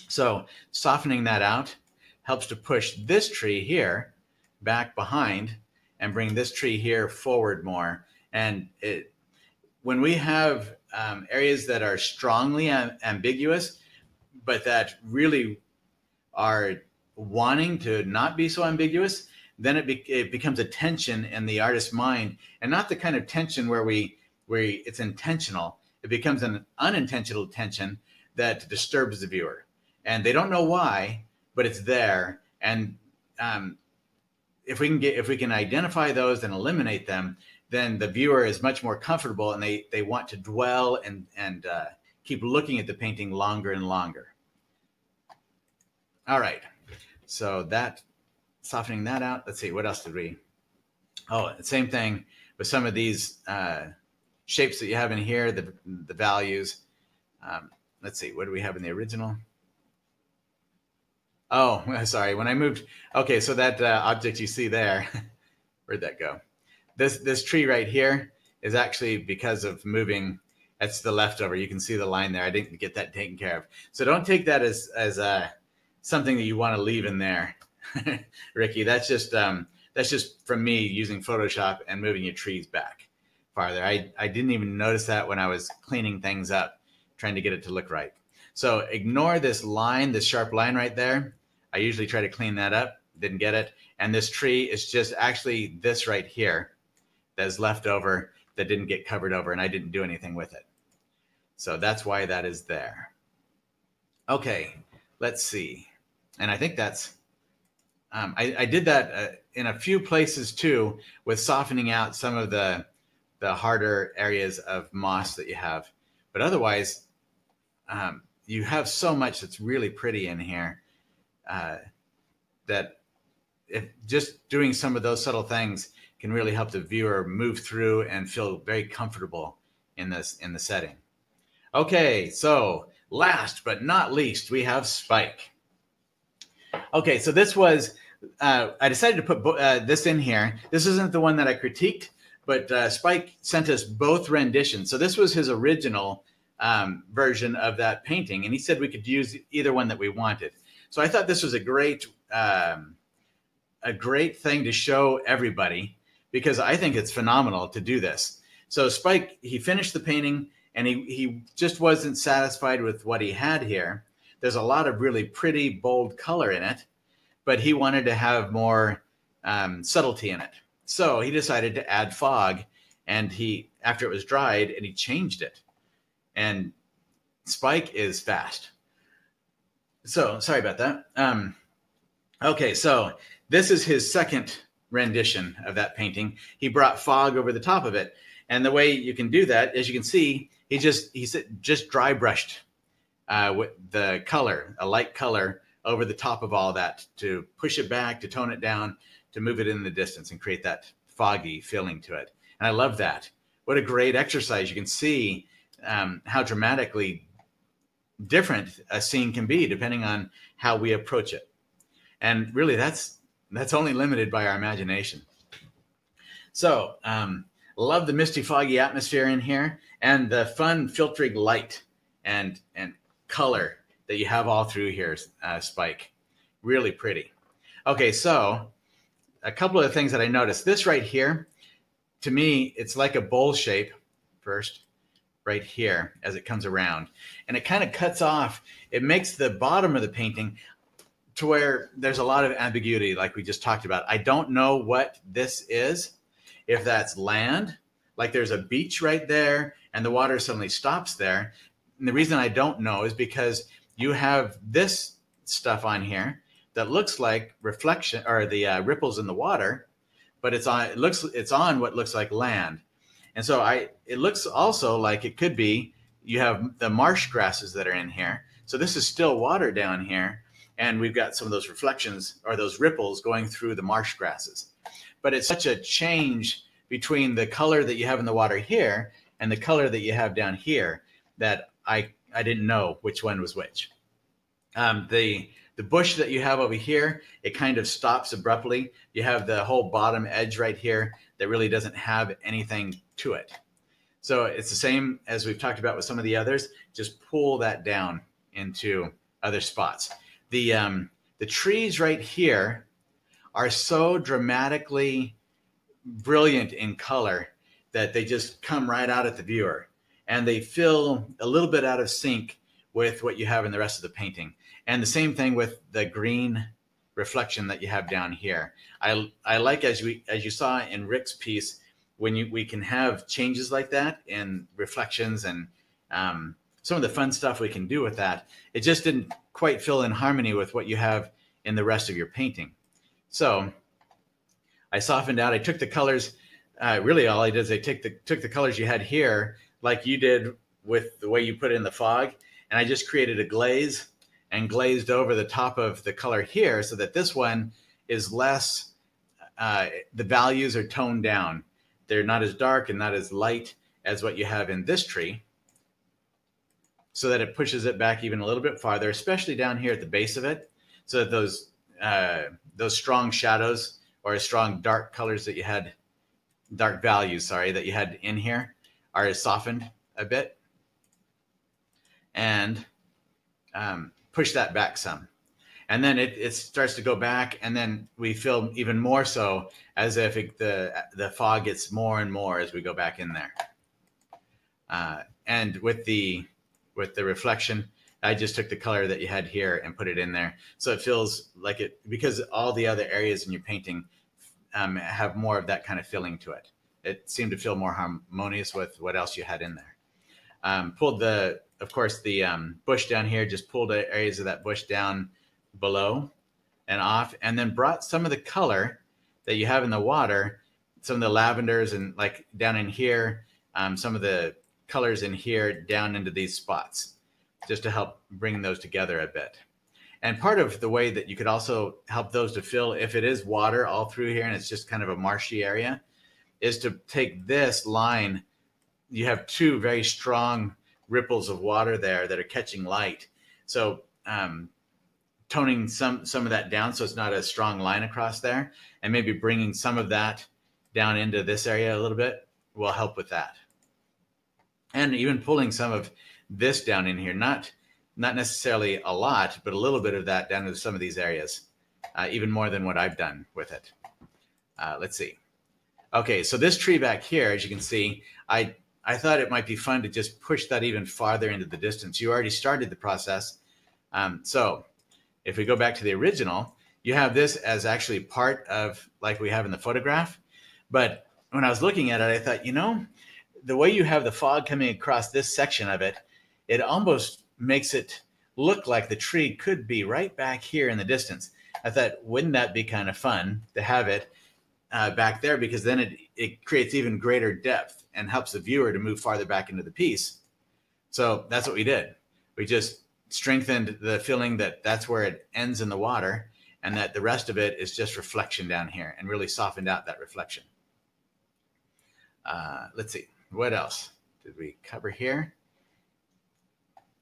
So softening that out helps to push this tree here back behind and bring this tree here forward more. And when we have areas that are strongly ambiguous, but that really are wanting to not be so ambiguous, then it becomes a tension in the artist's mind, and not the kind of tension where it's intentional. It becomes an unintentional tension that disturbs the viewer, and they don't know why, but it's there. And if we can identify those and eliminate them, then the viewer is much more comfortable, and they want to dwell and keep looking at the painting longer and longer. All right, so softening that out. Let's see, what else did we? Oh, same thing with some of these shapes that you have in here, the values. Let's see, what do we have in the original? Oh, sorry, when I moved. Okay, so that object you see there, where'd that go? This tree right here is actually because of moving. That's the leftover. You can see the line there. I didn't get that taken care of. So don't take that as something that you want to leave in there, Ricky. That's just from me using Photoshop and moving your trees back farther. I didn't even notice that when I was cleaning things up, trying to get it to look right. So ignore this line, this sharp line right there. I usually try to clean that up. Didn't get it. And this tree is just actually this right here that is left over that didn't get covered over, and I didn't do anything with it. So that's why that is there. Okay, let's see. And I think that's, I did that in a few places too, with softening out some of the harder areas of moss that you have. But otherwise, you have so much that's really pretty in here that if just doing some of those subtle things can really help the viewer move through and feel very comfortable in the setting. Okay, so last but not least, we have Spike. Okay, so this was, I decided to put this in here. This isn't the one that I critiqued, but Spike sent us both renditions. So this was his original version of that painting, and he said we could use either one that we wanted. So I thought this was a great thing to show everybody, because I think it's phenomenal to do this. So Spike, he finished the painting, and he just wasn't satisfied with what he had here. There's a lot of really pretty, bold color in it, but he wanted to have more subtlety in it. So he decided to add fog, and after it was dried, and he changed it. And Spike is fast. So sorry about that. Okay, so this is his second rendition of that painting. He brought fog over the top of it. And the way you can do that, as you can see, he just dry brushed with the color, a light color over the top of all that to push it back, to tone it down, to move it in the distance and create that foggy feeling to it. And I love that. What a great exercise. You can see how dramatically different a scene can be depending on how we approach it. And really that's only limited by our imagination. So love the misty, foggy atmosphere in here, and the fun filtering light and color that you have all through here, Spike. Really pretty. Okay, so a couple of things that I noticed. This right here, to me, it's like a bowl shape first, right here as it comes around. And it kind of cuts off. It makes the bottom of the painting to where there's a lot of ambiguity, like we just talked about. I don't know what this is. If that's land, like there's a beach right there and the water suddenly stops there. And the reason I don't know is because you have this stuff on here that looks like reflection, or the ripples in the water, but it's on what looks like land. And so it looks also like it could be, you have the marsh grasses that are in here. So this is still water down here. And we've got some of those reflections or those ripples going through the marsh grasses. But it's such a change between the color that you have in the water here and the color that you have down here that I didn't know which one was which. The bush that you have over here, it kind of stops abruptly. You have the whole bottom edge right here that really doesn't have anything to it. So it's the same as we've talked about with some of the others. Just pull that down into other spots. The The trees right here are so dramatically brilliant in color that they just come right out at the viewer, and they feel a little bit out of sync with what you have in the rest of the painting. And the same thing with the green reflection that you have down here. I like, as you saw in Rick's piece, when we can have changes like that in reflections and some of the fun stuff we can do with that. It just didn't quite feel in harmony with what you have in the rest of your painting. So I softened out. I took the colors. Really, all I did is I took the colors you had here, like you did with the way you put it in the fog, and I just created a glaze and glazed over the top of the color here, so that this one is less. The values are toned down. They're not as dark and not as light as what you have in this tree, so that it pushes it back even a little bit farther, especially down here at the base of it, so that those strong shadows or strong dark colors that you had, dark values, sorry, that you had in here are softened a bit, and push that back some. And then it starts to go back, and then we feel even more so as if the fog gets more and more as we go back in there. And with the reflection, I just took the color that you had here and put it in there. So it feels like it, because all the other areas in your painting have more of that kind of feeling to it. It seemed to feel more harmonious with what else you had in there. Pulled of course, the bush down here, just pulled areas of that bush down below and off, and then brought some of the color that you have in the water, some of the lavenders and like down in here, some of the colors in here down into these spots, just to help bring those together a bit. And part of the way that you could also help those to fill, if it is water all through here and it's just kind of a marshy area, is to take this line. You have two very strong ripples of water there that are catching light. So toning some of that down so it's not a strong line across there, and maybe bringing some of that down into this area a little bit will help with that. And even pulling some of this down in here, not necessarily a lot, but a little bit of that down into some of these areas, even more than what I've done with it. Let's see. Okay, so this tree back here, as you can see, I thought it might be fun to just push that even farther into the distance. You already started the process. So if we go back to the original, you have this as actually part of, like we have in the photograph. But when I was looking at it, I thought, you know, the way you have the fog coming across this section of it, it almost makes it look like the tree could be right back here in the distance. I thought, wouldn't that be kind of fun to have it back there, because then it creates even greater depth and helps the viewer to move farther back into the piece. So that's what we did. We just strengthened the feeling that that's where it ends in the water, and that the rest of it is just reflection down here, and really softened out that reflection. Let's see, what else did we cover here?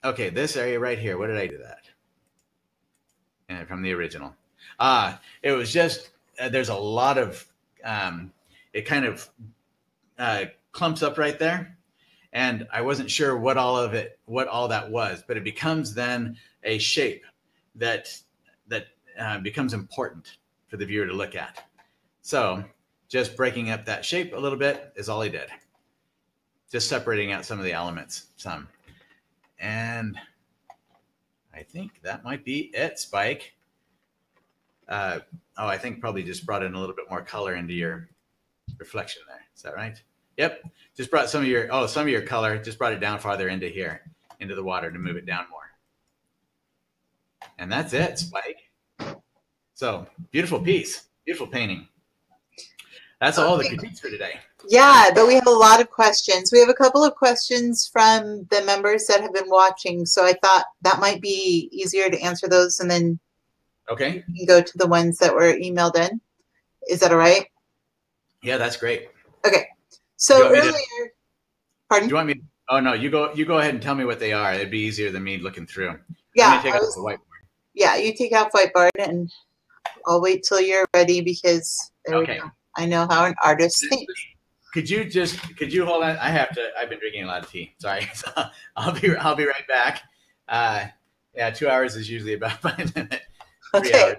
Okay, this area right here, what did I do that? And from the original. It was just, there's a lot of, it kind of clumps up right there. And I wasn't sure what all that was, but it becomes then a shape that becomes important for the viewer to look at. So just breaking up that shape a little bit is all I did. Just separating out some of the elements, some. And I think that might be it, Spike. I think probably just brought in a little bit more color into your reflection there. Is that right? Yep. Just brought some of your color, just brought it down farther into here, into the water to move it down more. And that's it, Spike. So beautiful piece, beautiful painting. That's all the critiques for today. Yeah, but we have a lot of questions. We have a couple of questions from the members that have been watching. So I thought that might be easier to answer those, and then okay, you can go to the ones that were emailed in. Is that all right? Yeah, that's great. Okay. So earlier, pardon? Do you want me? Oh no, you go ahead and tell me what they are. It'd be easier than me looking through. Yeah, take off the whiteboard. Yeah, you take out whiteboard, and I'll wait till you're ready, because there we go. I know how an artist thinks. Could you hold on? I've been drinking a lot of tea. Sorry. So I'll be right back. Yeah, 2 hours is usually about my limit. 3 Okay. hours.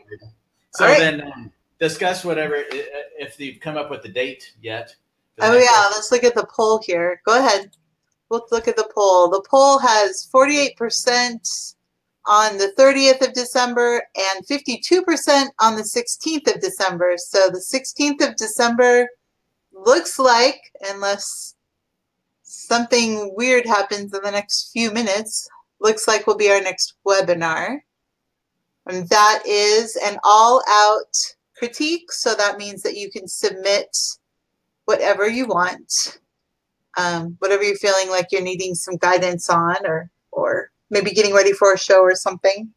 So All right. then discuss whatever, if you've come up with the date yet. Oh yeah, let's look at the poll here. Go ahead. We'll look at the poll. The poll has 48% on the 30th of December and 52% on the 16th of December. So the 16th of December looks like, unless something weird happens in the next few minutes, looks like will be our next webinar. And that is an all-out critique. So that means that you can submit whatever you want, whatever you're feeling like you're needing some guidance on, or maybe getting ready for a show or something.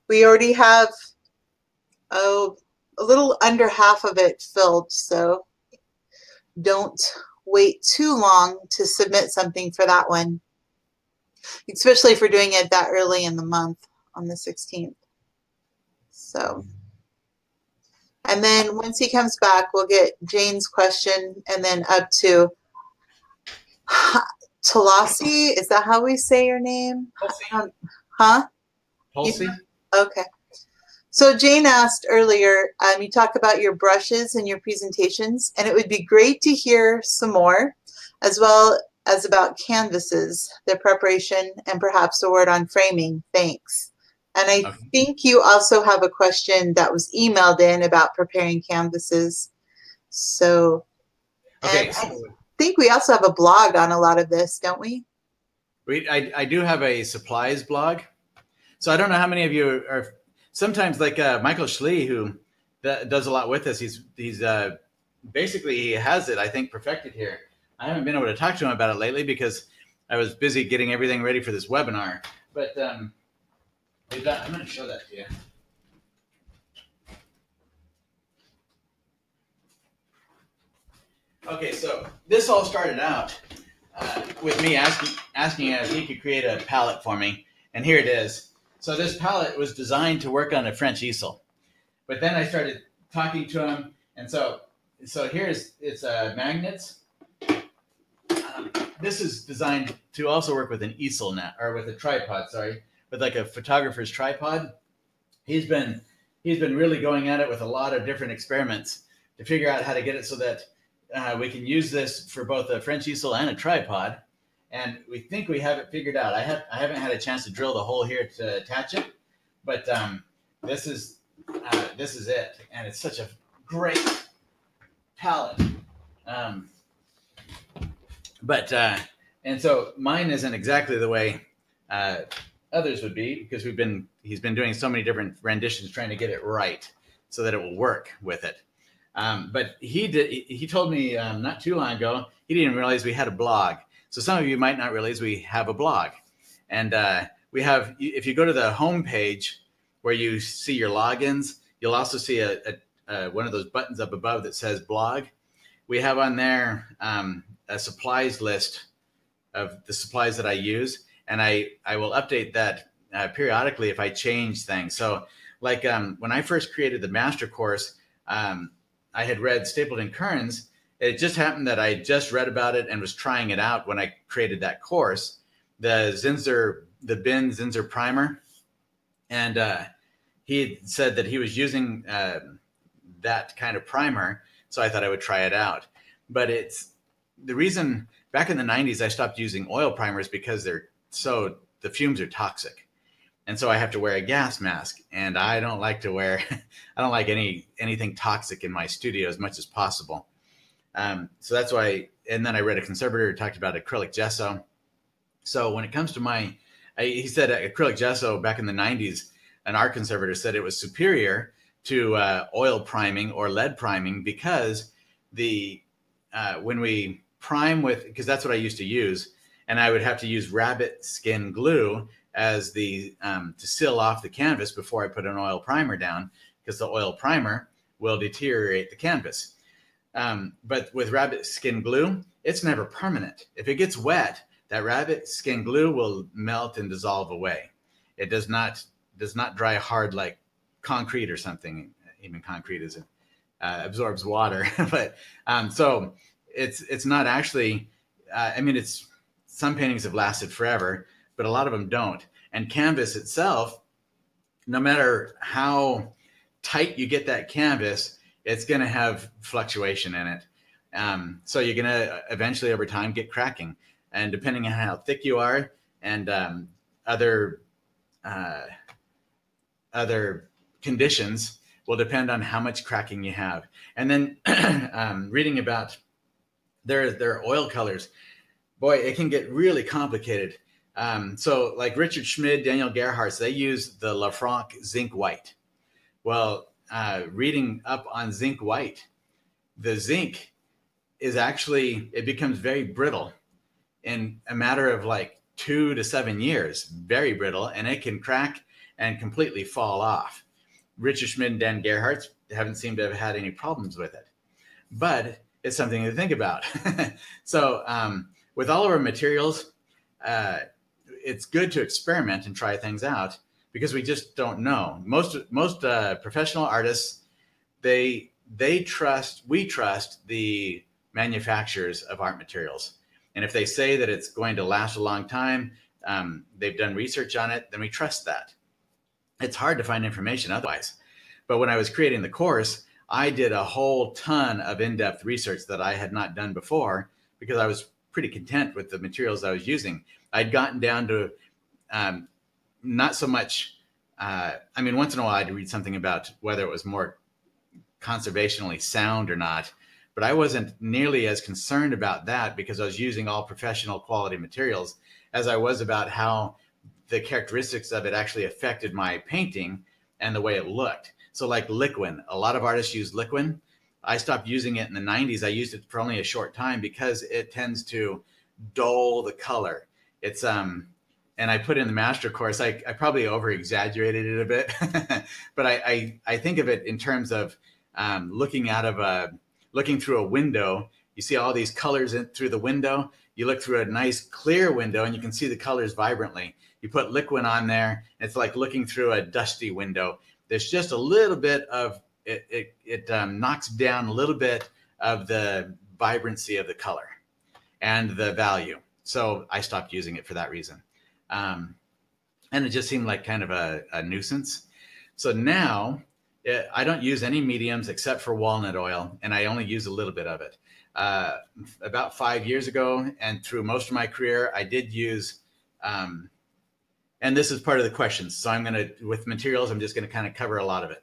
We already have a little under half of it filled, so don't wait too long to submit something for that one, especially if we're doing it that early in the month on the 16th. So, and then once he comes back, we'll get Jane's question and then up to Tulasi. Is that how we say your name? Huh? Tulsi? Okay. So Jane asked earlier, you talk about your brushes and your presentations, and it would be great to hear some more, as well as about canvases, their preparation, and perhaps a word on framing. Thanks. And I think you also have a question that was emailed in about preparing canvases. So, okay. I think we also have a blog on a lot of this, don't we? I do have a supplies blog. So I don't know how many of you are, sometimes like Michael Schlee, who does a lot with us. He's basically, he has it, I think, perfected here. I haven't been able to talk to him about it lately because I was busy getting everything ready for this webinar. But I'm going to show that to you. Okay, so this all started out with me asking if he could create a palette for me, and here it is. So this palette was designed to work on a French easel, but then I started talking to him, and so here's it's magnets. This is designed to also work with an easel now, or with a tripod. Sorry, with like a photographer's tripod. He's been really going at it with a lot of different experiments to figure out how to get it so that we can use this for both a French easel and a tripod, and we think we have it figured out. I haven't had a chance to drill the hole here to attach it, but this is it, and it's such a great palette. And so mine isn't exactly the way others would be, because he's been doing so many different renditions trying to get it right so that it will work with it. But he told me not too long ago, he didn't even realize we had a blog. So some of you might not realize we have a blog. And we have, if you go to the home page where you see your logins, you'll also see one of those buttons up above that says blog. We have on there a supplies list of the supplies that I use. And I will update that periodically if I change things. So like when I first created the master course, I had read Stapleton Kearns. It just happened that I just read about it and was trying it out when I created that course, the BIN Zinsser primer. And he had said that he was using that kind of primer. So I thought I would try it out. But it's the reason back in the 90s, I stopped using oil primers because the fumes are toxic. And so I have to wear a gas mask, and I don't like to wear, I don't like anything toxic in my studio as much as possible. So that's why, and then I read a conservator who talked about acrylic gesso. So when it comes to he said acrylic gesso back in the 90s, an art conservator said it was superior to oil priming or lead priming because when we prime because that's what I used to use, and I would have to use rabbit skin glue as to seal off the canvas before I put an oil primer down, because the oil primer will deteriorate the canvas. But with rabbit skin glue, it's never permanent. If it gets wet, that rabbit skin glue will melt and dissolve away. It does not dry hard like concrete or something. Even concrete absorbs water. But so it's not actually. Some paintings have lasted forever, but a lot of them don't. And canvas itself, no matter how tight you get that canvas, it's going to have fluctuation in it. So you're going to eventually over time get cracking, and depending on how thick you are and other conditions will depend on how much cracking you have. And then reading about their oil colors, boy, it can get really complicated. So like Richard Schmid, Daniel Gerhardt, they use the Lafranc zinc white. Well, reading up on zinc white, the zinc is actually, it becomes very brittle in a matter of like 2 to 7 years, very brittle, and it can crack and completely fall off. Richard Schmid and Dan Gerhardt haven't seemed to have had any problems with it, but it's something to think about. So with all of our materials, it's good to experiment and try things out because we just don't know. Most professional artists, we trust the manufacturers of art materials. And if they say that it's going to last a long time, they've done research on it, then we trust that. It's hard to find information otherwise. But when I was creating the course, I did a whole ton of in-depth research that I had not done before because I was pretty content with the materials I was using. I'd gotten down to not so much, once in a while I'd read something about whether it was more conservationally sound or not, but I wasn't nearly as concerned about that because I was using all professional quality materials as I was about how the characteristics of it actually affected my painting and the way it looked. So like Liquin, a lot of artists use Liquin. I stopped using it in the 90s. I used it for only a short time because it tends to dull the color. It's and I put in the master course, I probably over exaggerated it a bit, but I think of it in terms of looking through a window. You see all these colors through the window. You look through a nice clear window and you can see the colors vibrantly. You put Liquin on there, it's like looking through a dusty window. There's just a little bit of it knocks down a little bit of the vibrancy of the color and the value. So I stopped using it for that reason. And it just seemed like kind of a nuisance. So now I don't use any mediums except for walnut oil, and I only use a little bit of it. About 5 years ago and through most of my career, I did use, and this is part of the questions. So with materials, I'm just going to kind of cover a lot of it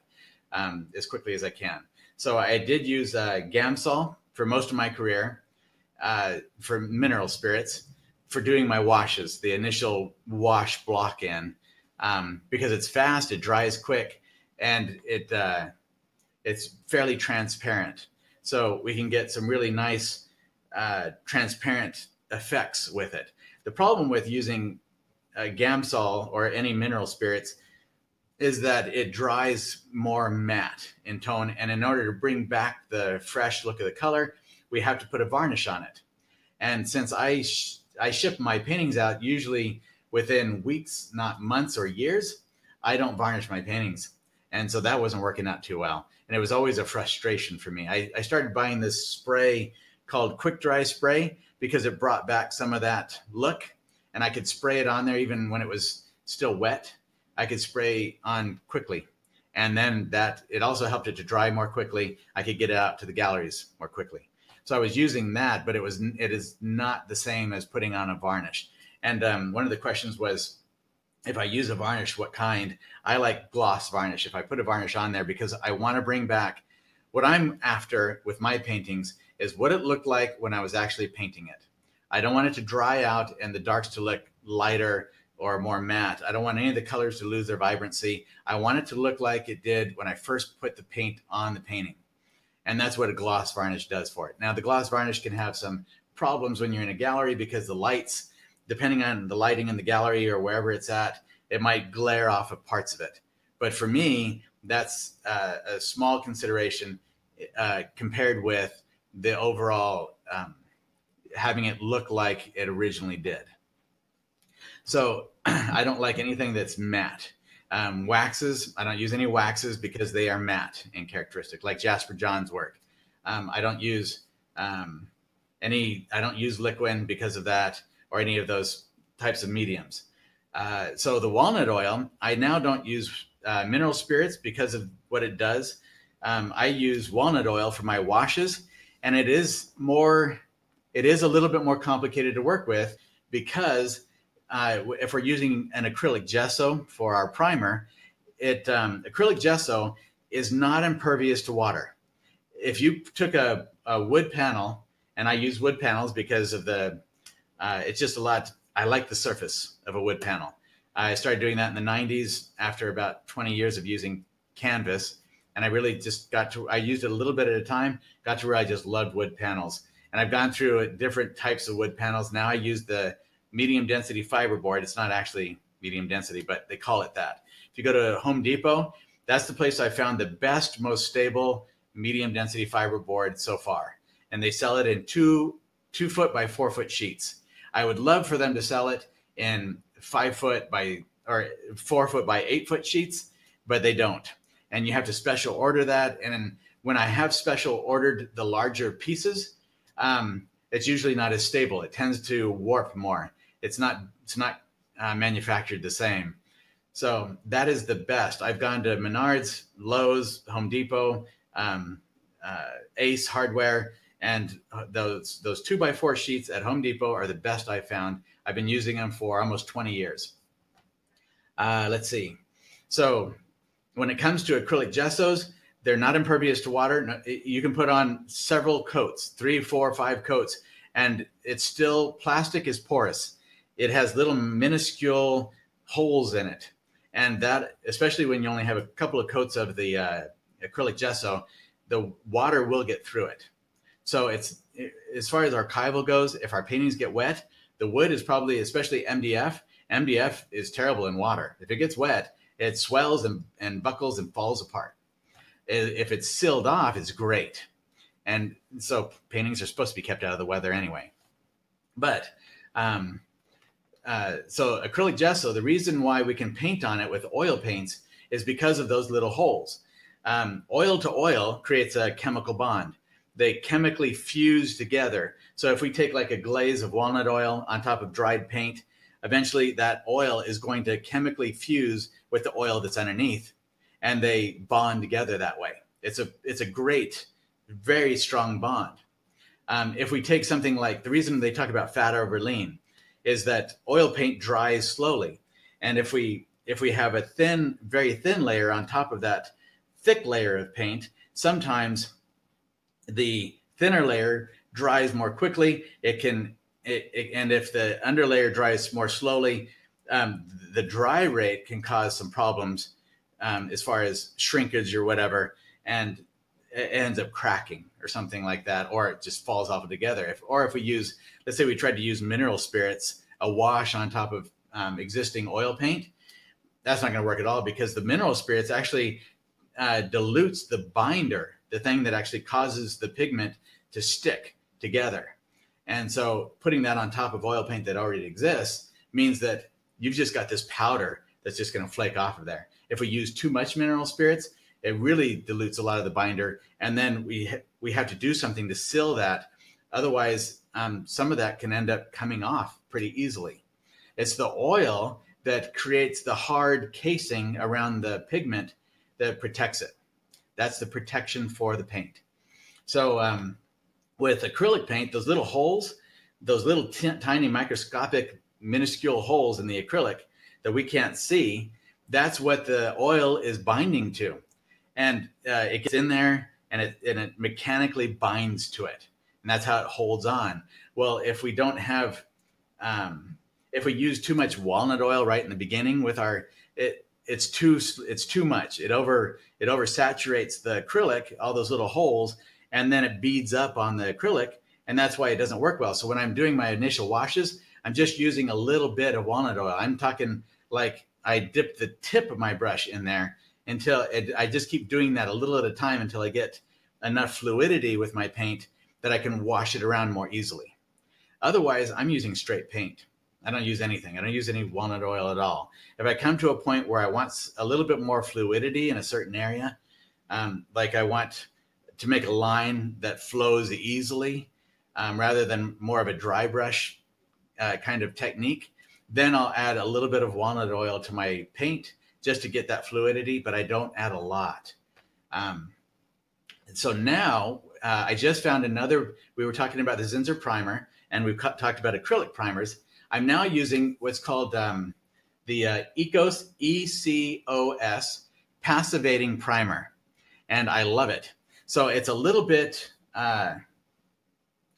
as quickly as I can. So I did use Gamsol for most of my career for mineral spirits for doing my washes, the initial wash block in, because it's fast, it dries quick, and it's fairly transparent. So we can get some really nice transparent effects with it. The problem with using Gamsol or any mineral spirits is that it dries more matte in tone. And in order to bring back the fresh look of the color, we have to put a varnish on it. And since I ship my paintings out usually within weeks, not months or years, I don't varnish my paintings. And so that wasn't working out too well. And it was always a frustration for me. I started buying this spray called Quick Dry Spray because it brought back some of that look. And I could spray it on there even when it was still wet. I could spray on quickly. And then it also helped it to dry more quickly. I could get it out to the galleries more quickly. So I was using that, but it is not the same as putting on a varnish. And one of the questions was, if I use a varnish, what kind? I like gloss varnish. If I put a varnish on there, because I want to bring back what I'm after with my paintings is what it looked like when I was actually painting it. I don't want it to dry out and the darks to look lighter or more matte. I don't want any of the colors to lose their vibrancy. I want it to look like it did when I first put the paint on the painting. And that's what a gloss varnish does for it. Now, the gloss varnish can have some problems when you're in a gallery because the lights, depending on the lighting in the gallery or wherever it's at, it might glare off of parts of it. But for me, that's a small consideration compared with the overall having it look like it originally did. So I don't like anything that's matte. Waxes, I don't use any waxes because they are matte in characteristic, like Jasper John's work. I don't use Liquin because of that, or any of those types of mediums. So the walnut oil, I now don't use mineral spirits because of what it does. I use walnut oil for my washes, and it is a little bit more complicated to work with because if we're using an acrylic gesso for our primer, acrylic gesso is not impervious to water. If you took a wood panel, and I use wood panels because of it's just a lot. I like the surface of a wood panel. I started doing that in the 90s after about 20 years of using canvas. And I really just I used it a little bit at a time, got to where I just loved wood panels. And I've gone through different types of wood panels. Now I use the medium density fiberboard. It's not actually medium density, but they call it that. If you go to Home Depot, that's the place I found the best, most stable medium density fiberboard so far. And they sell it in 2 foot by 4 foot sheets. I would love for them to sell it in 5 foot by, or 4 foot by 8 foot sheets, but they don't. And you have to special order that. And when I have special ordered the larger pieces, it's usually not as stable. It tends to warp more. It's not manufactured the same. So that is the best. I've gone to Menards, Lowe's, Home Depot, Ace Hardware, and those 2x4 sheets at Home Depot are the best I've found. I've been using them for almost 20 years. Let's see. So when it comes to acrylic gessos, they're not impervious to water. You can put on several coats, 3, 4, 5 coats, and it's still, plastic is porous. It has little minuscule holes in it. And that, especially when you only have a couple of coats of the acrylic gesso, the water will get through it. So it's, as far as archival goes, if our paintings get wet, the wood is probably, especially MDF. MDF is terrible in water. If it gets wet, it swells and buckles and falls apart. If it's sealed off, it's great. And so paintings are supposed to be kept out of the weather anyway. But so acrylic gesso, the reason why we can paint on it with oil paints is because of those little holes. Oil to oil creates a chemical bond. They chemically fuse together. So if we take like a glaze of walnut oil on top of dried paint, eventually that oil is going to chemically fuse with the oil that's underneath, and they bond together that way. It's a great, very strong bond. If we take something like, the reason they talk about fat over lean is that oil paint dries slowly. And if we have a thin, very thin layer on top of that thick layer of paint, sometimes the thinner layer dries more quickly. And if the underlayer dries more slowly, the dry rate can cause some problems as far as shrinkage or whatever, and it ends up cracking or something like that, or it just falls off altogether. If we use, let's say we tried to use mineral spirits, a wash on top of existing oil paint, that's not going to work at all, because the mineral spirits actually dilutes the binder, the thing that actually causes the pigment to stick together. And so putting that on top of oil paint that already exists means that you've just got this powder that's just going to flake off of there. If we use too much mineral spirits, it really dilutes a lot of the binder. And then we have to do something to seal that. Otherwise, some of that can end up coming off pretty easily. It's the oil that creates the hard casing around the pigment that protects it. That's the protection for the paint. So with acrylic paint, those little holes, those little tiny microscopic minuscule holes in the acrylic that we can't see, that's what the oil is binding to. And it gets in there and it mechanically binds to it. And that's how it holds on. Well, if we don't have, if we use too much walnut oil right in the beginning with our, it's too much. It oversaturates the acrylic, all those little holes, and then it beads up on the acrylic, and that's why it doesn't work well. So when I'm doing my initial washes, I'm just using a little bit of walnut oil. I'm talking like I dip the tip of my brush in there until I just keep doing that a little at a time until I get enough fluidity with my paint that I can wash it around more easily. Otherwise, I'm using straight paint. I don't use anything. I don't use any walnut oil at all. If I come to a point where I want a little bit more fluidity in a certain area, like I want to make a line that flows easily rather than more of a dry brush kind of technique, then I'll add a little bit of walnut oil to my paint just to get that fluidity, but I don't add a lot. So now I just found another, we were talking about the Zinsser primer, and we've talked about acrylic primers. I'm now using what's called the ECOS, ECOS Passivating Primer, and I love it. So it's a little bit,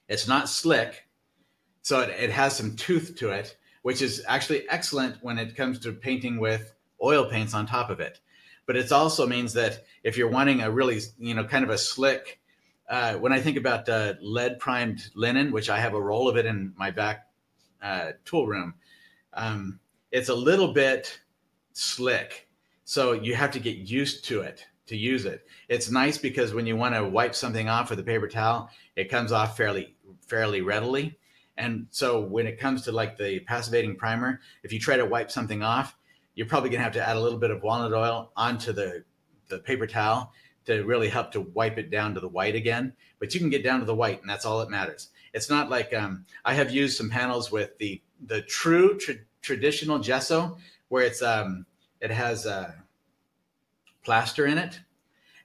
it's not slick, so it has some tooth to it, which is actually excellent when it comes to painting with oil paints on top of it. But it also means that if you're wanting a really, kind of a slick, when I think about lead primed linen, which I have a roll of it in my back tool room, it's a little bit slick. So you have to get used to it to use it. It's nice because when you want to wipe something off with a paper towel, it comes off fairly readily. And so when it comes to like the passivating primer, if you try to wipe something off, you're probably going to have to add a little bit of walnut oil onto the paper towel to really help to wipe it down to the white again. But you can get down to the white, and that's all that matters. It's not like I have used some panels with the true traditional gesso, where it's it has plaster in it,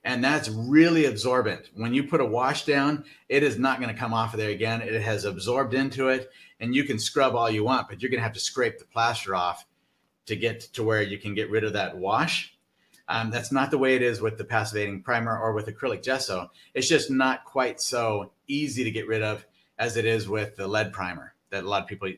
and that's really absorbent. When you put a wash down, it is not going to come off of there again. It has absorbed into it, and you can scrub all you want, but you're going to have to scrape the plaster off to get to where you can get rid of that wash. That's not the way it is with the passivating primer or with acrylic gesso. It's just not quite so easy to get rid of as it is with the lead primer that a lot of people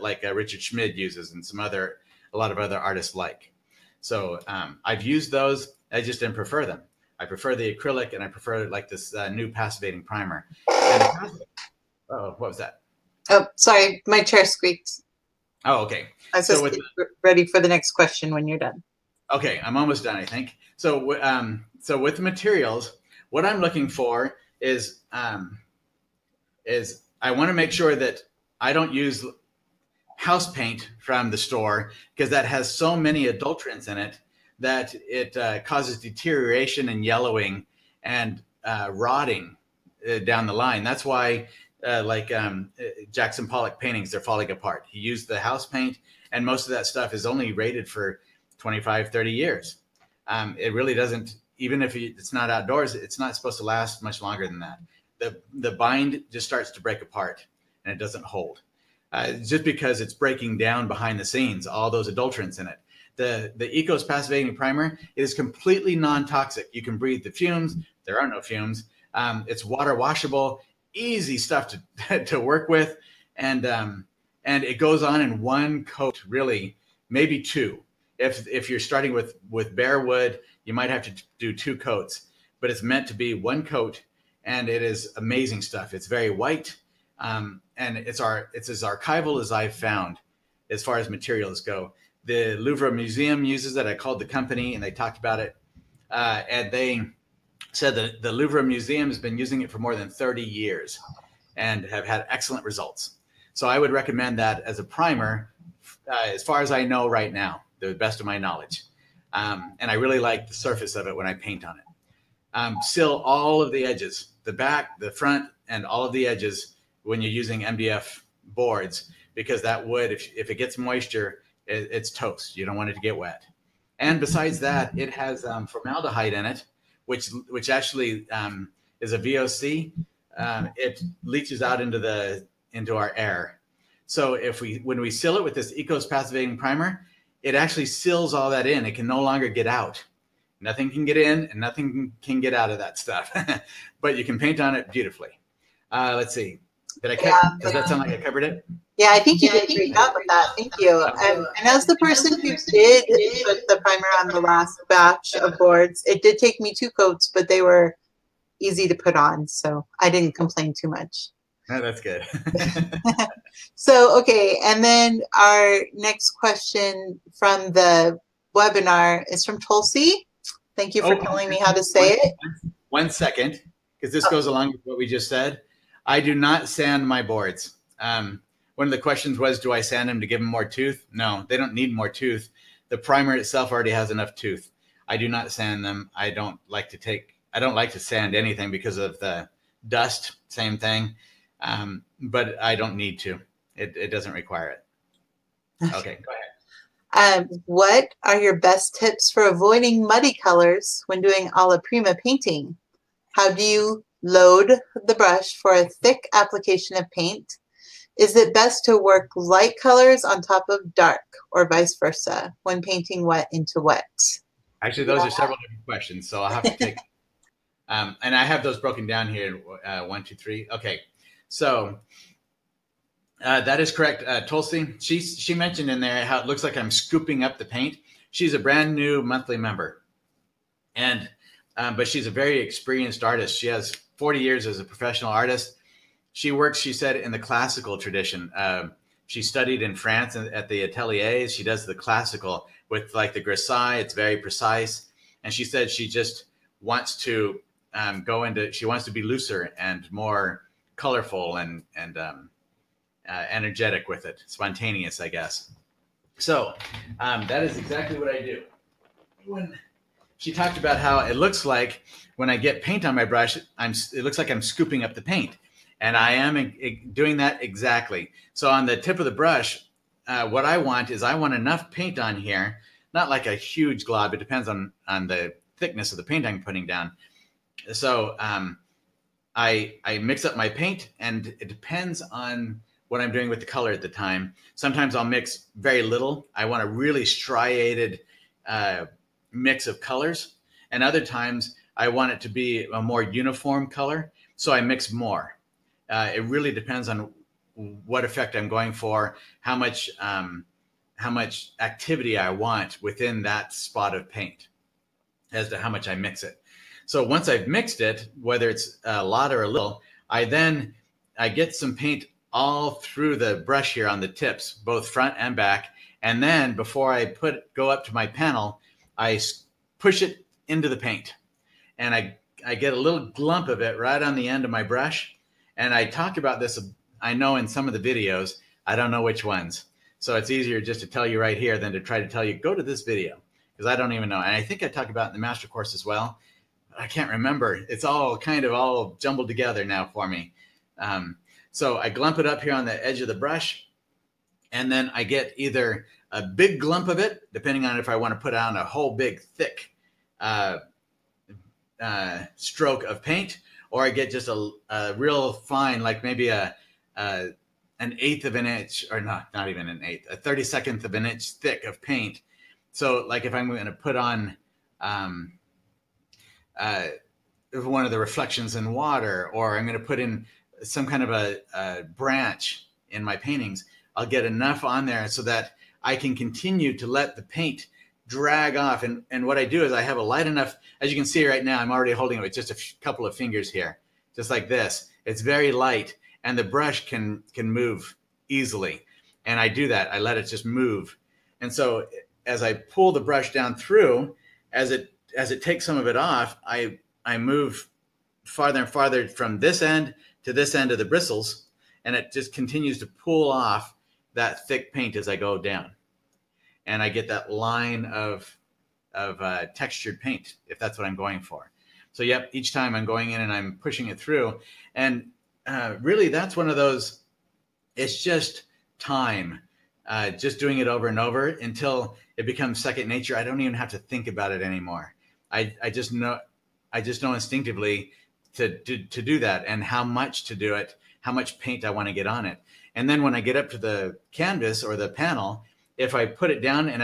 like Richard Schmid uses, and a lot of other artists like. So I've used those. I just didn't prefer them. I prefer the acrylic, and I prefer like this new passivating primer. Oh, what was that? Oh, sorry, my chair squeaked. Oh, okay. I was just ready for the next question when you're done. Okay, I'm almost done, I think. So with the materials, what I'm looking for is I want to make sure that I don't use house paint from the store, because that has so many adulterants in it that it causes deterioration and yellowing and rotting down the line. That's why Jackson Pollock paintings, they're falling apart. He used the house paint, and most of that stuff is only rated for 25, 30 years. It really doesn't, even if it's not outdoors, it's not supposed to last much longer than that. The bind just starts to break apart, and it doesn't hold. Just because it's breaking down behind the scenes, all those adulterants in it. The ECOS Passivating Primer is completely non-toxic. You can breathe the fumes. There are no fumes. It's water washable, easy stuff to work with. And it goes on in one coat, really, maybe two. If you're starting with bare wood, you might have to do 2 coats, but it's meant to be 1 coat, and it is amazing stuff. It's very white, and it's as archival as I've found as far as materials go. The Louvre Museum uses it. I called the company, and they talked about it, and they said that the Louvre Museum has been using it for more than 30 years and have had excellent results. So I would recommend that as a primer, as far as I know right now, the best of my knowledge. And I really like the surface of it when I paint on it. Seal all of the edges, the back, the front, and all of the edges when you're using MDF boards, because that wood, if it gets moisture, it's toast. You don't want it to get wet. And besides that, it has formaldehyde in it, which actually is a VOC. It leaches out into our air. So when we seal it with this ECOS Passivating Primer, it actually seals all that in. It can no longer get out. Nothing can get in, and nothing can get out of that stuff. But you can paint on it beautifully. Let's see. Does that sound like I covered it? Yeah, I think you did a great job with that. Thank you. And as the person who did put the primer on the last batch of boards, it did take me 2 coats, but they were easy to put on, so I didn't complain too much. Oh, that's good. So, okay, and then our next question from the webinar is from Tulsi. Thank you for telling me how to say it. 1 second, because this goes along with what we just said. I do not sand my boards. One of the questions was, do I sand them to give them more tooth? No, they don't need more tooth. The primer itself already has enough tooth. I do not sand them. I don't like to sand anything because of the dust, same thing. But I don't need to. It doesn't require it. Okay, go What are your best tips for avoiding muddy colors when doing alla prima painting? How do you load the brush for a thick application of paint? Is it best to work light colors on top of dark or vice versa when painting wet into wet? Actually, those are several different questions, so I'll have to take, and I have those broken down here, 1, 2, 3. Okay, so that is correct. Tulsi, she mentioned in there how it looks like I'm scooping up the paint. She's a brand new monthly member, and but she's a very experienced artist. She has 40 years as a professional artist. She works, she said, in the classical tradition. She studied in France at the ateliers. She does the classical with like the grisaille. It's very precise. And she said she just wants to she wants to be looser and more colorful and energetic with it, spontaneous, I guess. So that is exactly what I do. When she talked about how it looks like when I get paint on my brush, it looks like I'm scooping up the paint. And I am doing that exactly. So on the tip of the brush, what I want is I want enough paint on here, not like a huge glob. It depends on the thickness of the paint I'm putting down. So I mix up my paint, and it depends on what I'm doing with the color at the time. Sometimes I'll mix very little. I want a really striated mix of colors. And other times I want it to be a more uniform color. So I mix more. It really depends on what effect I'm going for, how much activity I want within that spot of paint as to how much I mix it. So once I've mixed it, whether it's a lot or a little, I get some paint all through the brush here on the tips, both front and back. And then before I go up to my panel, I push it into the paint, and I get a little glump of it right on the end of my brush. And I talk about this, I know, in some of the videos. I don't know which ones. So it's easier just to tell you right here than to try to tell you, go to this video, because I don't even know. And I think I talk about it in the master course as well. I can't remember. It's all kind of all jumbled together now for me. So I glump it up here on the edge of the brush, and then I get either a big glump of it, depending on if I want to put on a whole big thick stroke of paint, or I get just a real fine, like maybe an 1/8 of an inch, or not even an eighth, a 32nd of an inch thick of paint. So like if I'm going to put on one of the reflections in water, or I'm going to put in some kind of a branch in my paintings, I'll get enough on there so that I can continue to let the paint drag off. And what I do is I have a light enough, as you can see right now, I'm already holding it with just a couple of fingers here, just like this. It's very light, and the brush can move easily. And I do that. I let it just move. And so as I pull the brush down through, as it takes some of it off, I move farther and farther from this end to this end of the bristles, and it just continues to pull off that thick paint as I go down. And I get that line of textured paint, if that's what I'm going for. So yep, each time I'm going in and I'm pushing it through. And really that's one of those, it's just time, just doing it over and over until it becomes second nature. I don't even have to think about it anymore. I just know instinctively to do that, and how much to do it, how much paint I want to get on it. And then when I get up to the canvas or the panel, if I put it down and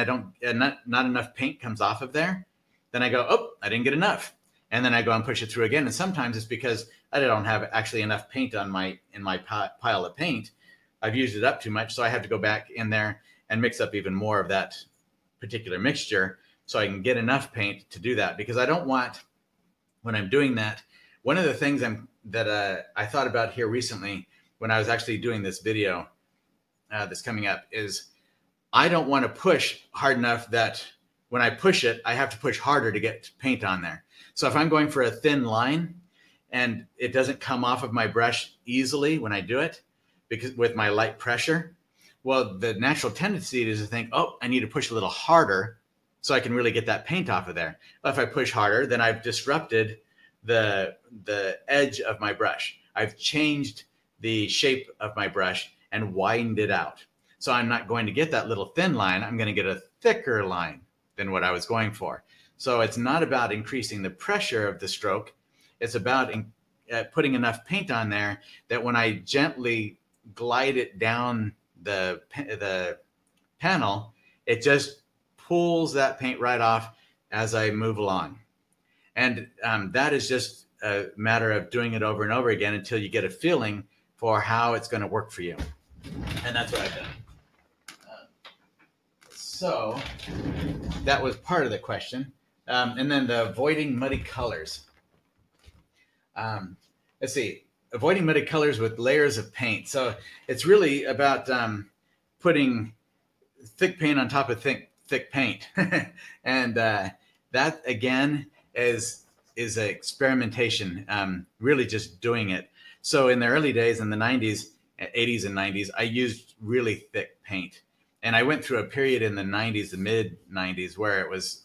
not enough paint comes off of there, then I go, oh, I didn't get enough. And then I go and push it through again. And sometimes it's because I don't have actually enough paint in my pile of paint. I've used it up too much. So I have to go back in there and mix up even more of that particular mixture so I can get enough paint to do that. Because I don't want, when I'm doing that, one of the things that I thought about here recently when I was actually doing this video that's coming up is I don't want to push hard enough that when I push it, I have to push harder to get paint on there. So if I'm going for a thin line and it doesn't come off of my brush easily when I do it, because with my light pressure, well, the natural tendency is to think, oh, I need to push a little harder so I can really get that paint off of there. But if I push harder, then I've disrupted the edge of my brush. I've changed the shape of my brush and widened it out. So I'm not going to get that little thin line. I'm going to get thicker line than what I was going for. So it's not about increasing the pressure of the stroke. It's about putting enough paint on there that when I gently glide it down the panel, it just pulls that paint right off as I move along. And that is just a matter of doing it over and over again until you get a feeling for how it's going to work for you. And that's what I've done. So that was part of the question. And then the avoiding muddy colors. Let's see, avoiding muddy colors with layers of paint. So it's really about putting thick paint on top of thick paint. And that, again, is an experimentation, really just doing it. So in the early days, in the 90s, 80s and 90s, I used really thick paint. And I went through a period in the 90s, the mid 90s, where it was,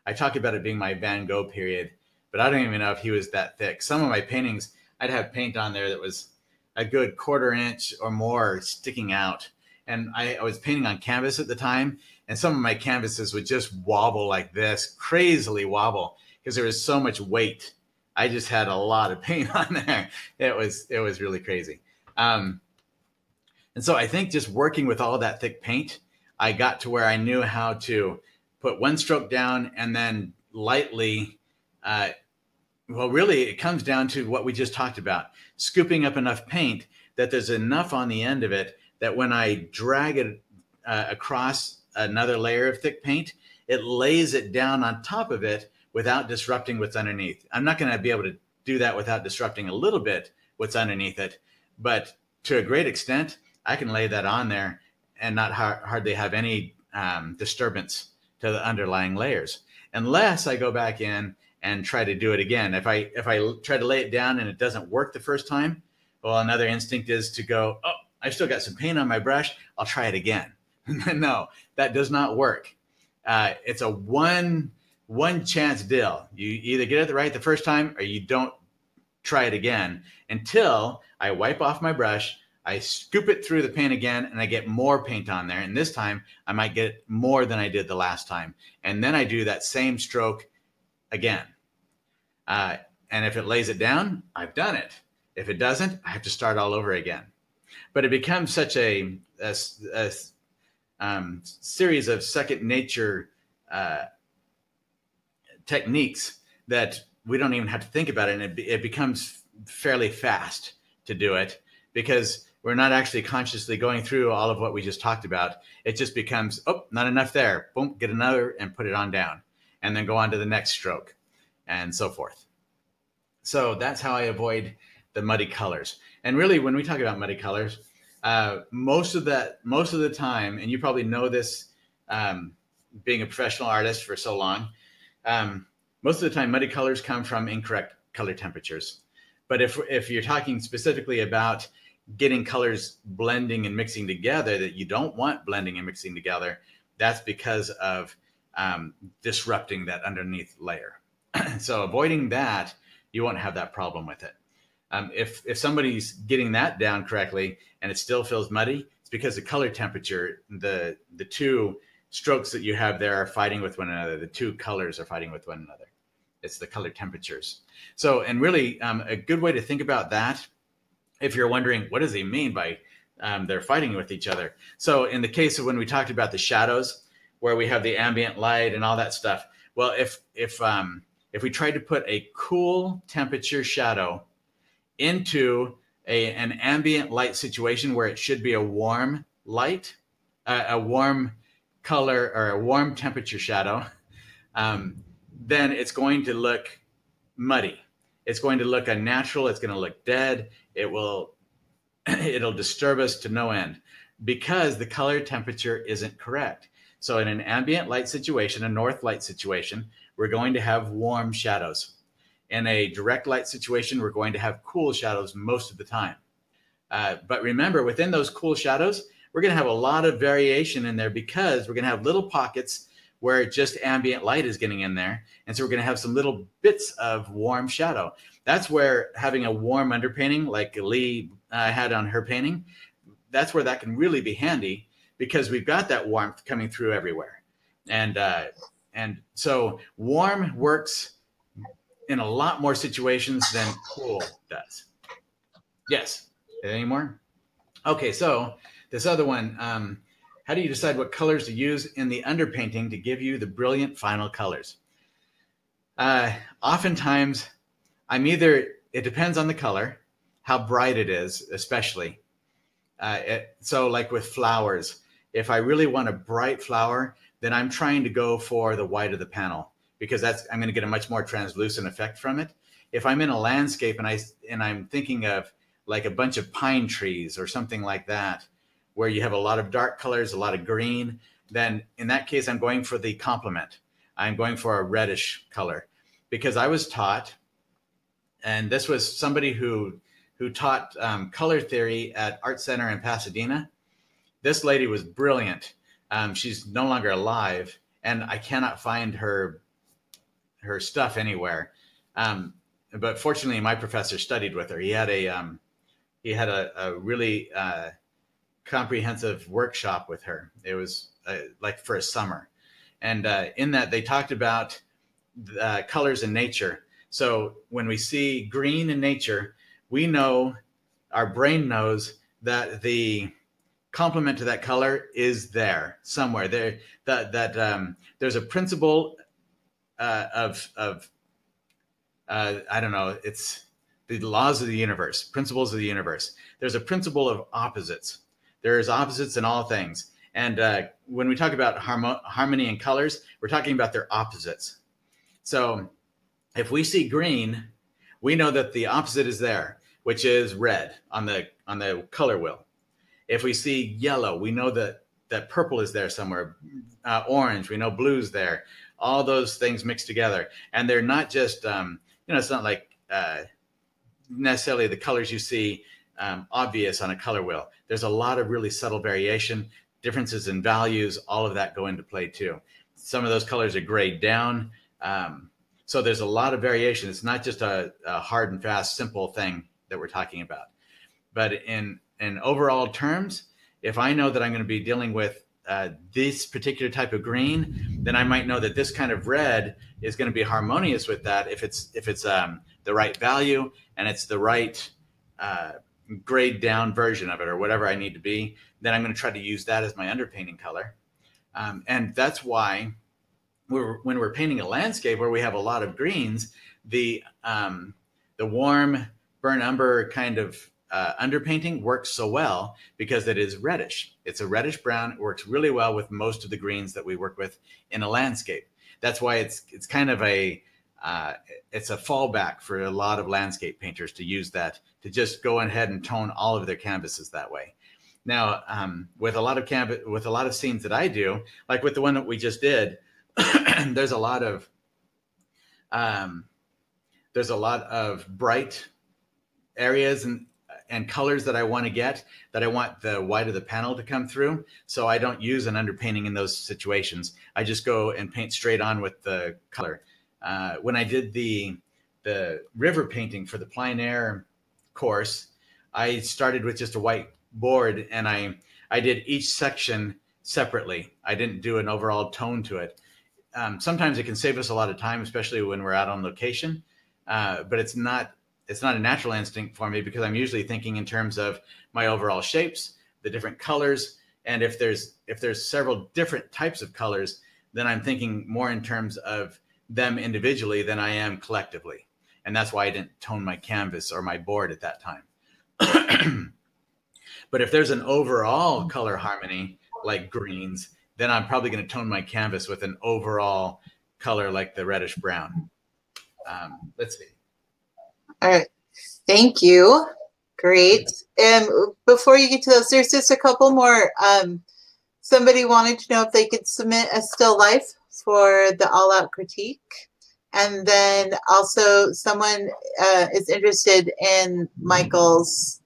I talk about it being my Van Gogh period, but I don't even know if he was that thick. Some of my paintings, I'd have paint on there that was a good 1/4 inch or more sticking out. And I was painting on canvas at the time, and some of my canvases would just wobble like this, crazily wobble, because there was so much weight. I just had a lot of paint on there. It was really crazy. And so I think just working with all that thick paint, I got to where I knew how to put one stroke down and then lightly, well, really it comes down to what we just talked about, scooping up enough paint that there's enough on the end of it that when I drag it across another layer of thick paint, it lays it down on top of it without disrupting what's underneath. I'm not going to be able to do that without disrupting a little bit what's underneath it, but to a great extent, I can lay that on there and not hardly have any disturbance to the underlying layers, unless I go back in and try to do it again. If I try to lay it down and it doesn't work the first time, well, another instinct is to go, oh, I've still got some paint on my brush, I'll try it again. No, that does not work. It's a one chance deal. You either get it right the first time or you don't try it again until I wipe off my brush, I scoop it through the paint again, and I get more paint on there. And this time I might get more than I did the last time. And then I do that same stroke again. And if it lays it down, I've done it. If it doesn't, I have to start all over again. But it becomes such a series of second nature techniques that we don't even have to think about it. And it becomes fairly fast to do it because we're not actually consciously going through all of what we just talked about. It just becomes, oh, not enough there. Boom, get another and put it on down. And then go on to the next stroke and so forth. So that's how I avoid the muddy colors. And really, when we talk about muddy colors, most of the time, and you probably know this being a professional artist for so long, most of the time muddy colors come from incorrect color temperatures. But if you're talking specifically about getting colors blending and mixing together that you don't want blending and mixing together, that's because of disrupting that underneath layer. So avoiding that, you won't have that problem with it. If somebody's getting that down correctly and it still feels muddy, it's because the color temperature, the two strokes that you have there are fighting with one another. The two colors are fighting with one another. It's the color temperatures. So, and really a good way to think about that, if you're wondering, what does he mean by they're fighting with each other? So in the case of when we talked about the shadows, where we have the ambient light and all that stuff, well, if we tried to put a cool temperature shadow into an ambient light situation where it should be a warm light, a warm color or a warm temperature shadow, then it's going to look muddy. It's going to look unnatural. It's going to look dead. It'll disturb us to no end because the color temperature isn't correct. So in an ambient light situation, a north light situation, we're going to have warm shadows. In a direct light situation, we're going to have cool shadows most of the time. But remember, within those cool shadows, we're going to have a lot of variation in there because we're going to have little pockets where just ambient light is getting in there. And so we're going to have some little bits of warm shadow. That's where having a warm underpainting like Lee had on her painting, that's where that can really be handy because we've got that warmth coming through everywhere. And so warm works in a lot more situations than cool does. Yes. Any more? Okay, so this other one, how do you decide what colors to use in the underpainting to give you the brilliant final colors? Oftentimes, it depends on the color, how bright it is, especially. So like with flowers, if I really want a bright flower, then I'm trying to go for the white of the panel, because I'm going to get a much more translucent effect from it. If I'm in a landscape and I'm thinking of like a bunch of pine trees or something like that, where you have a lot of dark colors, a lot of green, then in that case, I'm going for the complement. I'm going for a reddish color, because I was taught, and this was somebody who taught color theory at Art Center in Pasadena. This lady was brilliant. She's no longer alive, and I cannot find her stuff anywhere. But fortunately, my professor studied with her. He had a really comprehensive workshop with her. It was like for a summer. And in that, they talked about colors in nature. So when we see green in nature, we know, our brain knows that the complement to that color is there somewhere. There's a principle of I don't know, it's the laws of the universe, principles of the universe. There's a principle of opposites. There's opposites in all things. And when we talk about harmony and colors, we're talking about their opposites. So if we see green, we know that the opposite is there, which is red on the color wheel. If we see yellow, we know that purple is there somewhere. Orange, we know blue's there. All those things mixed together. And they're not just, it's not like necessarily the colors you see obvious on a color wheel. There's a lot of really subtle variation, differences in values, all of that go into play too. Some of those colors are grayed down. So there's a lot of variation. It's not just a hard and fast, simple thing that we're talking about. But in overall terms, if I know that I'm going to be dealing with this particular type of green, then I might know that this kind of red is going to be harmonious with that if it's the right value and it's the right grayed down version of it or whatever I need to be. Then I'm going to try to use that as my underpainting color. And that's why when we're painting a landscape where we have a lot of greens, the warm burnt umber kind of underpainting works so well because it is reddish. It's a reddish brown. It works really well with most of the greens that we work with in a landscape. That's why it's kind of it's a fallback for a lot of landscape painters to use that, to just go ahead and tone all of their canvases that way. Now, with a lot of scenes that I do, like with the one that we just did, there's a lot of bright areas and colors that I want to get, that I want the white of the panel to come through. So I don't use an underpainting in those situations. I just go and paint straight on with the color. When I did the river painting for the plein air course, I started with just a white board and I did each section separately. I didn't do an overall tone to it. Sometimes it can save us a lot of time, especially when we're out on location. But it's not a natural instinct for me because I'm usually thinking in terms of my overall shapes, the different colors. And if there's several different types of colors, then I'm thinking more in terms of them individually than I am collectively. And that's why I didn't tone my canvas or my board at that time. But if there's an overall color harmony, like greens, then I'm probably going to tone my canvas with an overall color like the reddish brown. Let's see. All right. Thank you. Great. And before you get to those, there's just a couple more. Somebody wanted to know if they could submit a still life for the All Out critique. And then also someone is interested in Michael's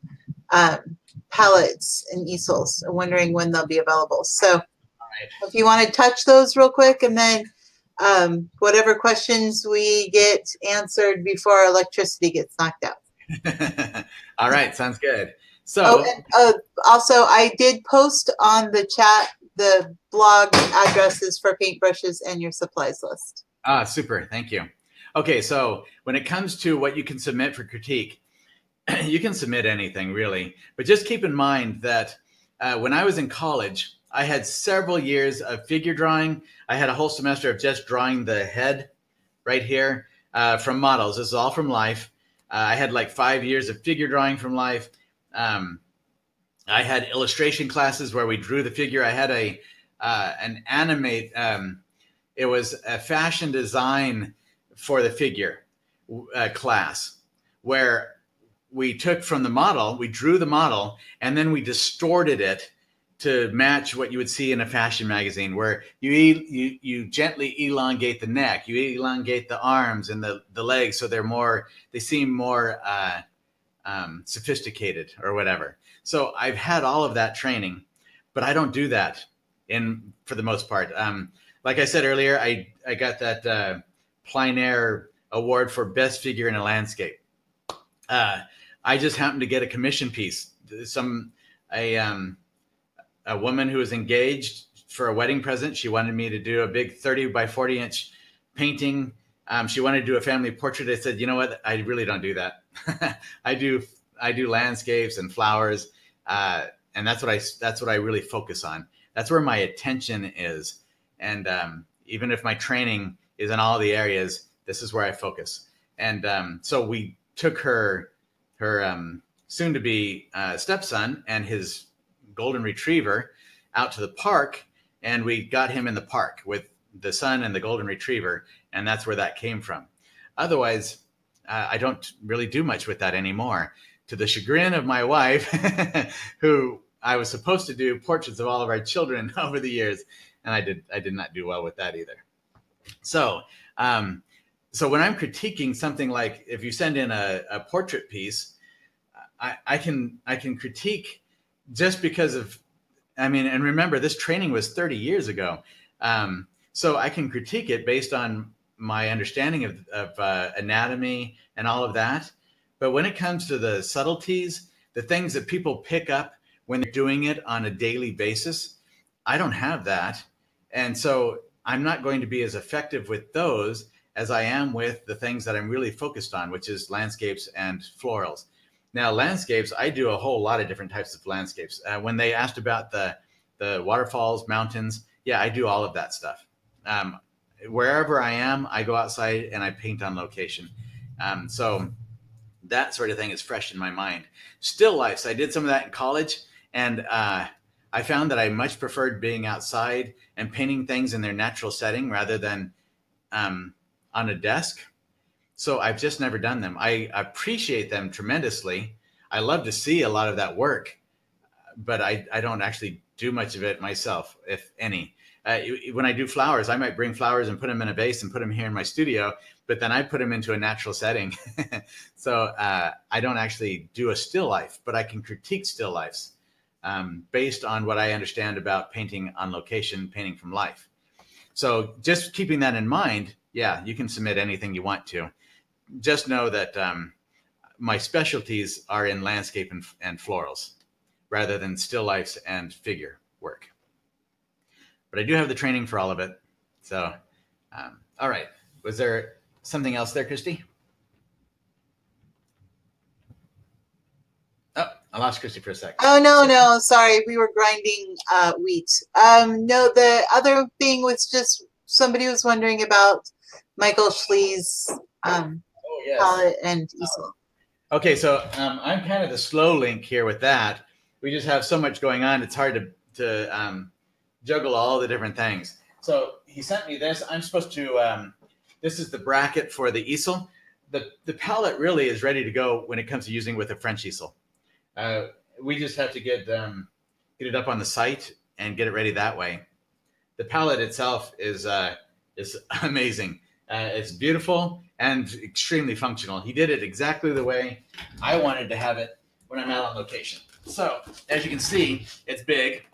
palettes and easels, wondering when they'll be available. So if you want to touch those real quick, and then whatever questions we get answered before our electricity gets knocked out. All right, sounds good. So also, I did post on the chat the blog addresses for paintbrushes and your supplies list. Ah, super. Thank you. Okay, so when it comes to what you can submit for critique, you can submit anything really, but just keep in mind that when I was in college, I had several years of figure drawing. I had a whole semester of just drawing the head right here from models. This is all from life. I had like 5 years of figure drawing from life. I had illustration classes where we drew the figure. I had an animate. It was a fashion design for the figure class where we took from the model, we drew the model, and then we distorted it to match what you would see in a fashion magazine, where you gently elongate the neck, you elongate the arms and the legs, so they seem more sophisticated or whatever. So I've had all of that training, but I don't do that for the most part. Like I said earlier, I got that plein air award for best figure in a landscape. I just happened to get a commission piece. A woman who was engaged for a wedding present, she wanted me to do a big 30 by 40 inch painting. She wanted to do a family portrait. I said, you know what? I really don't do that. I do landscapes and flowers. And that's what I really focus on. That's where my attention is. And even if my training is in all the areas, this is where I focus. And so we took her soon-to-be stepson and his golden retriever out to the park, and we got him in the park with the son and the golden retriever, and that's where that came from. Otherwise, I don't really do much with that anymore, to the chagrin of my wife, who I was supposed to do portraits of all of our children over the years, and I did not do well with that either. So when I'm critiquing something like, if you send in a portrait piece, I can critique just because of, and remember, this training was 30 years ago. So I can critique it based on my understanding of anatomy and all of that. But when it comes to the subtleties, the things that people pick up when they're doing it on a daily basis, I don't have that. And so I'm not going to be as effective with those as I am with the things that I'm really focused on, which is landscapes and florals. Now, landscapes, I do a whole lot of different types of landscapes. When they asked about the waterfalls, mountains, yeah, I do all of that stuff. Wherever I am, I go outside and I paint on location. So that sort of thing is fresh in my mind. Still lifes, I did some of that in college, and I found that I much preferred being outside and painting things in their natural setting rather than on a desk. So I've just never done them. I appreciate them tremendously. I love to see a lot of that work, but I don't actually do much of it myself, if any. When I do flowers, I might bring flowers and put them in a vase and put them here in my studio, but then I put them into a natural setting. So I don't actually do a still life, but I can critique still lifes based on what I understand about painting on location, painting from life. So just keeping that in mind, yeah, you can submit anything you want to. Just know that my specialties are in landscape and florals rather than still lifes and figure work. But I do have the training for all of it. So, all right. Was there something else there, Christy? Oh, I lost Christy for a sec. Oh, no. Sorry. We were grinding wheat. No, the other thing was just somebody was wondering about Michael Schlee's palette and easel. Okay, so I'm kind of the slow link here with that. We just have so much going on. It's hard to juggle all the different things. So he sent me this. I'm supposed to, this is the bracket for the easel. The palette really is ready to go when it comes to using with a French easel. We just have to get it up on the site and get it ready that way. The palette itself is amazing. It's beautiful and extremely functional. He did it exactly the way I wanted to have it when I'm out on location. So as you can see, it's big.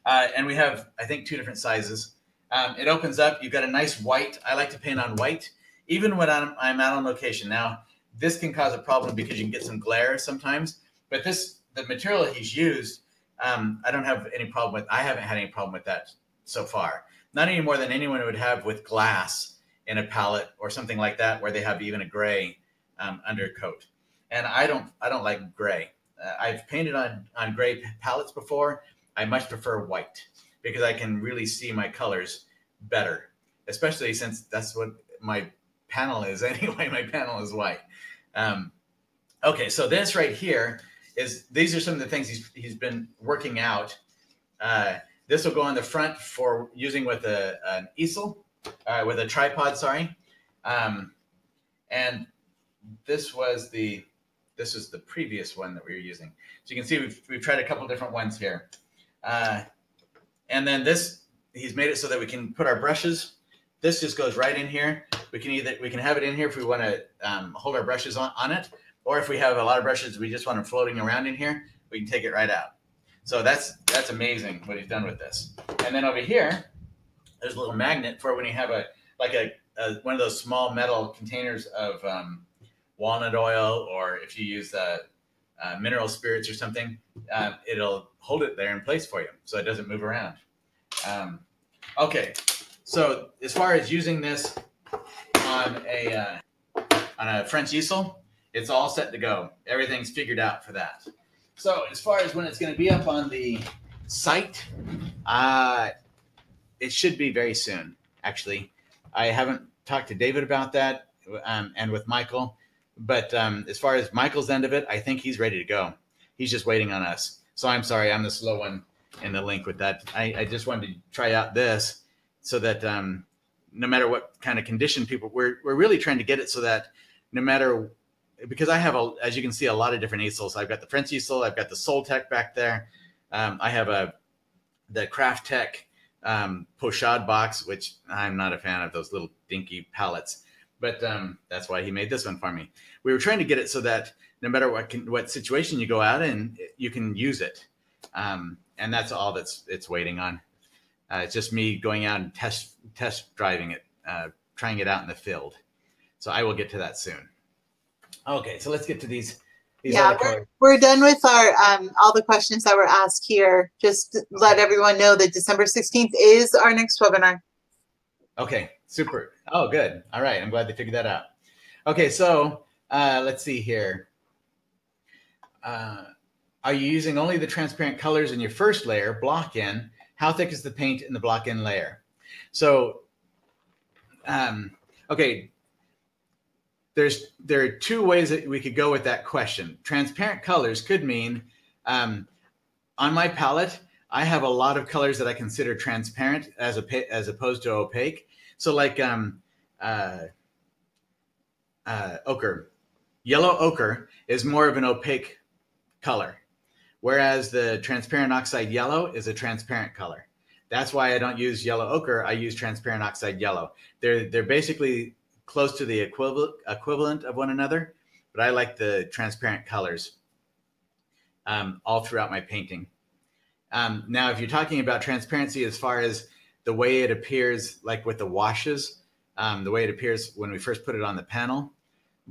And we have, I think, 2 different sizes. It opens up. You've got a nice white. I like to paint on white, even when I'm out on location. Now, this can cause a problem because you can get some glare sometimes. But the material he's used I don't have any problem with, I haven't had any problem with that so far. Not any more than anyone would have with glass in a palette or something like that, where they have even a gray undercoat. And I don't like gray. I've painted on gray palettes before. I much prefer white because I can really see my colors better, especially since that's what my panel is anyway. My panel is white. Okay, so this right here these are some of the things he's been working out. This will go on the front for using with an easel, with a tripod, sorry. And this was the previous one that we were using. So you can see we've tried a couple different ones here. And then this, he's made it so that we can put our brushes. This just goes right in here. We can have it in here if we want to hold our brushes on it, or if we have a lot of brushes, we just want them floating around in here, we can take it right out. So that's amazing what he's done with this. And then over here, there's a little magnet for when you have one of those small metal containers of walnut oil, or if you use mineral spirits or something, it'll hold it there in place for you so it doesn't move around. Okay, so as far as using this on a French easel, it's all set to go. Everything's figured out for that. So as far as when it's going to be up on the site, it should be very soon, actually. I haven't talked to David about that and with Michael. But as far as Michael's end of it, I think he's ready to go. He's just waiting on us. So I'm sorry, I'm the slow one in the link with that. I just wanted to try out this so that no matter what kind of condition people, we're really trying to get it so that no matter, because I have, as you can see, a lot of different easels. I've got the French easel. I've got the Soltech back there. I have the Crafttech Pochade box, which I'm not a fan of those little dinky palettes. But that's why he made this one for me. We were trying to get it so that no matter what situation you go out in, you can use it. And that's all it's waiting on. It's just me going out and test driving it, trying it out in the field. So I will get to that soon. Okay, so let's get to these yeah, we're done with our all the questions that were asked here. Just let everyone know that December 16th is our next webinar. Okay, super. Oh, good. All right, I'm glad they figured that out. Okay, so let's see here. Are you using only the transparent colors in your first layer, block in? How thick is the paint in the block in layer? So, okay, there are two ways that we could go with that question. Transparent colors could mean, on my palette, I have a lot of colors that I consider transparent as opposed to opaque. So like ochre. Yellow ochre is more of an opaque color, whereas the transparent oxide yellow is a transparent color. That's why I don't use yellow ochre. I use transparent oxide yellow. They're basically close to the equivalent of one another, but I like the transparent colors all throughout my painting. Now, if you're talking about transparency as far as the way it appears, like with the washes, the way it appears when we first put it on the panel,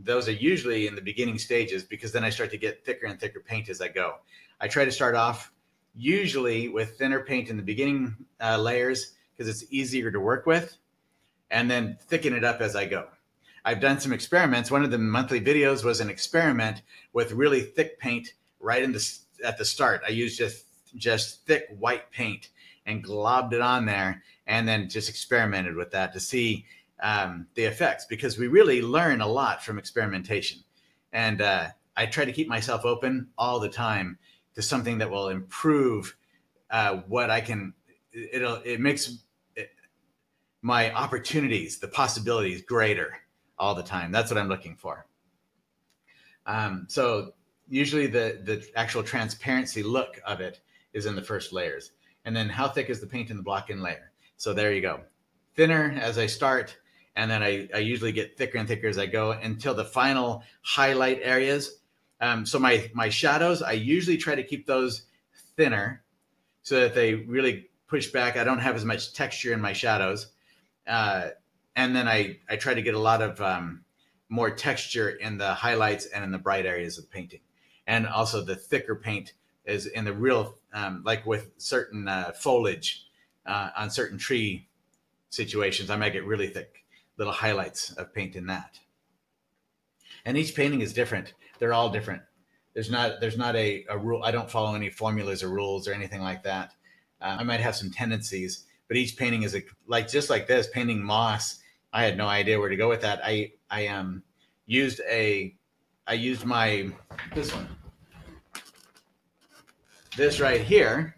those are usually in the beginning stages, because then I start to get thicker and thicker paint as I go. I try to start off usually with thinner paint in the beginning layers because it's easier to work with, and then thicken it up as I go. I've done some experiments. One of the monthly videos was an experiment with really thick paint right at the start. I used just thick white paint and globbed it on there, and then just experimented with that to see the effects, because we really learn a lot from experimentation. And I try to keep myself open all the time to something that will improve what I can. It makes my opportunities, the possibilities, greater all the time. That's what I'm looking for. So usually the actual transparency look of it is in the first layers. And then how thick is the paint in the block in layer? So there you go. Thinner as I start, and then I usually get thicker and thicker as I go until the final highlight areas. So my shadows, I usually try to keep those thinner so that they really push back. I don't have as much texture in my shadows. And then I try to get a lot of more texture in the highlights and in the bright areas of the painting. And also the thicker paint is in the real like with certain foliage on certain tree situations, I might get really thick little highlights of paint in that. And each painting is different. They're all different. There's not a rule. I don't follow any formulas or rules or anything like that. I might have some tendencies, but each painting is just like this painting moss. I had no idea where to go with that. I used this right here.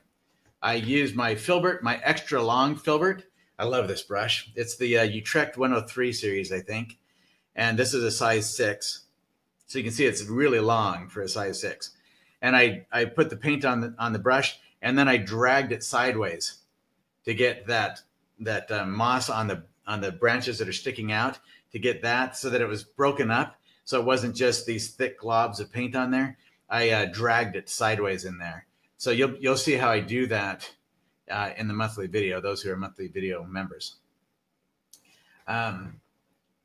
I used my filbert, my extra long filbert. I love this brush. It's the Utrecht 103 series, I think. And this is a size 6. So you can see it's really long for a size 6. And I put the paint on the brush, and then I dragged it sideways to get that moss on the branches that are sticking out, to get that so that it was broken up. So it wasn't just these thick globs of paint on there. I dragged it sideways in there. So you'll see how I do that in the monthly video, those who are monthly video members, at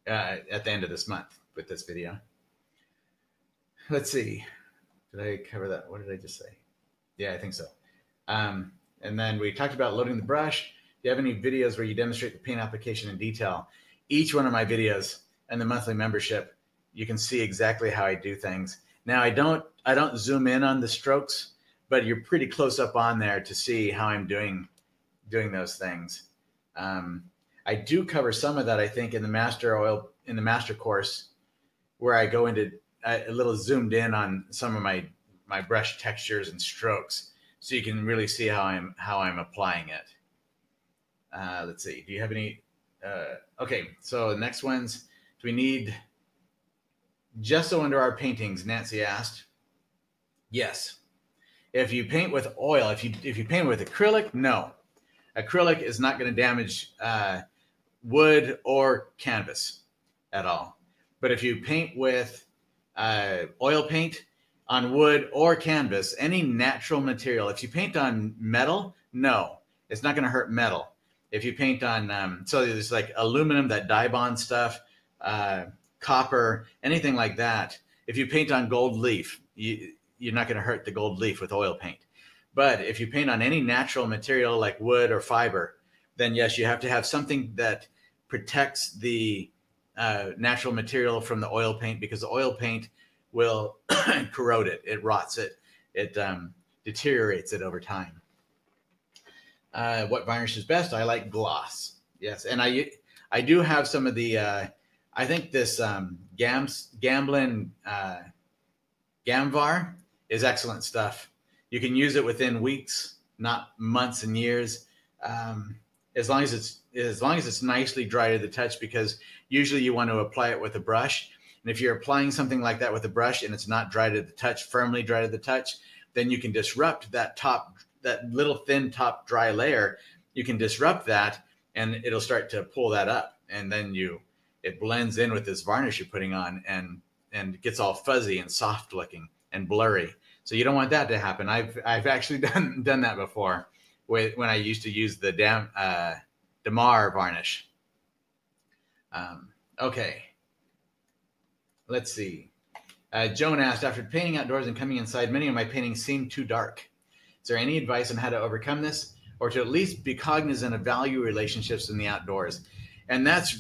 the end of this month with this video. Let's see. Did I cover that? What did I just say? Yeah, I think so. And then we talked about loading the brush. Do you have any videos where you demonstrate the paint application in detail? Each one of my videos and the monthly membership, you can see exactly how I do things. Now, I don't zoom in on the strokes, but you're pretty close up on there to see how I'm doing those things. I do cover some of that, I think, in the master course, where I go into a little zoomed in on some of my brush textures and strokes, so you can really see how I'm applying it. Let's see. Do you have any? Okay, so the next ones. Do we need gesso under our paintings? Nancy asked. Yes. If you paint with oil, if you paint with acrylic, no. Acrylic is not going to damage wood or canvas at all. But if you paint with oil paint on wood or canvas, any natural material, if you paint on metal, no, it's not going to hurt metal. If you paint on, so there's like aluminum, that Dibond stuff, copper, anything like that. If you paint on gold leaf, you're not going to hurt the gold leaf with oil paint. But if you paint on any natural material like wood or fiber, then yes, you have to have something that protects the natural material from the oil paint, because the oil paint will corrode it. It rots it. It deteriorates it over time. What varnish is best? I like gloss. Yes, and I do have some of the. I think this Gamblin Gamvar is excellent stuff. You can use it within weeks, not months and years, as long as it's nicely dry to the touch. Because usually you want to apply it with a brush, and if you're applying something like that with a brush and it's not dry to the touch, firmly dry to the touch, then you can disrupt that little thin top dry layer. You can disrupt that, and it'll start to pull that up, and then it blends in with this varnish you're putting on, and it gets all fuzzy and soft looking and blurry. So you don't want that to happen. I've actually done that before when I used to use the Damar varnish. Okay, let's see. Joan asked, after painting outdoors and coming inside, many of my paintings seem too dark. Is there any advice on how to overcome this, or to at least be cognizant of value relationships in the outdoors? And that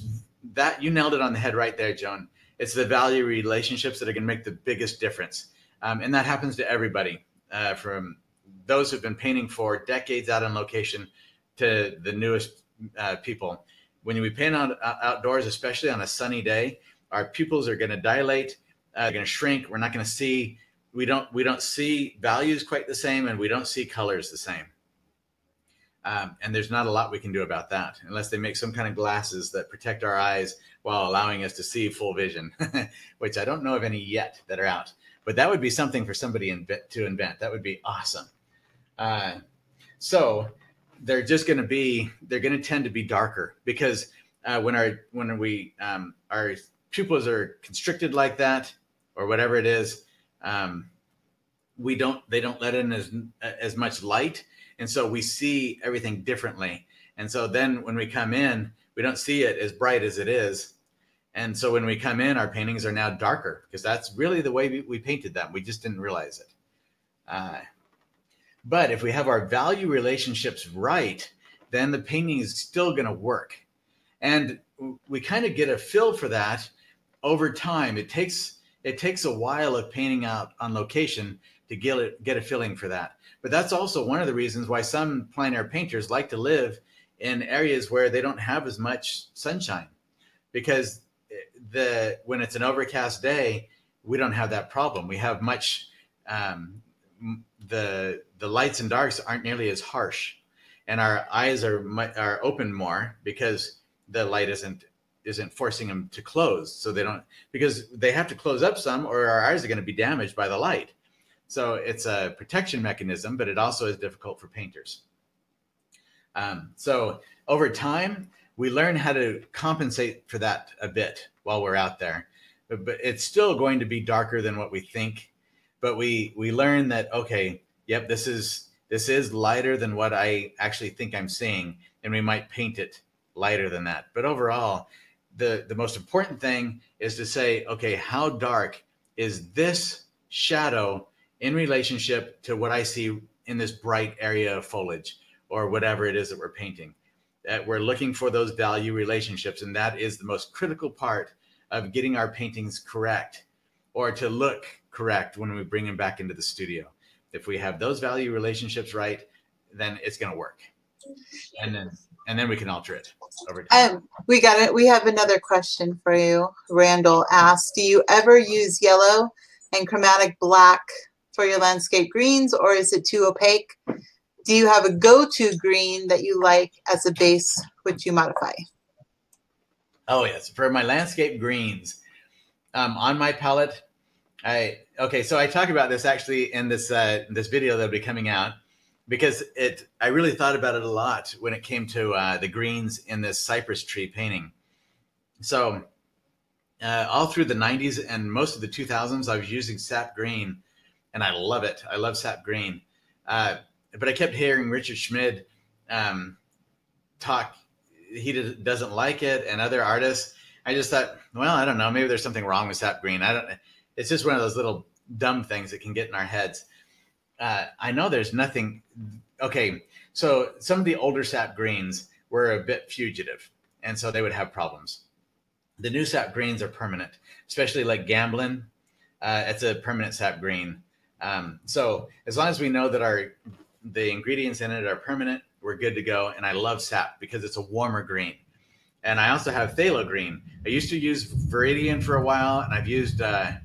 you nailed it on the head right there, Joan. It's the value relationships that are going to make the biggest difference. And that happens to everybody, from those who've been painting for decades out on location to the newest people. When we paint outdoors, especially on a sunny day, our pupils are going to dilate, they're going to shrink. We're not going to see, we don't see values quite the same, and we don't see colors the same. And there's not a lot we can do about that, unless they make some kind of glasses that protect our eyes while allowing us to see full vision, which I don't know of any yet that are out. But that would be something for somebody to invent. That would be awesome. So they're going to tend to be darker, because when our pupils are constricted like that, or whatever it is, they don't let in as much light. And so we see everything differently. And so then when we come in, we don't see it as bright as it is. And so when we come in, our paintings are now darker, because that's really the way we painted them. We just didn't realize it. But if we have our value relationships right, then the painting is still going to work. And we kind of get a feel for that over time. It takes a while of painting out on location to get a feeling for that. But that's also one of the reasons why some plein air painters like to live in areas where they don't have as much sunshine, because when it's an overcast day, we don't have that problem. We have much the lights and darks aren't nearly as harsh, and our eyes are open more because the light isn't forcing them to close. So because they have to close up some, or our eyes are going to be damaged by the light. So it's a protection mechanism, but it also is difficult for painters. So over time, we learn how to compensate for that a bit while we're out there, but it's still going to be darker than what we think. But we learn that, okay, yep, this is lighter than what I actually think I'm seeing, and we might paint it lighter than that. But overall, the most important thing is to say, okay, how dark is this shadow in relationship to what I see in this bright area of foliage, or whatever it is that we're painting. That we're looking for those value relationships, and that is the most critical part of getting our paintings correct, or to look correct when we bring them back into the studio. If we have those value relationships right, then it's going to work, and then we can alter it over time. We have another question for you. Randall asks, do you ever use yellow and chromatic black for your landscape greens, or is it too opaque? Do you have a go-to green that you like as a base, which you modify? Oh yes, for my landscape greens, on my palette, so I talk about this actually in this video that'll be coming out, because I really thought about it a lot when it came to the greens in this cypress tree painting. So all through the 90s and most of the 2000s, I was using sap green, and I love it. I love sap green. But I kept hearing Richard Schmid talk. He doesn't like it, and other artists. I just thought, well, I don't know. Maybe there's something wrong with sap green. It's just one of those little dumb things that can get in our heads. I know there's nothing. Okay, so some of the older sap greens were a bit fugitive, and so they would have problems. The new sap greens are permanent, especially like Gamblin. It's a permanent sap green. So as long as we know that the ingredients in it are permanent, we're good to go. And I love sap because it's a warmer green. And I also have phthalo green. I used to use Viridian for a while, and I've used, I've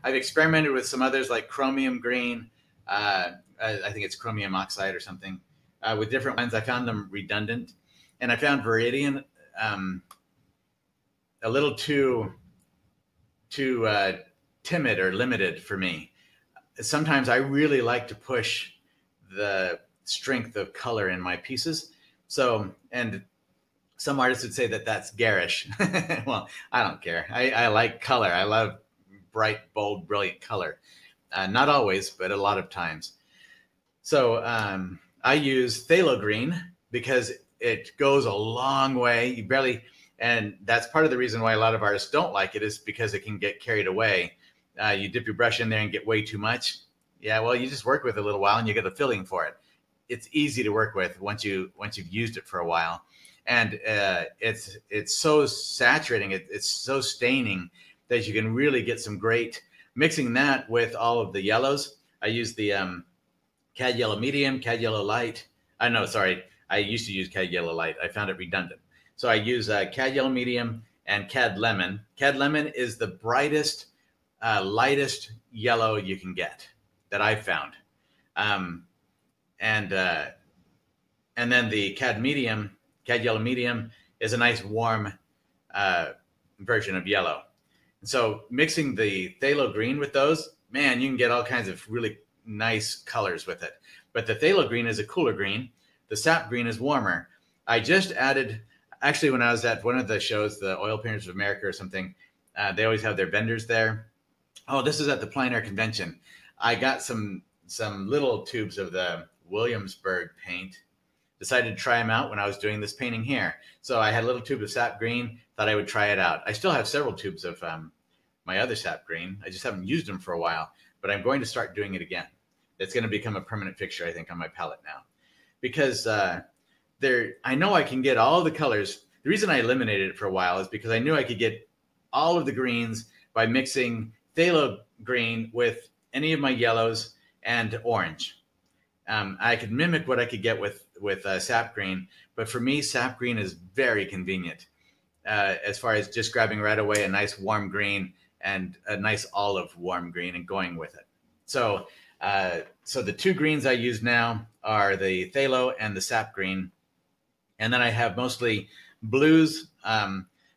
experimented with some others like chromium green. I think it's chromium oxide or something. With different ones, I found them redundant. And I found Viridian a little too timid or limited for me. Sometimes I really like to push the strength of color in my pieces. So, and some artists would say that that's garish. Well, I don't care. I like color. I love bright, bold, brilliant color. Not always, but a lot of times. So I use phthalo green because it goes a long way. And that's part of the reason why a lot of artists don't like it, is because it can get carried away. You dip your brush in there and get way too much. Yeah, well, you just work with it a little while and you get a feeling for it. It's easy to work with once you've used it for a while, and it's so saturating. It's so staining that you can really get some great mixing that with all of the yellows. I use the Cad Yellow Medium, Cad Yellow Light. I used to use Cad Yellow Light. I found it redundant, so I use Cad Yellow Medium and Cad Lemon. Cad Lemon is the brightest, lightest yellow you can get that I've found. And then the Cad Yellow Medium is a nice warm version of yellow. And so mixing the phthalo green with those, man, you can get all kinds of really nice colors with it. But the phthalo green is a cooler green. The sap green is warmer. I just added, actually, when I was at one of the shows, the Oil Painters of America or something, they always have their vendors there. Oh, this is at the Plein Air Convention. I got some little tubes of the Williamsburg paint. Decided to try them out when I was doing this painting here. So I had a little tube of sap green, thought I would try it out. I still have several tubes of my other sap green. I just haven't used them for a while, but I'm going to start doing it again It's going to become a permanent fixture, I think, on my palette now, because I know I can get all the colors. The reason I eliminated it for a while is because I knew I could get all of the greens by mixing phthalo green with any of my yellows and orange. I could mimic what I could get with sap green, but for me, sap green is very convenient as far as just grabbing right away a nice warm green and a nice olive warm green and going with it. So, so the two greens I use now are the phthalo and the sap green. And then I have mostly blues.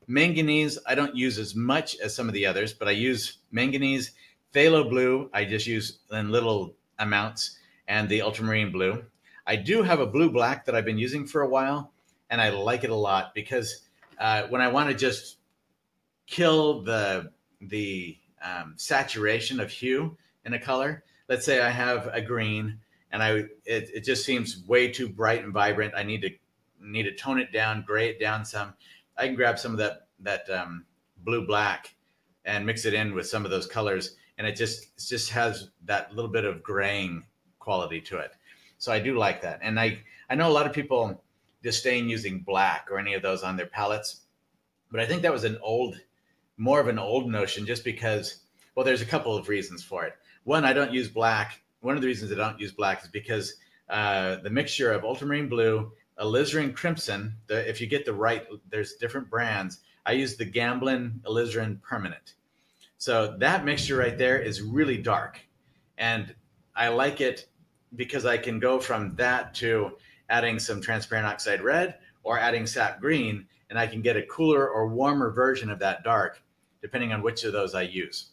Manganese, I don't use as much as some of the others, but I use manganese. Phthalo blue, I just use in little amounts, and the ultramarine blue. I do have a blue black that I've been using for a while, and I like it a lot because when I want to just kill the saturation of hue in a color, let's say I have a green and it just seems way too bright and vibrant. I need to tone it down, gray it down some. I can grab some of that blue black and mix it in with some of those colors, and it just has that little bit of graying quality to it. So I do like that. And I know a lot of people disdain using black or any of those on their palettes, but I think that was more of an old notion, just because, well, there's a couple of reasons for it. One, I don't use black. One of the reasons I don't use black is because the mixture of ultramarine blue, alizarin crimson, if you get the right, there's different brands. I use the Gamblin alizarin permanent. So that mixture right there is really dark. And I like it because I can go from that to adding some transparent oxide red or adding sap green, and I can get a cooler or warmer version of that dark, depending on which of those I use.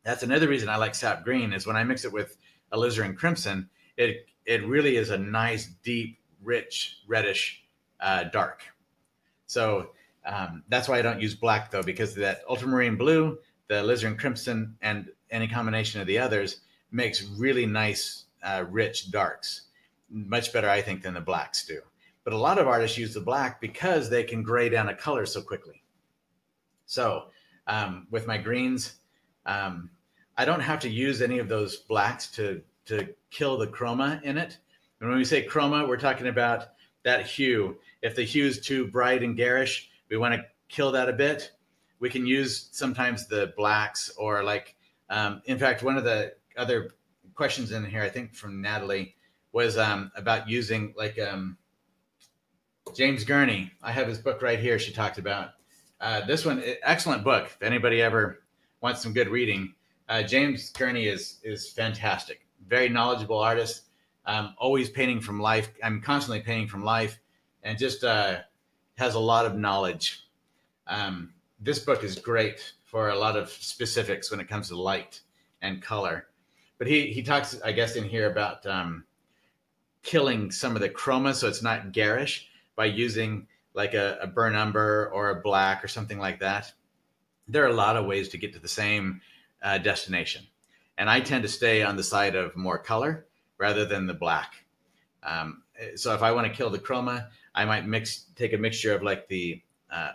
That's another reason I like sap green, is when I mix it with alizarin crimson, it really is a nice, deep, rich, reddish dark. So that's why I don't use black, though, because that ultramarine blue, the alizarin crimson, and any combination of the others makes really nice, rich darks. Much better, I think, than the blacks do. But a lot of artists use the black because they can gray down a color so quickly. So with my greens, I don't have to use any of those blacks to kill the chroma in it. And when we say chroma, we're talking about that hue. If the hue is too bright and garish, we want to kill that a bit. We can use sometimes the blacks, or like, in fact, one of the other questions in here, I think from Natalie, was about using like James Gurney. I have his book right here. She talked about this one. Excellent book. If anybody ever wants some good reading, James Gurney is fantastic. Very knowledgeable artist. Always painting from life. I'm constantly painting from life, and just has a lot of knowledge. This book is great for a lot of specifics when it comes to light and color. But he talks, I guess, in here about killing some of the chroma so it's not garish by using like a burnt umber or a black or something like that. There are a lot of ways to get to the same destination. And I tend to stay on the side of more color rather than the black. So if I want to kill the chroma, I might take a mixture of like the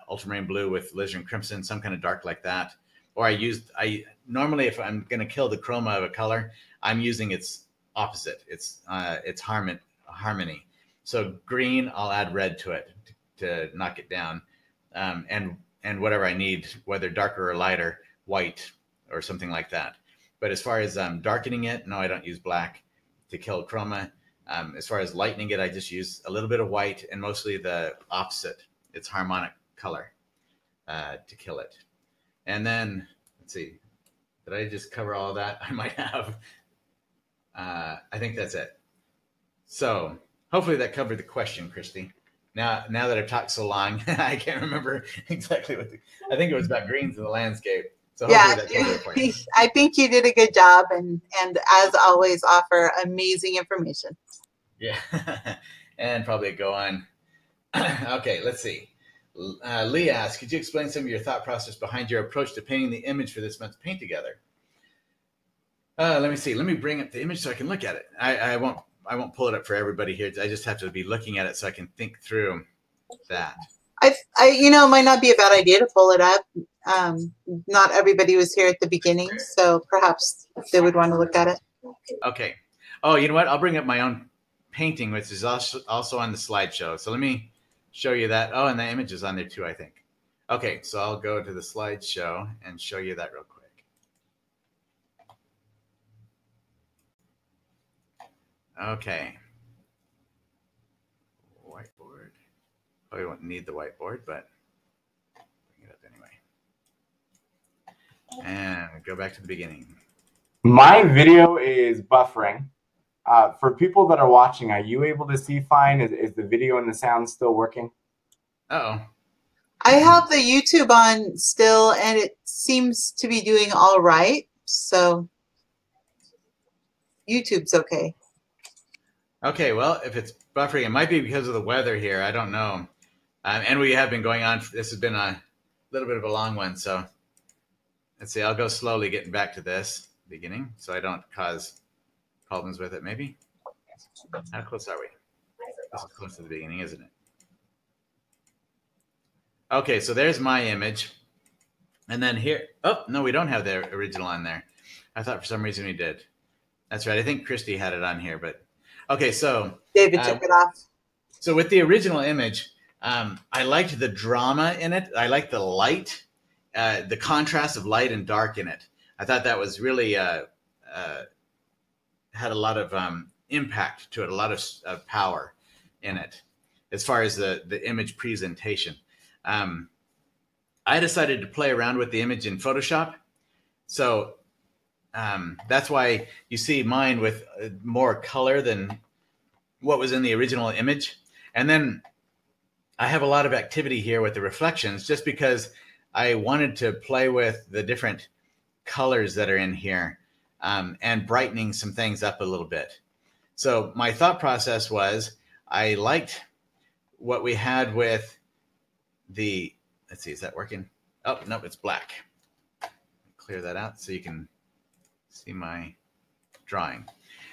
ultramarine blue with alizarin crimson, some kind of dark like that. Or I normally, if I'm going to kill the chroma of a color, I'm using its opposite. It's harmony. So green, I'll add red to it to knock it down. And whatever I need, whether darker or lighter, white or something like that. But as far as darkening it, no, I don't use black to kill chroma. As far as lightening it, I just use a little bit of white and mostly the opposite, its harmonic color, to kill it. And then, let's see, did I just cover all of that? I might have. I think that's it. So hopefully that covered the question, Christy. Now that I've talked so long, I can't remember exactly I think it was about greens in the landscape. So yeah, that covered it for you. I think you did a good job, and as always, offer amazing information. Yeah, and probably go on. Okay, let's see. Lee asked, could you explain some of your thought process behind your approach to painting the image for this month's Paint Together? Let me see. Let me bring up the image so I can look at it. I won't pull it up for everybody here. I just have to be looking at it so I can think through that. It might not be a bad idea to pull it up. Not everybody was here at the beginning, so perhaps they would want to look at it. Okay. Oh, you know what? I'll bring up my own painting, which is also on the slideshow. So let me show you that. Oh, and the image is on there too, I think. Okay, so I'll go to the slideshow and show you that real quick. Okay. Whiteboard. Oh, you won't need the whiteboard, but bring it up anyway. And go back to the beginning. My video is buffering. For people that are watching, are you able to see fine? Is the video and the sound still working? Uh-oh. I have the YouTube on still, and it seems to be doing all right. So YouTube's okay. Okay, well, if it's buffering, it might be because of the weather here. I don't know. And we have been going on. This has been a little bit of a long one. So let's see. I'll go slowly getting back to this beginning so I don't cause problems with it, maybe. How close are we? This is close to the beginning, isn't it? Okay, so there's my image. And then here, oh, no, we don't have the original on there. I thought for some reason we did. That's right. I think Christy had it on here, but okay, so David took it off. So with the original image, I liked the drama in it. I liked the light, the contrast of light and dark in it. I thought that was really had a lot of impact to it, a lot of power in it as far as the image presentation. I decided to play around with the image in Photoshop. So that's why you see mine with more color than what was in the original image. And then I have a lot of activity here with the reflections just because I wanted to play with the different colors that are in here and brightening some things up a little bit. So my thought process was I liked what we had with the, let's see, is that working? Oh, no, it's black. Clear that out so you can see my drawing.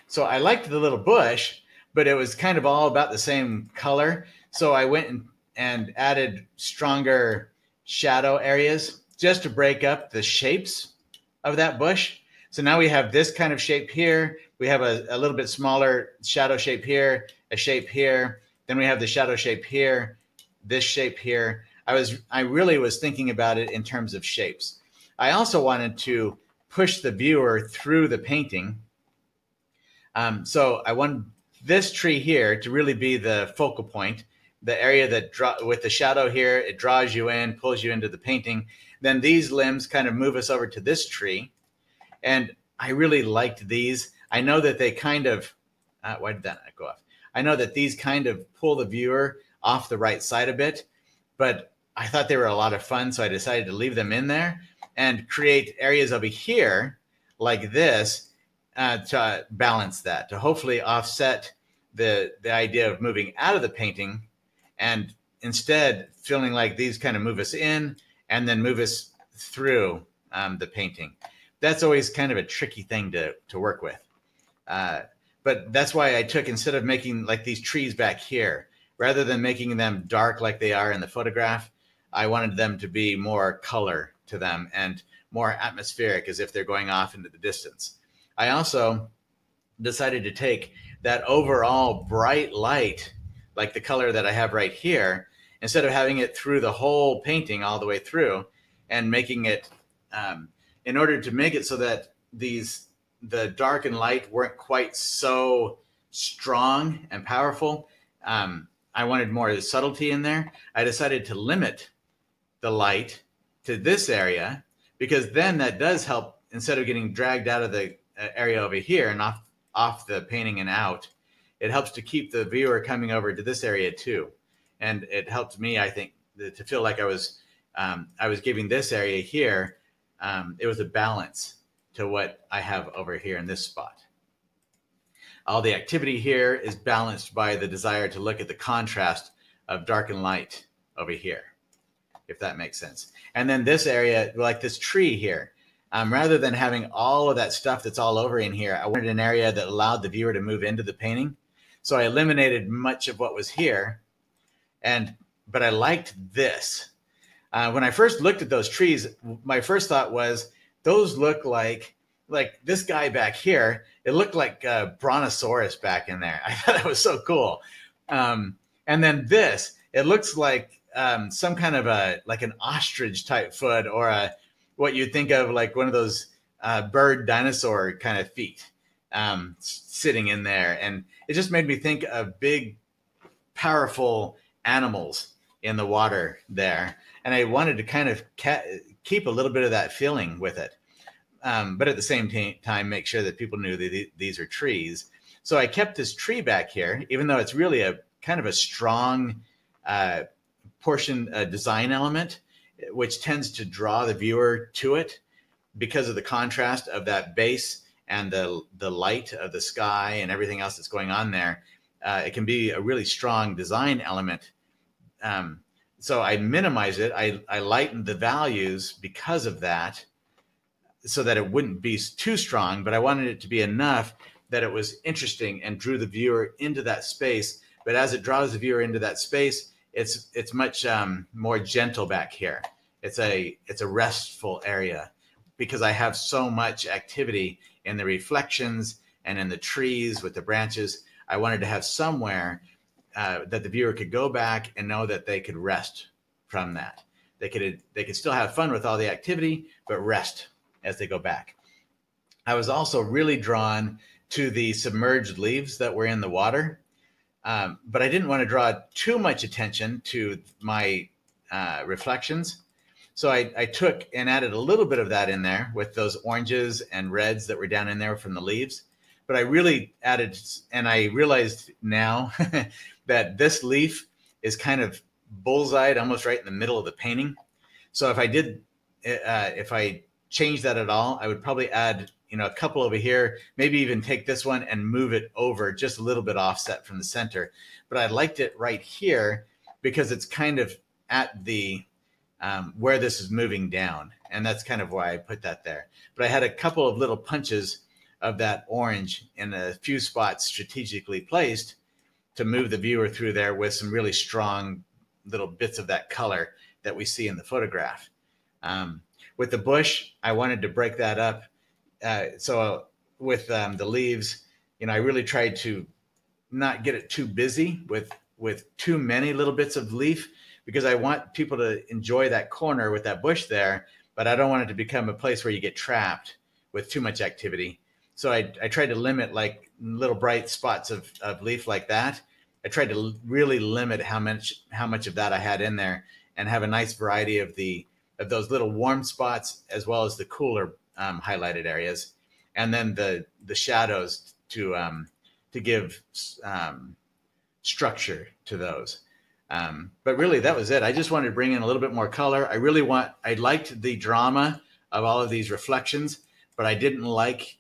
So I liked the little bush, but it was kind of all about the same color. So I went and added stronger shadow areas just to break up the shapes of that bush. So now we have this kind of shape here. We have a little bit smaller shadow shape here, a shape here. Then we have the shadow shape here, this shape here. I really was thinking about it in terms of shapes. I also wanted to push the viewer through the painting. So I wanted this tree here to really be the focal point, the area that with the shadow here, it draws you in, pulls you into the painting. Then these limbs kind of move us over to this tree. And I really liked these. I know that they kind of, why did that not go off? I know that these kind of pull the viewer off the right side a bit, but I thought they were a lot of fun. So I decided to leave them in there and create areas over here like this to balance that, to hopefully offset the idea of moving out of the painting and instead feeling like these kind of move us in and then move us through the painting. That's always kind of a tricky thing to work with. But that's why I took, instead of making like these trees back here, rather than making them dark like they are in the photograph, I wanted them to be more color to them and more atmospheric, as if they're going off into the distance. I also decided to take that overall bright light, like the color that I have right here, instead of having it through the whole painting all the way through, and making it, in order to make it so that the dark and light weren't quite so strong and powerful, I wanted more subtlety in there. I decided to limit the light to this area, because then that does help, instead of getting dragged out of the area over here and off the painting and out, it helps to keep the viewer coming over to this area too. And it helped me, I think, to feel like I was giving this area here, it was a balance to what I have over here in this spot. All the activity here is balanced by the desire to look at the contrast of dark and light over here, if that makes sense. And then this area, like this tree here, rather than having all of that stuff that's all over in here, I wanted an area that allowed the viewer to move into the painting. So I eliminated much of what was here, but I liked this. When I first looked at those trees, my first thought was, those look like like this guy back here, it looked like a brontosaurus back in there. I thought that was so cool. And then this, it looks like some kind of like an ostrich type foot, or what you'd think of like one of those bird dinosaur kind of feet sitting in there. And it just made me think of big, powerful animals in the water there. And I wanted to kind of keep a little bit of that feeling with it. But at the same time, make sure that people knew that these are trees. So I kept this tree back here, even though it's really a kind of a strong design element, which tends to draw the viewer to it because of the contrast of that base and the light of the sky and everything else that's going on there. It can be a really strong design element. So I minimize it. I lightened the values because of that, so that it wouldn't be too strong, but I wanted it to be enough that it was interesting and drew the viewer into that space. But as it draws the viewer into that space, it's much more gentle back here. It's a restful area because I have so much activity in the reflections and in the trees with the branches. I wanted to have somewhere that the viewer could go back and know that they could rest from that. They could still have fun with all the activity, but rest as they go back. I was also really drawn to the submerged leaves that were in the water, but I didn't want to draw too much attention to my reflections. So I took and added a little bit of that in there with those oranges and reds that were down in there from the leaves. But I really added, and I realized now that this leaf is kind of bullseyed almost right in the middle of the painting. So if I change that at all, I would probably add, a couple over here, maybe even take this one and move it over just a little bit offset from the center. But I liked it right here because it's kind of at the where this is moving down. And that's kind of why I put that there. But I had a couple of little punches of that orange in a few spots strategically placed to move the viewer through there with some really strong little bits of that color that we see in the photograph. With the bush, I wanted to break that up. So with the leaves, I really tried to not get it too busy with too many little bits of leaf, because I want people to enjoy that corner with that bush there, but I don't want it to become a place where you get trapped with too much activity. So I tried to limit like little bright spots of leaf like that. I tried to really limit how much of that I had in there and have a nice variety of those little warm spots as well as the cooler highlighted areas, and then the shadows to give structure to those. But really, that was it. I just wanted to bring in a little bit more color. I liked the drama of all of these reflections, but I didn't like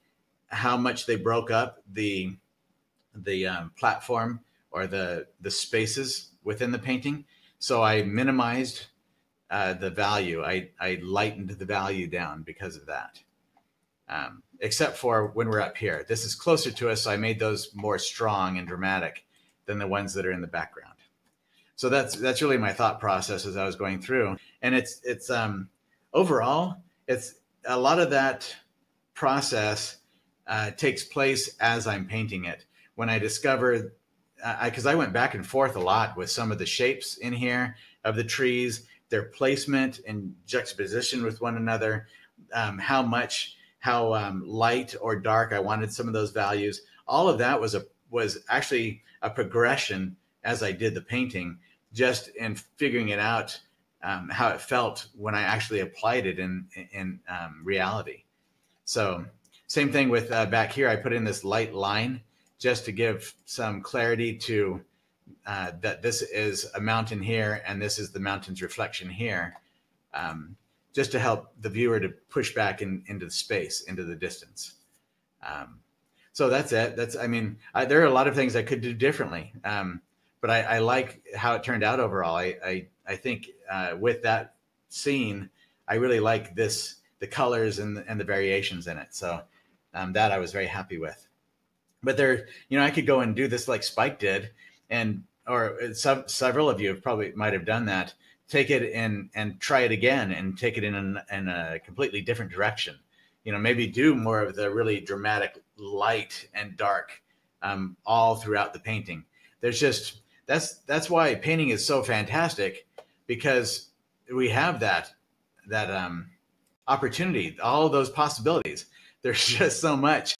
how much they broke up the platform or the spaces within the painting. So I minimized the value. I lightened the value down because of that. Except for when we're up here. This is closer to us, so I made those more strong and dramatic than the ones that are in the background. So that's really my thought process as I was going through. And it's overall, it's a lot of that process takes place as I'm painting it. When I discovered, because I went back and forth a lot with some of the shapes in here of the trees, their placement and juxtaposition with one another, how light or dark I wanted some of those values. All of that was actually a progression as I did the painting, just in figuring it out, how it felt when I actually applied it in reality. So same thing with back here, I put in this light line just to give some clarity to that this is a mountain here and this is the mountain's reflection here, just to help the viewer to push back into the space, into the distance. So that's it. There are a lot of things I could do differently, but I like how it turned out overall. I think with that scene, I really like the colors and the variations in it. So that I was very happy with. But I could go and do this like Spike did, or several of you might have done that. Take it and try it again and take it in a completely different direction. maybe do more of the really dramatic light and dark all throughout the painting. That's why painting is so fantastic, because we have that opportunity, all those possibilities. There's just so much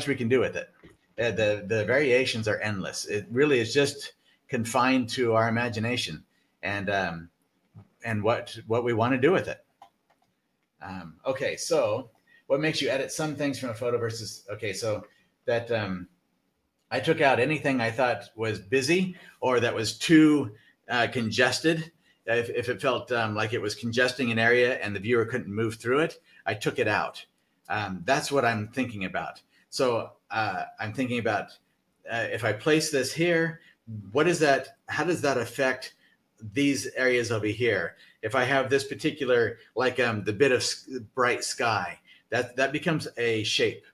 we can do with it. The variations are endless. It really is just confined to our imagination and what we want to do with it. Okay, so what makes you edit some things from a photo versus, okay, so that I took out anything I thought was busy or that was too congested. If it felt like it was congesting an area and the viewer couldn't move through it, I took it out. That's what I'm thinking about. So I'm thinking about if I place this here, what is that? How does that affect these areas over here? If I have this particular, like the bit of bright sky, that becomes a shape.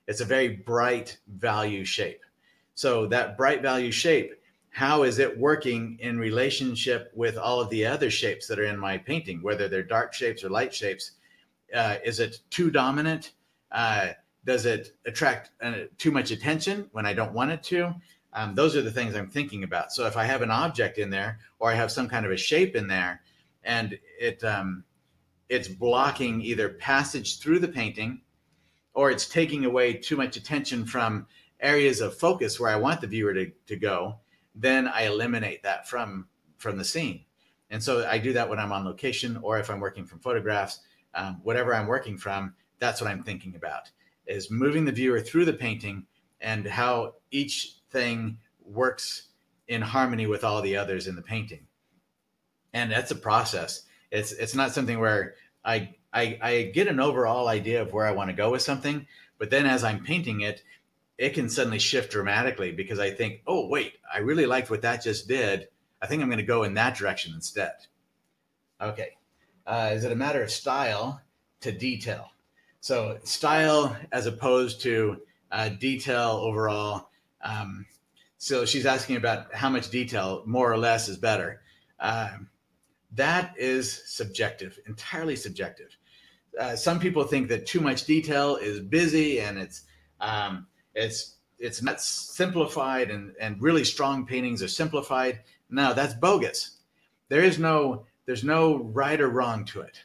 It's a very bright value shape. So that bright value shape, how is it working in relationship with all of the other shapes that are in my painting, whether they're dark shapes or light shapes? Is it too dominant? Does it attract too much attention when I don't want it to? Those are the things I'm thinking about. So if I have an object in there, or I have some kind of a shape in there, and it's blocking either passage through the painting, or it's taking away too much attention from areas of focus where I want the viewer to go, then I eliminate that from the scene. And so I do that when I'm on location, or if I'm working from photographs, whatever I'm working from, that's what I'm thinking about, is moving the viewer through the painting and how each thing works in harmony with all the others in the painting. And that's a process. It's not something where I get an overall idea of where I want to go with something, but then as I'm painting it, it can suddenly shift dramatically because I think, oh, wait, I really liked what that just did. I think I'm going to go in that direction instead. Okay. Is it a matter of style to detail? So style as opposed to detail overall. So she's asking about how much detail, more or less, is better. That is subjective, entirely subjective. Some people think that too much detail is busy and it's not simplified, and really strong paintings are simplified. No, that's bogus. There's no right or wrong to it.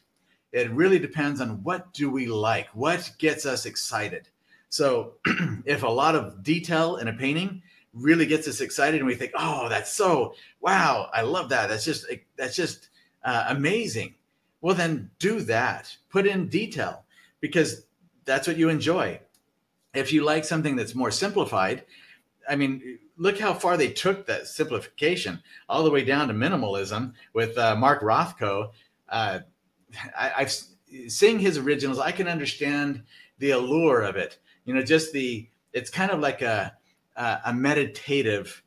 It really depends on what do we like, what gets us excited. So if a lot of detail in a painting really gets us excited and we think, oh, that's so, wow, I love that. That's just amazing. Well, then do that. Put in detail because that's what you enjoy. If you like something that's more simplified, I mean, look how far they took that simplification all the way down to minimalism with Mark Rothko. I've seeing his originals, I can understand the allure of it. It's kind of like a meditative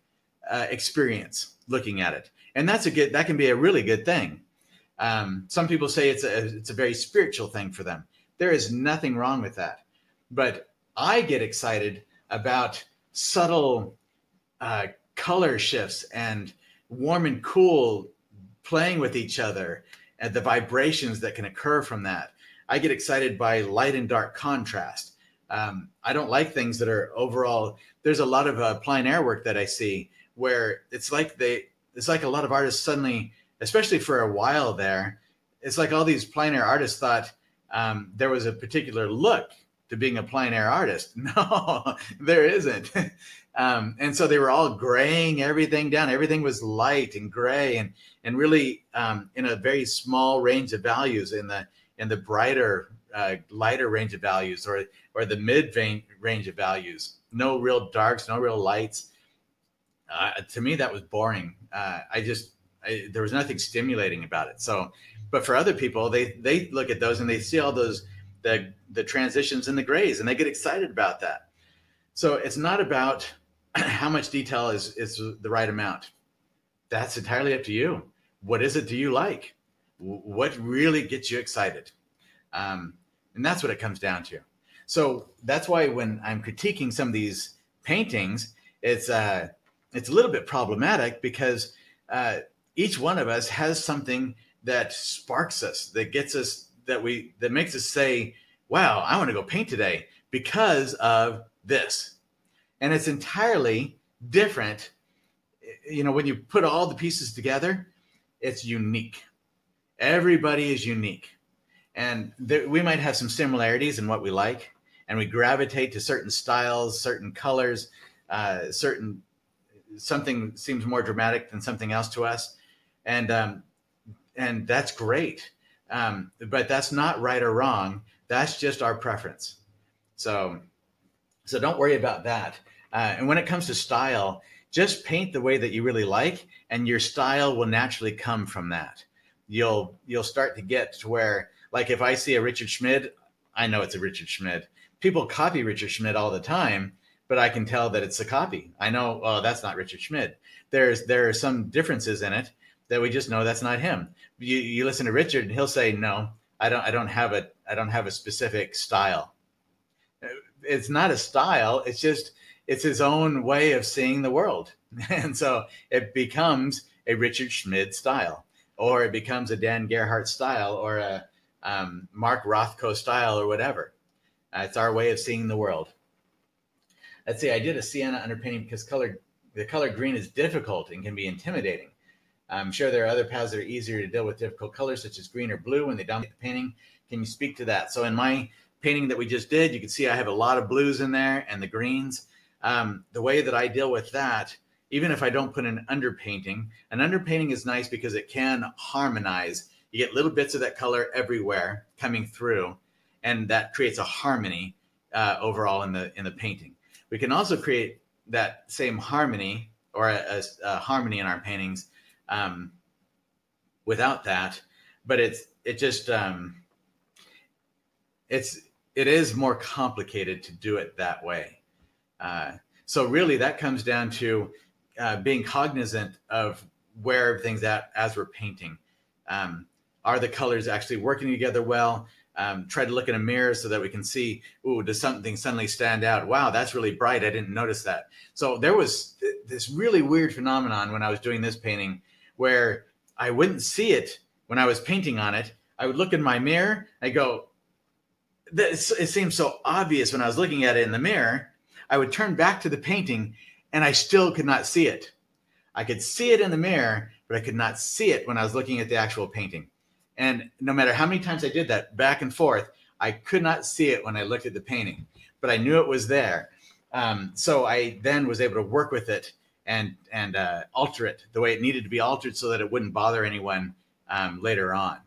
experience looking at it. And that can be a really good thing. Some people say it's a very spiritual thing for them. There is nothing wrong with that. But I get excited about subtle color shifts and warm and cool playing with each other and the vibrations that can occur from that. I get excited by light and dark contrast. I don't like things that are overall. There's a lot of plein air work that I see where it's like a lot of artists suddenly, especially for a while there, it's like all these plein air artists thought there was a particular look to being a plein air artist. No, there isn't. And so they were all graying everything down. Everything was light and gray and really in a very small range of values in the brighter, lighter range of values or the mid range of values. No real darks, no real lights. To me, that was boring. There was nothing stimulating about it. So, but for other people, they look at those and they see all those, the transitions and the grays, and they get excited about that. So it's not about how much detail is the right amount. That's entirely up to you. What is it do you like? What really gets you excited? And that's what it comes down to. So that's why when I'm critiquing some of these paintings, it's a little bit problematic because each one of us has something that sparks us, that gets us, that makes us say, wow, I want to go paint today because of this. And it's entirely different. You know, when you put all the pieces together, it's unique. Everybody is unique. And we might have some similarities in what we like, and we gravitate to certain styles, certain colors, something seems more dramatic than something else to us. And that's great. But that's not right or wrong. That's just our preference. So don't worry about that. And when it comes to style, just paint the way that you really like, and your style will naturally come from that. You'll start to get to where, like, if I see a Richard Schmid, I know it's a Richard Schmid. People copy Richard Schmid all the time, but I can tell that it's a copy. I know, oh, that's not Richard Schmid. There are some differences in it that we just know that's not him. You listen to Richard, and he'll say, no, I don't have a specific style. It's not a style. It's his own way of seeing the world. And so it becomes a Richard Schmid style, or it becomes a Dan Gerhardt style, or a Mark Rothko style, or whatever. It's our way of seeing the world. Let's see, I did a sienna underpainting because the color green is difficult and can be intimidating. I'm sure there are other paths that are easier to deal with difficult colors, such as green or blue, when they dominate the painting. Can you speak to that? So in my painting that we just did, you can see I have a lot of blues in there and the greens. The way that I deal with that, even if I don't put an underpainting is nice because it can harmonize. You get little bits of that color everywhere coming through, and that creates a harmony overall in the painting. We can also create that same harmony, or a harmony in our paintings without that, but it is more complicated to do it that way. So really that comes down to being cognizant of where everything's at as we're painting. Are the colors actually working together well? Try to look in a mirror so that we can see, ooh, does something suddenly stand out? Wow, that's really bright. I didn't notice that. So there was this really weird phenomenon when I was doing this painting where I wouldn't see it when I was painting on it. I would look in my mirror. I go, it seemed so obvious when I was looking at it in the mirror. I would turn back to the painting and I still could not see it. I could see it in the mirror, but I could not see it when I was looking at the actual painting. And no matter how many times I did that back and forth, I could not see it when I looked at the painting, but I knew it was there. So I then was able to work with it and alter it the way it needed to be altered so that it wouldn't bother anyone later on.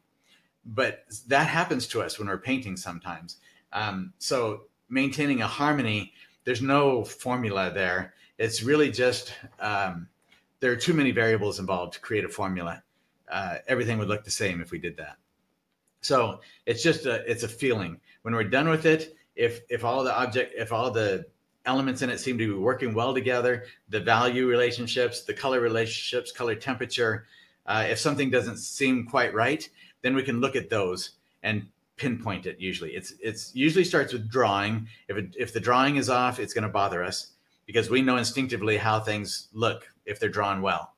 But that happens to us when we're painting sometimes. So maintaining a harmony, there's no formula there. It's really just, there are too many variables involved to create a formula. Everything would look the same if we did that. So it's just it's a feeling. When we're done with it, if all the elements in it seem to be working well together, the value relationships, the color relationships, color temperature, if something doesn't seem quite right, then we can look at those and pinpoint it. Usually it's usually starts with drawing. If the drawing is off, it's going to bother us because we know instinctively how things look if they're drawn well,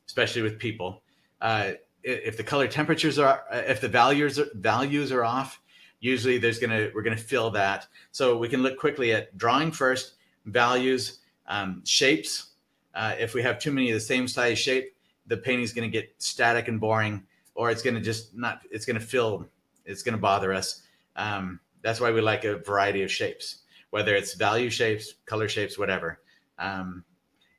especially with people. If the color temperatures if the values are off, usually we're gonna feel that. So we can look quickly at drawing first, values, shapes. If we have too many of the same size shape, the painting's gonna get static and boring, or it's gonna bother us. That's why we like a variety of shapes, whether it's value shapes, color shapes, whatever.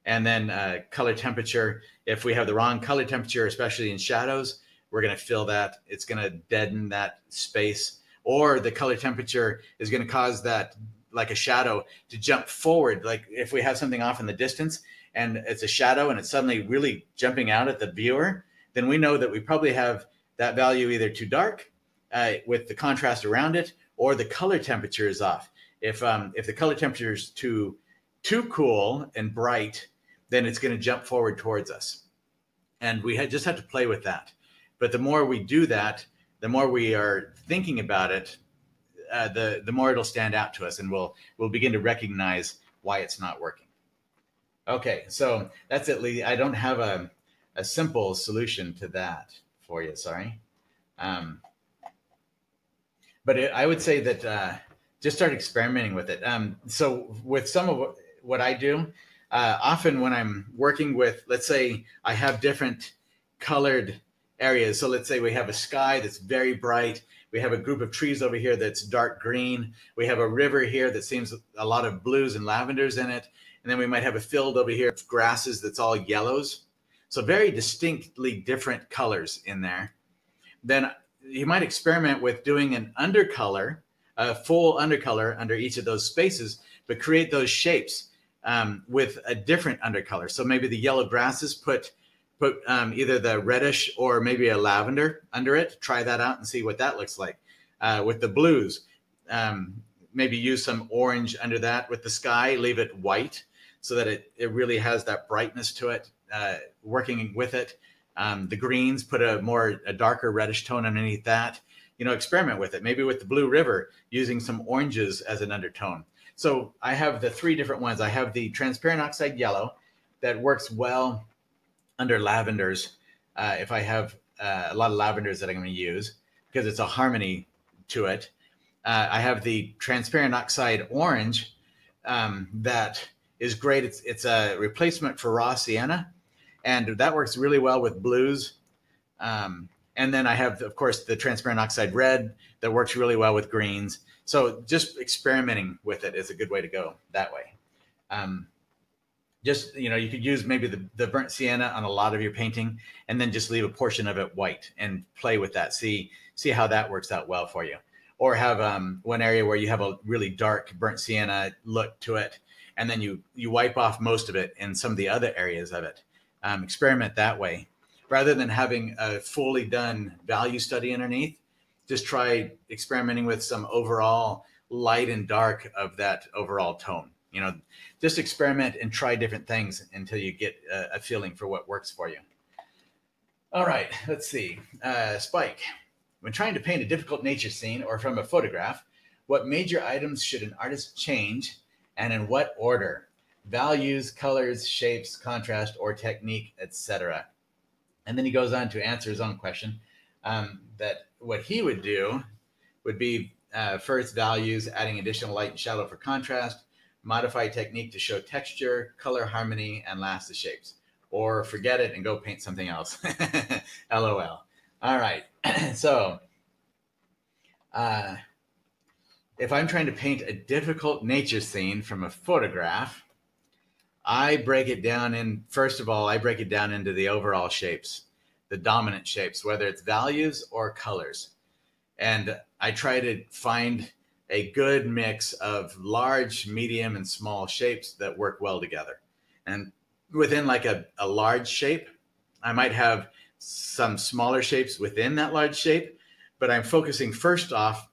And then color temperature. If we have the wrong color temperature, especially in shadows, we're going to feel that. It's going to deaden that space. Or the color temperature is going to cause that, like a shadow, to jump forward. Like if we have something off in the distance and it's a shadow and it's suddenly really jumping out at the viewer, then we know that we probably have that value either too dark with the contrast around it, or the color temperature is off. If the color temperature is too cool and bright, then it's going to jump forward towards us. And we just have to play with that. But the more we do that, the more we are thinking about it, the more it'll stand out to us, and we'll begin to recognize why it's not working. Okay, so that's it, Lee. I don't have a simple solution to that for you, sorry. but I would say that just start experimenting with it. So with some of what I do, often when I'm working with, let's say I have different colored areas. So let's say we have a sky that's very bright. We have a group of trees over here that's dark green. We have a river here that seems a lot of blues and lavenders in it. And then we might have a field over here of grasses that's all yellows. So very distinctly different colors in there. Then you might experiment with doing an undercolor, a full undercolor under each of those spaces, but create those shapes with a different undercolor. So maybe the yellow grasses put either the reddish or maybe a lavender under it. Try that out and see what that looks like. With the blues, maybe use some orange under that. With the sky, leave it white so that it really has that brightness to it, working with it. The greens, put a darker reddish tone underneath that. Experiment with it. Maybe with the Blue River, using some oranges as an undertone. So I have the three different ones. I have the transparent oxide yellow that works well under lavenders. If I have a lot of lavenders that I'm going to use, because it's a harmony to it. I have the transparent oxide orange that is great. It's a replacement for raw sienna, and that works really well with blues. And then I have, of course, the transparent oxide red that works really well with greens. So just experimenting with it is a good way to go that way. You could use maybe the burnt sienna on a lot of your painting, and then just leave a portion of it white and play with that. See how that works out well for you. Or have one area where you have a really dark burnt sienna look to it, and then you wipe off most of it in some of the other areas of it. Experiment that way. Rather than having a fully done value study underneath, just try experimenting with some overall light and dark of that overall tone. Just experiment and try different things until you get a feeling for what works for you. All right, let's see. Spike, when trying to paint a difficult nature scene or from a photograph, what major items should an artist change, and in what order? Values, colors, shapes, contrast, or technique, etc. And then he goes on to answer his own question, that what he would do would be first values, adding additional light and shadow for contrast, modify technique to show texture, color harmony, and last the shapes. Or forget it and go paint something else. LOL. All right. So if I'm trying to paint a difficult nature scene from a photograph, I break it down first of all, I break it down into the overall shapes, the dominant shapes, whether it's values or colors. And I try to find a good mix of large, medium, and small shapes that work well together. And within like a large shape, I might have some smaller shapes within that large shape, but I'm focusing first off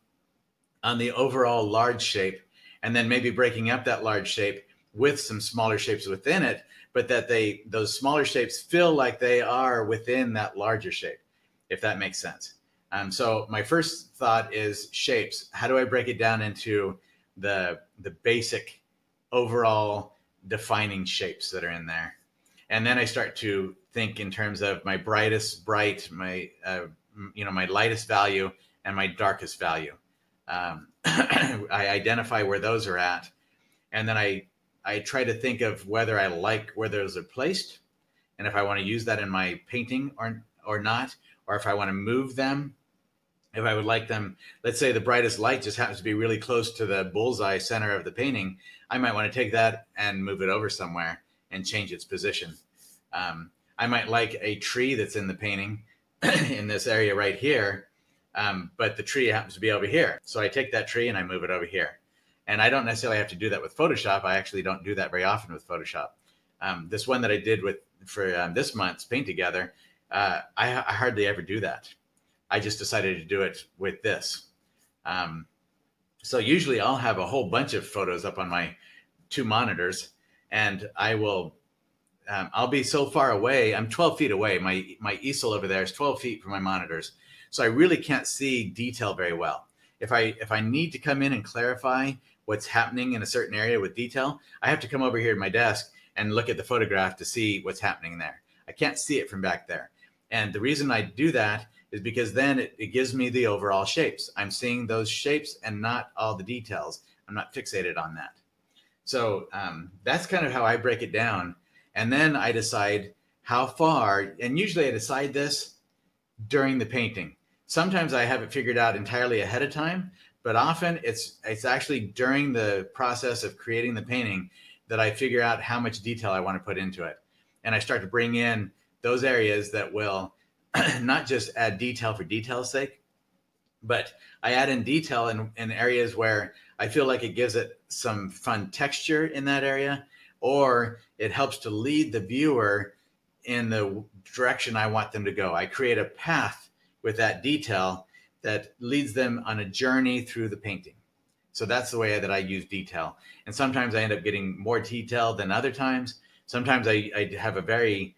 on the overall large shape, and then maybe breaking up that large shape with some smaller shapes within it, but that those smaller shapes feel like they are within that larger shape, if that makes sense. So my first thought is shapes. How do I break it down into the basic overall defining shapes that are in there? And then I start to think in terms of my brightest bright, my my lightest value, and my darkest value. I identify where those are at, and then I try to think of whether I like where those are placed, and if I want to use that in my painting or not, or if I want to move them. If I would like them, let's say the brightest light just happens to be really close to the bullseye center of the painting, I might want to take that and move it over somewhere and change its position. I might like a tree that's in the painting in this area right here, but the tree happens to be over here. So I take that tree and I move it over here. And I don't necessarily have to do that with Photoshop. I actually don't do that very often with Photoshop. This one that I did for this month's Paint Together, I hardly ever do that. I just decided to do it with this. So usually I'll have a whole bunch of photos up on my two monitors, and I'll be so far away. I'm 12 feet away. My easel over there is 12 feet from my monitors. So I really can't see detail very well. If I need to come in and clarify what's happening in a certain area with detail, I have to come over here to my desk and look at the photograph to see what's happening there. I can't see it from back there. And the reason I do that is because then it gives me the overall shapes. I'm seeing those shapes and not all the details. I'm not fixated on that. So that's kind of how I break it down. And then I decide how far, and usually I decide this during the painting. Sometimes I have it figured out entirely ahead of time, but often it's actually during the process of creating the painting that I figure out how much detail I want to put into it. And I start to bring in those areas that will not just add detail for detail's sake, but I add in detail in areas where I feel like it gives it some fun texture in that area, or it helps to lead the viewer in the direction I want them to go. I create a path with that detail that leads them on a journey through the painting. So that's the way that I use detail. And sometimes I end up getting more detail than other times. Sometimes I have a very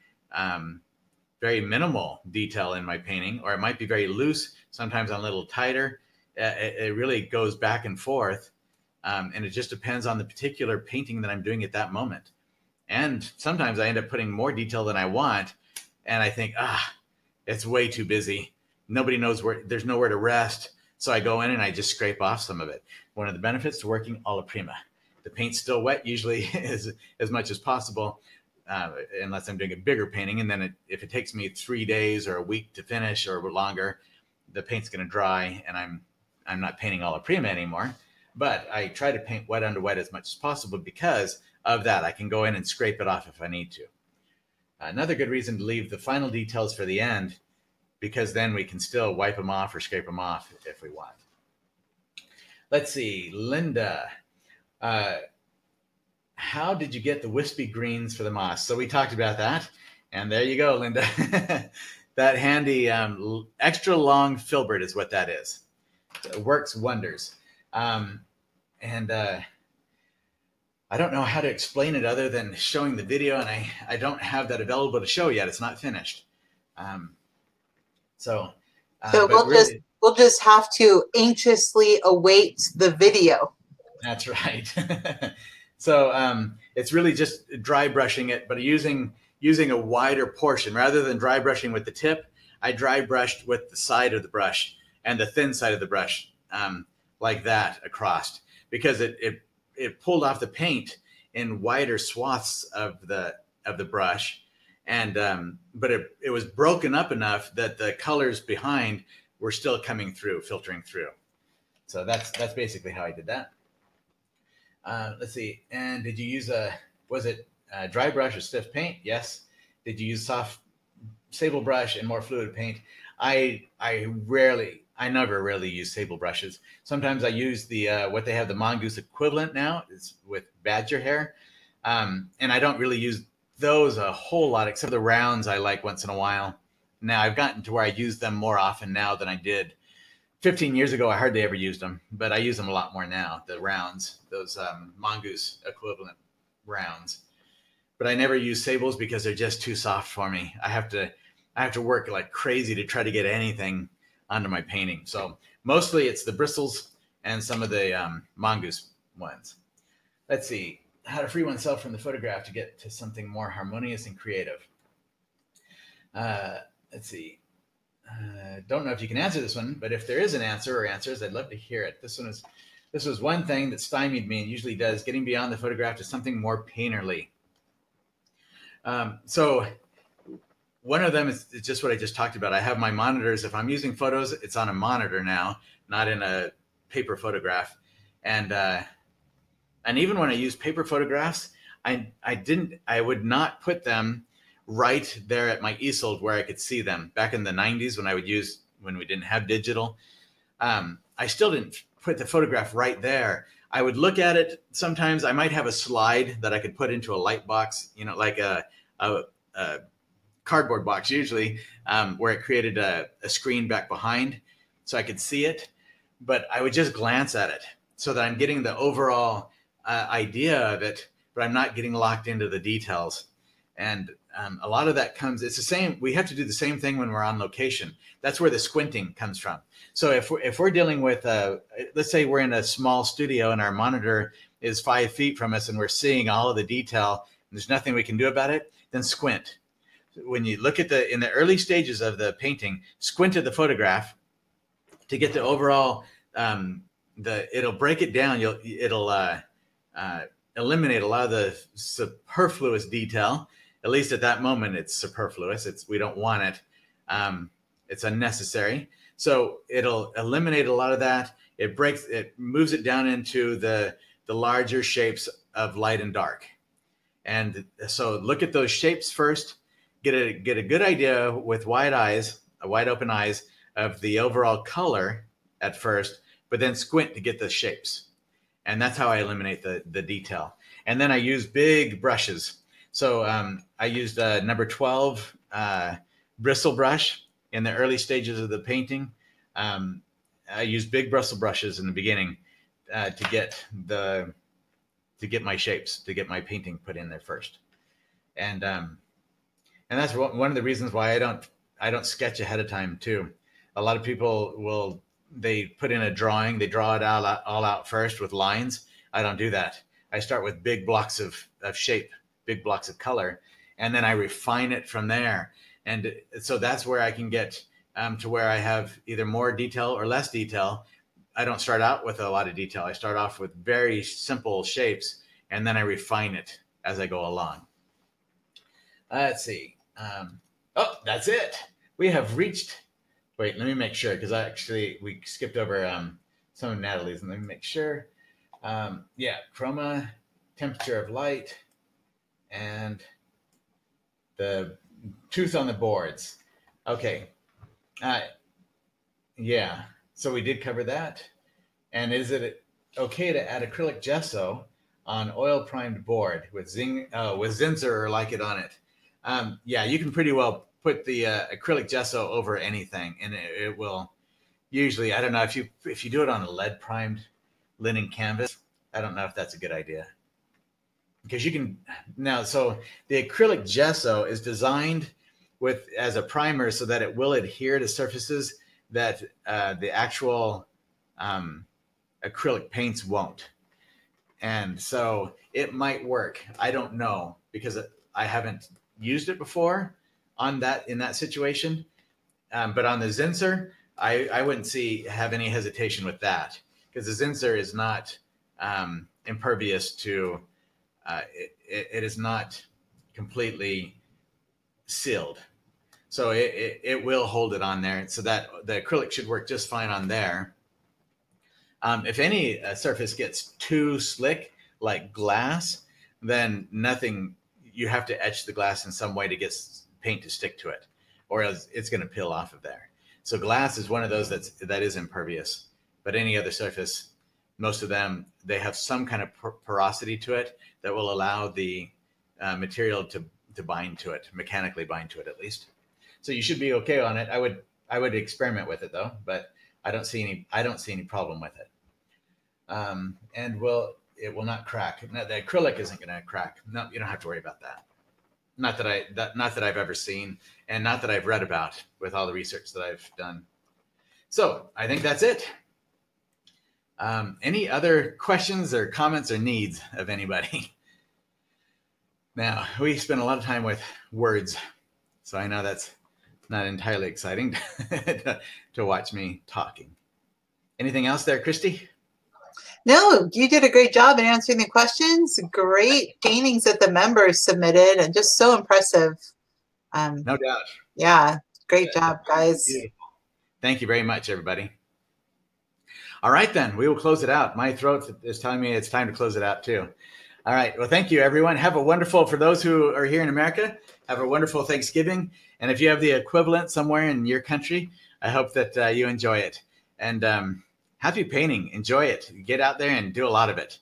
minimal detail in my painting, or it might be very loose. Sometimes I'm a little tighter. It really goes back and forth. And it just depends on the particular painting that I'm doing at that moment. And sometimes I end up putting more detail than I want. And I think, it's way too busy. Nobody knows there's nowhere to rest. So I go in and I just scrape off some of it. One of the benefits to working alla prima. The paint's still wet usually as much as possible, unless I'm doing a bigger painting. And then if it takes me 3 days or a week to finish or longer, the paint's going to dry and I'm not painting alla prima anymore. But I try to paint wet under wet as much as possible because of that. I can go in and scrape it off if I need to. Another good reason to leave the final details for the end, because then we can still wipe them off or scrape them off if we want. Let's see, Linda. How did you get the wispy greens for the moss? So we talked about that. And there you go, Linda. That handy extra long filbert is what that is. It works wonders. I don't know how to explain it other than showing the video, and I don't have that available to show yet. It's not finished. So we'll just have to anxiously await the video. That's right. So it's really just dry brushing it, but using a wider portion rather than dry brushing with the tip. I dry brushed with the side of the brush and the thin side of the brush, like that across, because it pulled off the paint in wider swaths of the brush. And but it was broken up enough that the colors behind were still coming through, filtering through. So that's basically how I did that. Let's see. And did you use was it a dry brush or stiff paint? Yes. Did you use soft sable brush and more fluid paint? I never really use sable brushes. Sometimes I use the what they have, the mongoose equivalent now, is with badger hair. And I don't really use those a whole lot, except the rounds I like once in a while. Now I've gotten to where I use them more often now than I did 15 years ago. I hardly ever used them, but I use them a lot more now, the rounds, those mongoose equivalent rounds. But I never use sables because they're just too soft for me. I have to work like crazy to try to get anything onto my painting. So mostly it's the bristles and some of the mongoose ones. Let's see. How to free oneself from the photograph to get to something more harmonious and creative. Let's see. Don't know if you can answer this one, but if there is an answer or answers, I'd love to hear it. This was one thing that stymied me and usually does, getting beyond the photograph to something more painterly. So one of them is just what I just talked about. I have my monitors. If I'm using photos, it's on a monitor now, not in a paper photograph. And even when I use paper photographs, I would not put them right there at my easel where I could see them. Back in the 90s when we didn't have digital, I still didn't put the photograph right there. I would look at it. Sometimes I might have a slide that I could put into a light box, like a cardboard box usually, where it created a screen back behind so I could see it. But I would just glance at it so that I'm getting the overall idea of it, but I'm not getting locked into the details. And a lot of that it's the same. We have to do the same thing when we're on location. That's where the squinting comes from. So if we're dealing with, let's say we're in a small studio and our monitor is 5 feet from us and we're seeing all of the detail and there's nothing we can do about it, then squint. when you look at in the early stages of the painting, squint at the photograph to get the overall, it'll break it down. It'll eliminate a lot of the superfluous detail. At least at that moment, it's superfluous. We don't want it. It's unnecessary. So it'll eliminate a lot of that. It moves it down into the larger shapes of light and dark. And so look at those shapes first, get a good idea with wide open eyes of the overall color at first, but then squint to get the shapes. And that's how I eliminate the detail. And then I use big brushes. So I used a number 12 bristle brush in the early stages of the painting. I used big bristle brushes in the beginning to get my shapes, to get my painting put in there first. And that's one of the reasons why I don't sketch ahead of time too. A lot of people they put in a drawing, they draw it all out first with lines. I don't do that. I start with big blocks of shape, big blocks of color, and then I refine it from there. And so that's where I can get to where I have either more detail or less detail. I don't start out with a lot of detail. I start off with very simple shapes, and then I refine it as I go along. Let's see. Oh, that's it. We have reached. Wait, let me make sure, because we skipped over some of Natalie's, and let me make sure. Yeah, chroma, temperature of light, and the tooth on the boards. Okay. Yeah, so we did cover that. And is it okay to add acrylic gesso on oil primed board with Zinsser or like it on it? Yeah, you can pretty well put the acrylic gesso over anything, and it will usually, I don't know, if you do it on a lead primed linen canvas, I don't know if that's a good idea. Because you can now, so the acrylic gesso is designed as a primer so that it will adhere to surfaces that the actual acrylic paints won't. And so it might work. I don't know, because I haven't used it before in that situation. But on the Zinsser, I wouldn't have any hesitation with that, because the Zinsser is not impervious to, it is not completely sealed. So it will hold it on there, so that the acrylic should work just fine on there. If any surface gets too slick, like glass, then you have to etch the glass in some way to get paint to stick to it, or else it's going to peel off of there. So glass is one of those that is impervious, but any other surface, most of them, they have some kind of porosity to it that will allow the material to bind to it, mechanically bind to it at least. So you should be okay on it. I would experiment with it though, but I don't see any problem with it. And it will not crack. Now, the acrylic isn't going to crack. No, you don't have to worry about that. Not that I've ever seen, and not that I've read about with all the research that I've done. So I think that's it. Any other questions or comments or needs of anybody? Now, we spend a lot of time with words, so I know that's not entirely exciting to watch me talking. Anything else there, Christy? No, you did a great job in answering the questions. Great paintings that the members submitted, and just so impressive. No doubt. Yeah, great job, guys. Beautiful. Thank you very much, everybody. All right, then, we will close it out. My throat is telling me it's time to close it out, too. All right. Well, thank you, everyone. Have a wonderful, for those who are here in America, have a wonderful Thanksgiving. And if you have the equivalent somewhere in your country, I hope that you enjoy it. And happy painting. Enjoy it. Get out there and do a lot of it.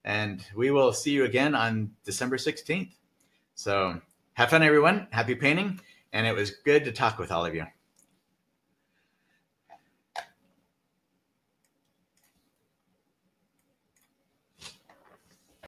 And we will see you again on December 16th. So have fun, everyone. Happy painting. And it was good to talk with all of you.